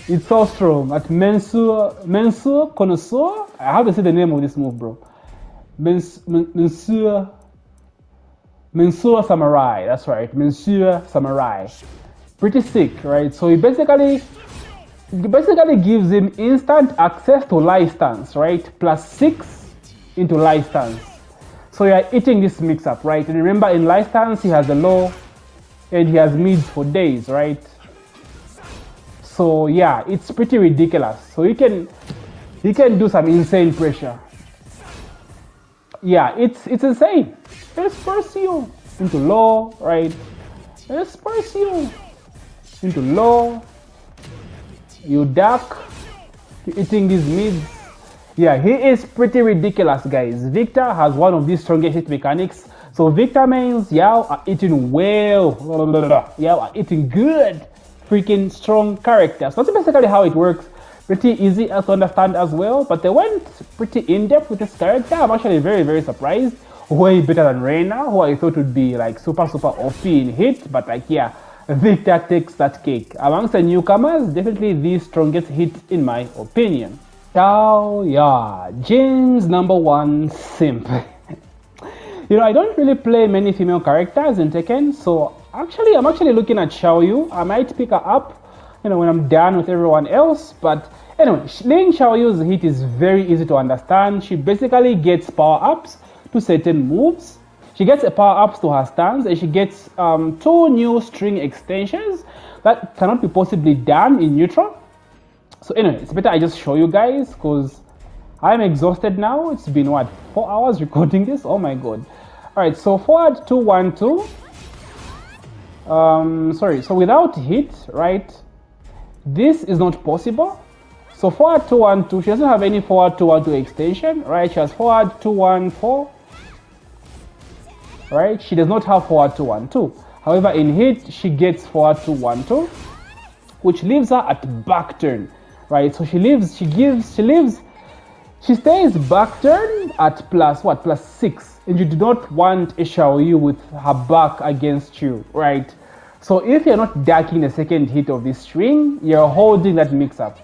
It's so strong. At Mensur Connoisseur, I have to say the name of this move, bro. Mensur Samurai, that's right, Mensur Samurai. Pretty sick, right? So he basically gives him instant access to life stance, right? +6 into life stance. So you're eating this mix up, right? And remember, in life stance, he has a low and he has mids for days, right? So yeah, it's pretty ridiculous. So he can do some insane pressure. Yeah, it's insane. Expression into low, right? Expression into low. You duck. You're eating these mids. Yeah, he is pretty ridiculous, guys. Victor has one of these strongest hit mechanics. So Victor mains, y'all are eating well. Y'all are eating good. Freaking strong characters. So that's basically how it works. Pretty easy to understand as well. But they went pretty in-depth with this character. I'm actually very, very surprised. Way better than Reina, who I thought would be like super OP in hit. But like, yeah, Victor takes that cake. Amongst the newcomers, definitely the strongest hit in my opinion. Oh yeah, Jin's #1 simp. You know, I don't really play many female characters in Tekken, so I'm actually looking at Xiaoyu. I might pick her up, you know, when I'm done with everyone else. But anyway, Lin Xiaoyu's hit is very easy to understand. She basically gets power-ups to certain moves. She gets a power-ups to her stance, and she gets 2 new string extensions that cannot be possibly done in neutral. So anyway, it's better I just show you guys because I'm exhausted now. It's been what, 4 hours recording this? Oh my god. Alright, so forward 2-1-2. sorry, so without hit, right, this is not possible. So forward 212, she doesn't have any forward 212 extension, right? She has forward 214, right? She does not have forward 212. However, in hit, she gets forward 212, which leaves her at back turn, right? So she stays back turn at +6, and you do not want a Xiaoyu with her back against you, right? So if you're not ducking the second hit of this string, you're holding that mix-up.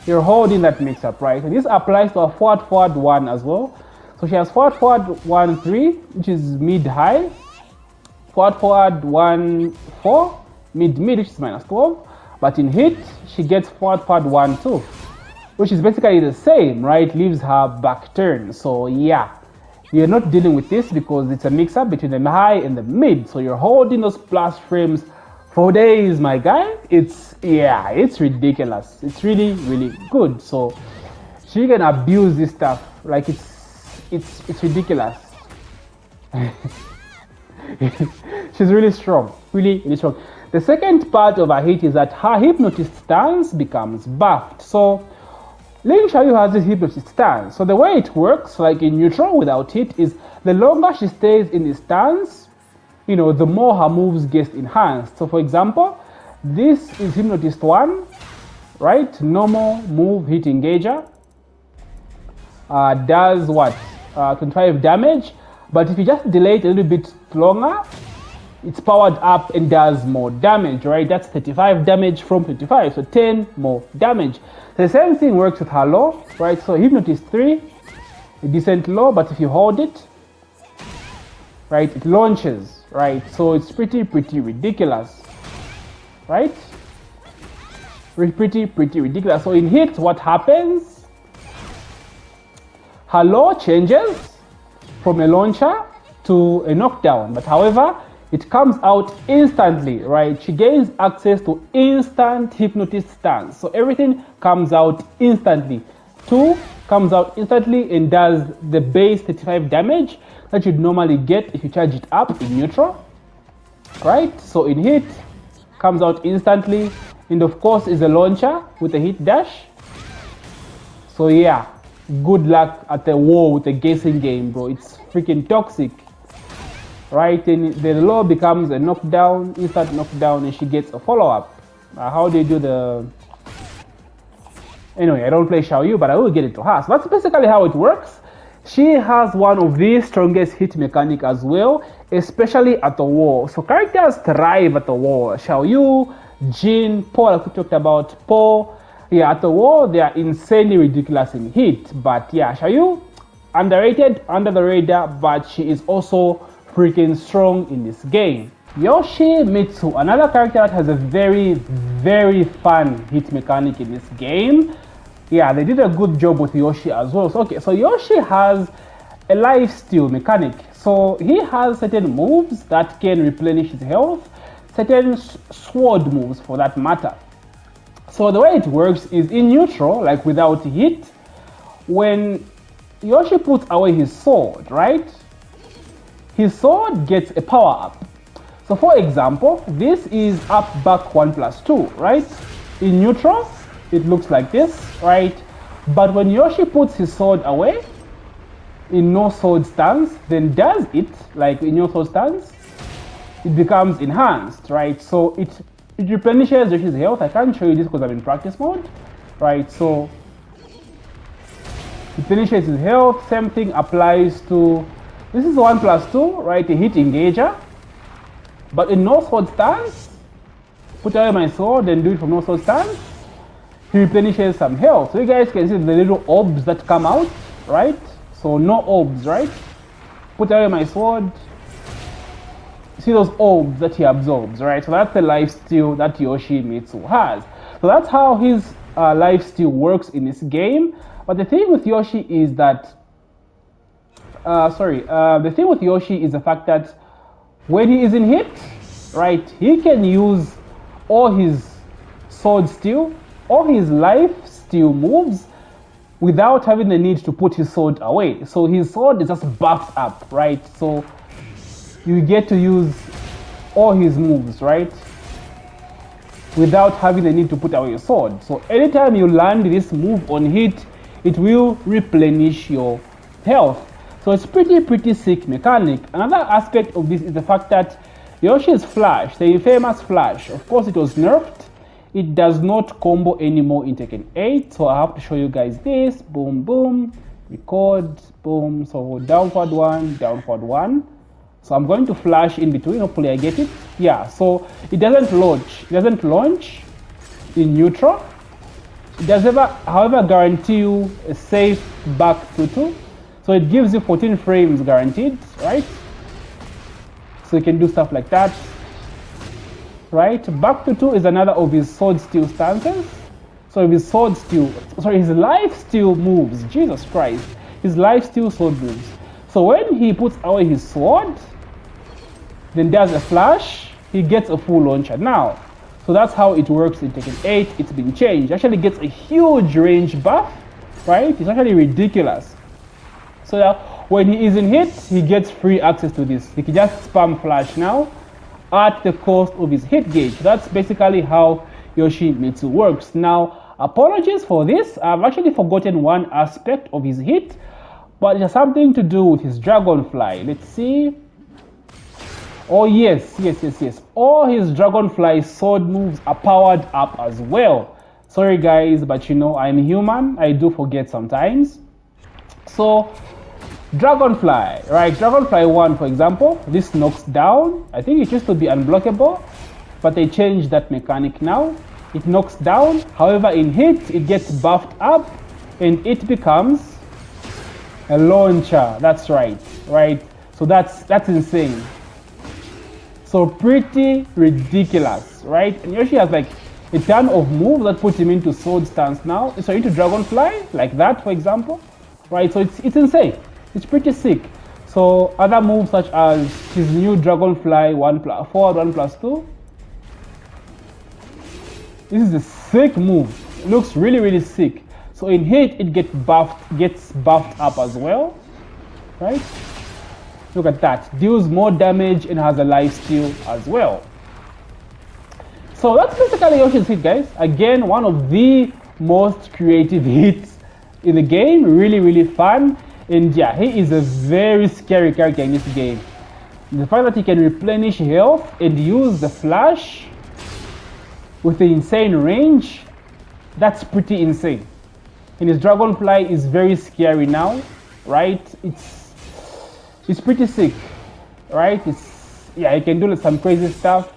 You're holding that mix-up, right? And this applies to a forward 1 as well. So she has forward 1 3, which is mid-high, forward 1 4, mid, which is -12. But in hit, she gets forward 1 2, which is basically the same, right? Leaves her back turn. So yeah, you're not dealing with this because it's a mix-up between the high and the mid. So you're holding those plus frames for days, my guy. It's ridiculous. It's really, really good. So she can abuse this stuff. Like it's ridiculous. She's really strong, really, really strong. The second part of her hit is that her hypnotist stance becomes buffed. So Lin Xiaoyu has this hypnotist stance. So the way it works, like in neutral without hit, is the longer she stays in this stance, the more her moves get enhanced. So for example, this is hypnotist 1, right? Normal move, hit engager. Does what? 25 damage. But if you just delay it a little bit longer, it's powered up and does more damage, right? That's 35 damage from 25, so 10 more damage. The same thing works with her low, right? So hypnotist 3, a decent low, but if you hold it, right, it launches, right? So it's pretty ridiculous, right? Pretty ridiculous. So in hit, what happens? Her low changes from a launcher to a knockdown, but however, it comes out instantly, right? She gains access to instant hypnotist stance. So everything comes out instantly. 2 comes out instantly and does the base 35 damage that you'd normally get if you charge it up in neutral, right? So in hit, comes out instantly, and of course is a launcher with a hit dash. So yeah, good luck at the war with the guessing game, bro. It's freaking toxic. Right, then the low becomes a knockdown, instant knockdown, and she gets a follow-up. How do you do the... Anyway, I don't play Xiaoyu, but I will get it to her. So that's basically how it works. She has one of the strongest hit mechanic as well, especially at the wall. So characters thrive at the wall. Xiaoyu, Jin, Paul, like we talked about, Paul. Yeah, at the wall, they are insanely ridiculous in hit. But yeah, Xiaoyu, underrated, under the radar, but she is also freaking strong in this game. Yoshimitsu, another character that has a very, very fun hit mechanic in this game. Yeah, they did a good job with Yoshi as well. So Yoshi has a lifesteal mechanic. So he has certain moves that can replenish his health, certain sword moves for that matter. So the way it works is in neutral, like without hit, when Yoshi puts away his sword, right? His sword gets a power up. So for example, this is up back 1+2, right? In neutral, it looks like this, right? But when Yoshi puts his sword away, in no sword stance, then does it, like in no sword stance, it becomes enhanced, right? So it replenishes Yoshi's health. I can't show you this because I'm in practice mode, right? So it replenishes his health. Same thing applies to, this is 1+2, right? A hit engager. But in no sword stance, put away my sword and do it from no sword stance, he replenishes some health. So you guys can see the little orbs that come out, right? So no orbs, right? Put away my sword. See those orbs that he absorbs, right? So that's the lifesteal that Yoshimitsu has. So that's how his lifesteal works in this game. But the thing with Yoshi is that, the thing with Yoshi is the fact that when he is in hit, right, he can use all his sword steal, all his life steal moves without having the need to put his sword away. So his sword is just buffed up, right? So you get to use all his moves, right? Without having the need to put away your sword. So anytime you land this move on hit, it will replenish your health. So it's pretty sick mechanic. Another aspect of this is the fact that Yoshi's flash, the infamous flash, of course it was nerfed. It does not combo anymore in Tekken 8. So I have to show you guys this. Boom, boom, record, boom. So down forward one, down forward one. So I'm going to flash in between, hopefully I get it. Yeah, so it doesn't launch in neutral. It does however guarantee you a safe back to 2. So it gives you 14 frames guaranteed, right? So you can do stuff like that, right? Back to 2 is another of his sword steal stances. So if his his life steal moves, Jesus Christ, his life steal sword moves. So when he puts away his sword, then does a flash, he gets a full launcher now. So that's how it works in Tekken 8. It's been changed. It actually gets a huge range buff, right? It's actually ridiculous. So that when he is in hit, he gets free access to this. He can just spam flash now at the cost of his hit gauge. That's basically how Yoshimitsu works. Now, apologies for this. I've actually forgotten one aspect of his hit, but it has something to do with his Dragonfly. Let's see. Oh yes. All his Dragonfly sword moves are powered up as well. Sorry guys, but you know, I'm human. I do forget sometimes. So, Dragonfly, right? Dragonfly 1, for example, this knocks down. I think it used to be unblockable, but they changed that mechanic now. It knocks down. However, in hit, it gets buffed up and it becomes a launcher. That's right? So that's insane. So pretty ridiculous, right? And Yoshi has like a ton of moves that put him into sword stance now. So into Dragonfly, like that, for example, right? So it's insane. It's pretty sick. So other moves such as his new Dragonfly 1+4, 1+2. This is a sick move. It looks really sick. So in hit, it gets buffed up as well, right? Look at that. Deals more damage and has a life steal as well. So that's basically Yoshi's hit, guys. Again, one of the most creative hits in the game. Really fun. And yeah, he is a very scary character in this game. The fact that he can replenish health and use the flash with the insane range, that's pretty insane. And his Dragonfly is very scary now, right? It's pretty sick, right? He can do some crazy stuff.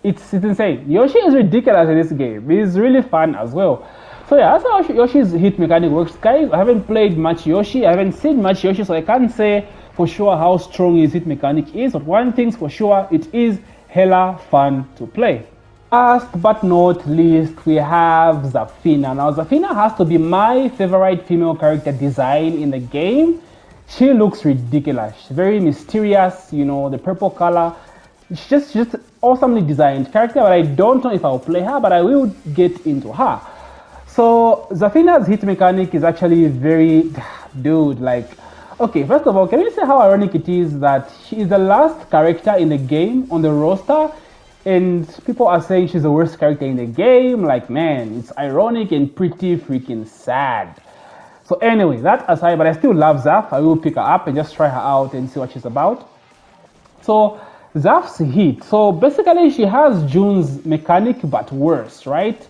It's insane. Yoshi is ridiculous in this game. He's really fun as well. So yeah, that's how Yoshi's hit mechanic works, guys. I haven't played much Yoshi. I haven't seen much Yoshi, so I can't say for sure how strong his hit mechanic is. But one thing's for sure, it is hella fun to play. Last but not least, we have Zafina. Now, Zafina has to be my favorite female character design in the game. She looks ridiculous. She's very mysterious, you know, the purple color. She's just awesomely designed character, but I don't know if I'll play her, but I will get into her. So Zafina's hit mechanic is actually very, okay, first of all, can we say how ironic it is that she is the last character in the game on the roster, and people are saying she's the worst character in the game? Like, man, it's ironic and pretty freaking sad. So anyway, that aside, but I still love Zaf. I will pick her up and just try her out and see what she's about. So Zaf's hit. So basically she has Jun's mechanic, but worse, right?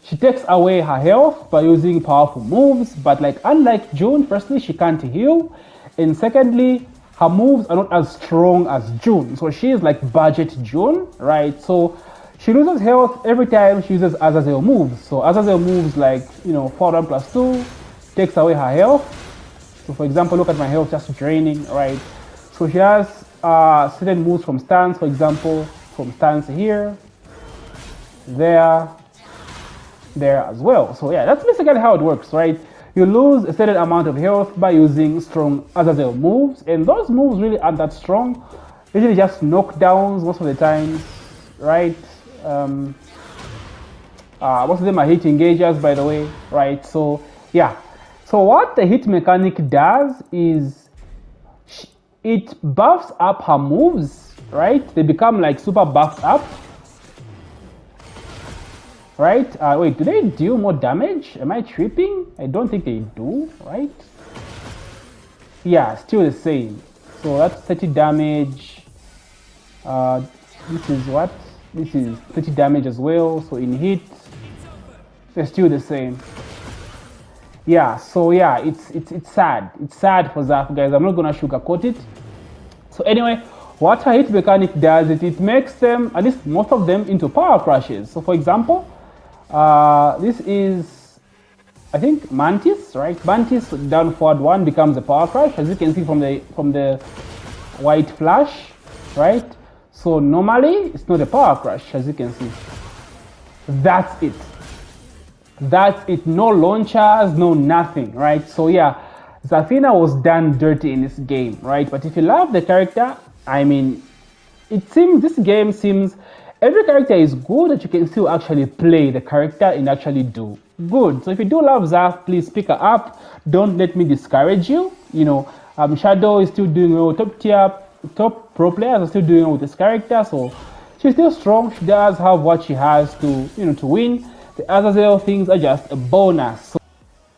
She takes away her health by using powerful moves, but like unlike Jun, firstly, she can't heal, and secondly, her moves are not as strong as Jun. So she is like budget Jun, right? So she loses health every time she uses Azazel moves. So Azazel moves like, you know, 4+2 takes away her health. So for example, look at my health just draining, right? So she has certain moves from stance, for example, from stance here, there as well. So yeah, that's basically how it works, right? You lose a certain amount of health by using strong Azazel moves, and those moves really aren't that strong. Usually just knockdowns most of the times, right? Most of them are hit engagers, by the way, right? So yeah. So what the hit mechanic does is it buffs up her moves right? They become like super buffed up, right? Wait, do they deal more damage? Am I tripping? I don't think they do, right? Yeah, still the same. So that's 30 damage. This is what? This is 30 damage as well. So in hit, they're still the same. Yeah, so yeah, it's sad. It's sad for Zaf, guys. I'm not gonna sugarcoat it. So anyway, what a hit mechanic does is it makes them, at least most of them, into power crushes. So for example, this is, I think, Mantis, right? Mantis down forward 1 becomes a power crush, as you can see from the white flash, right? So normally it's not a power crush, as you can see. That's it. That's it. No launchers, no nothing, right? So yeah, Zafina was done dirty in this game, right? But if you love the character, I mean, it seems this game seems every character is good that you can still actually play the character and actually do good. So if you do love Zaf, please pick her up. Don't let me discourage you. You know, Shadow is still doing well. Top pro players are still doing well with this character. So she's still strong. She does have what she has to, you know, to win. The other little things are just a bonus.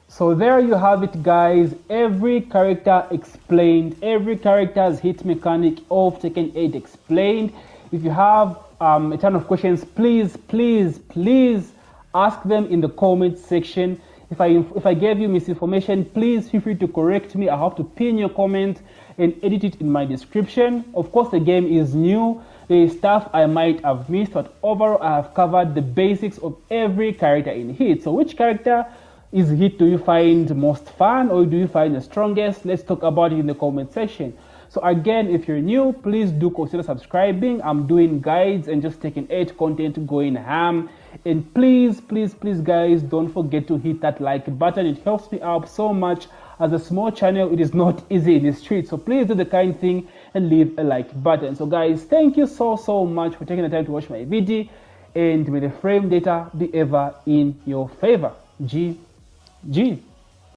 So there you have it, guys. Every character explained. Every character's hit mechanic of Tekken 8 explained. If you have a ton of questions, please ask them in the comment section. If I gave you misinformation, please feel free to correct me. I have to pin your comment and edit it in my description. Of course, the game is new. There is stuff I might have missed, but overall I have covered the basics of every character in Hit. So which character is Hit do you find most fun, or do you find the strongest? Let's talk about it in the comment section. So again, if you're new, please do consider subscribing. I'm doing guides and just Tekken 8 content going ham. And please guys, don't forget to hit that like button. It helps me out so much. As a small channel, it is not easy in the street. So please do the kind thing and leave a like button. So guys, thank you so much for taking the time to watch my video. And may the frame data be ever in your favor. G.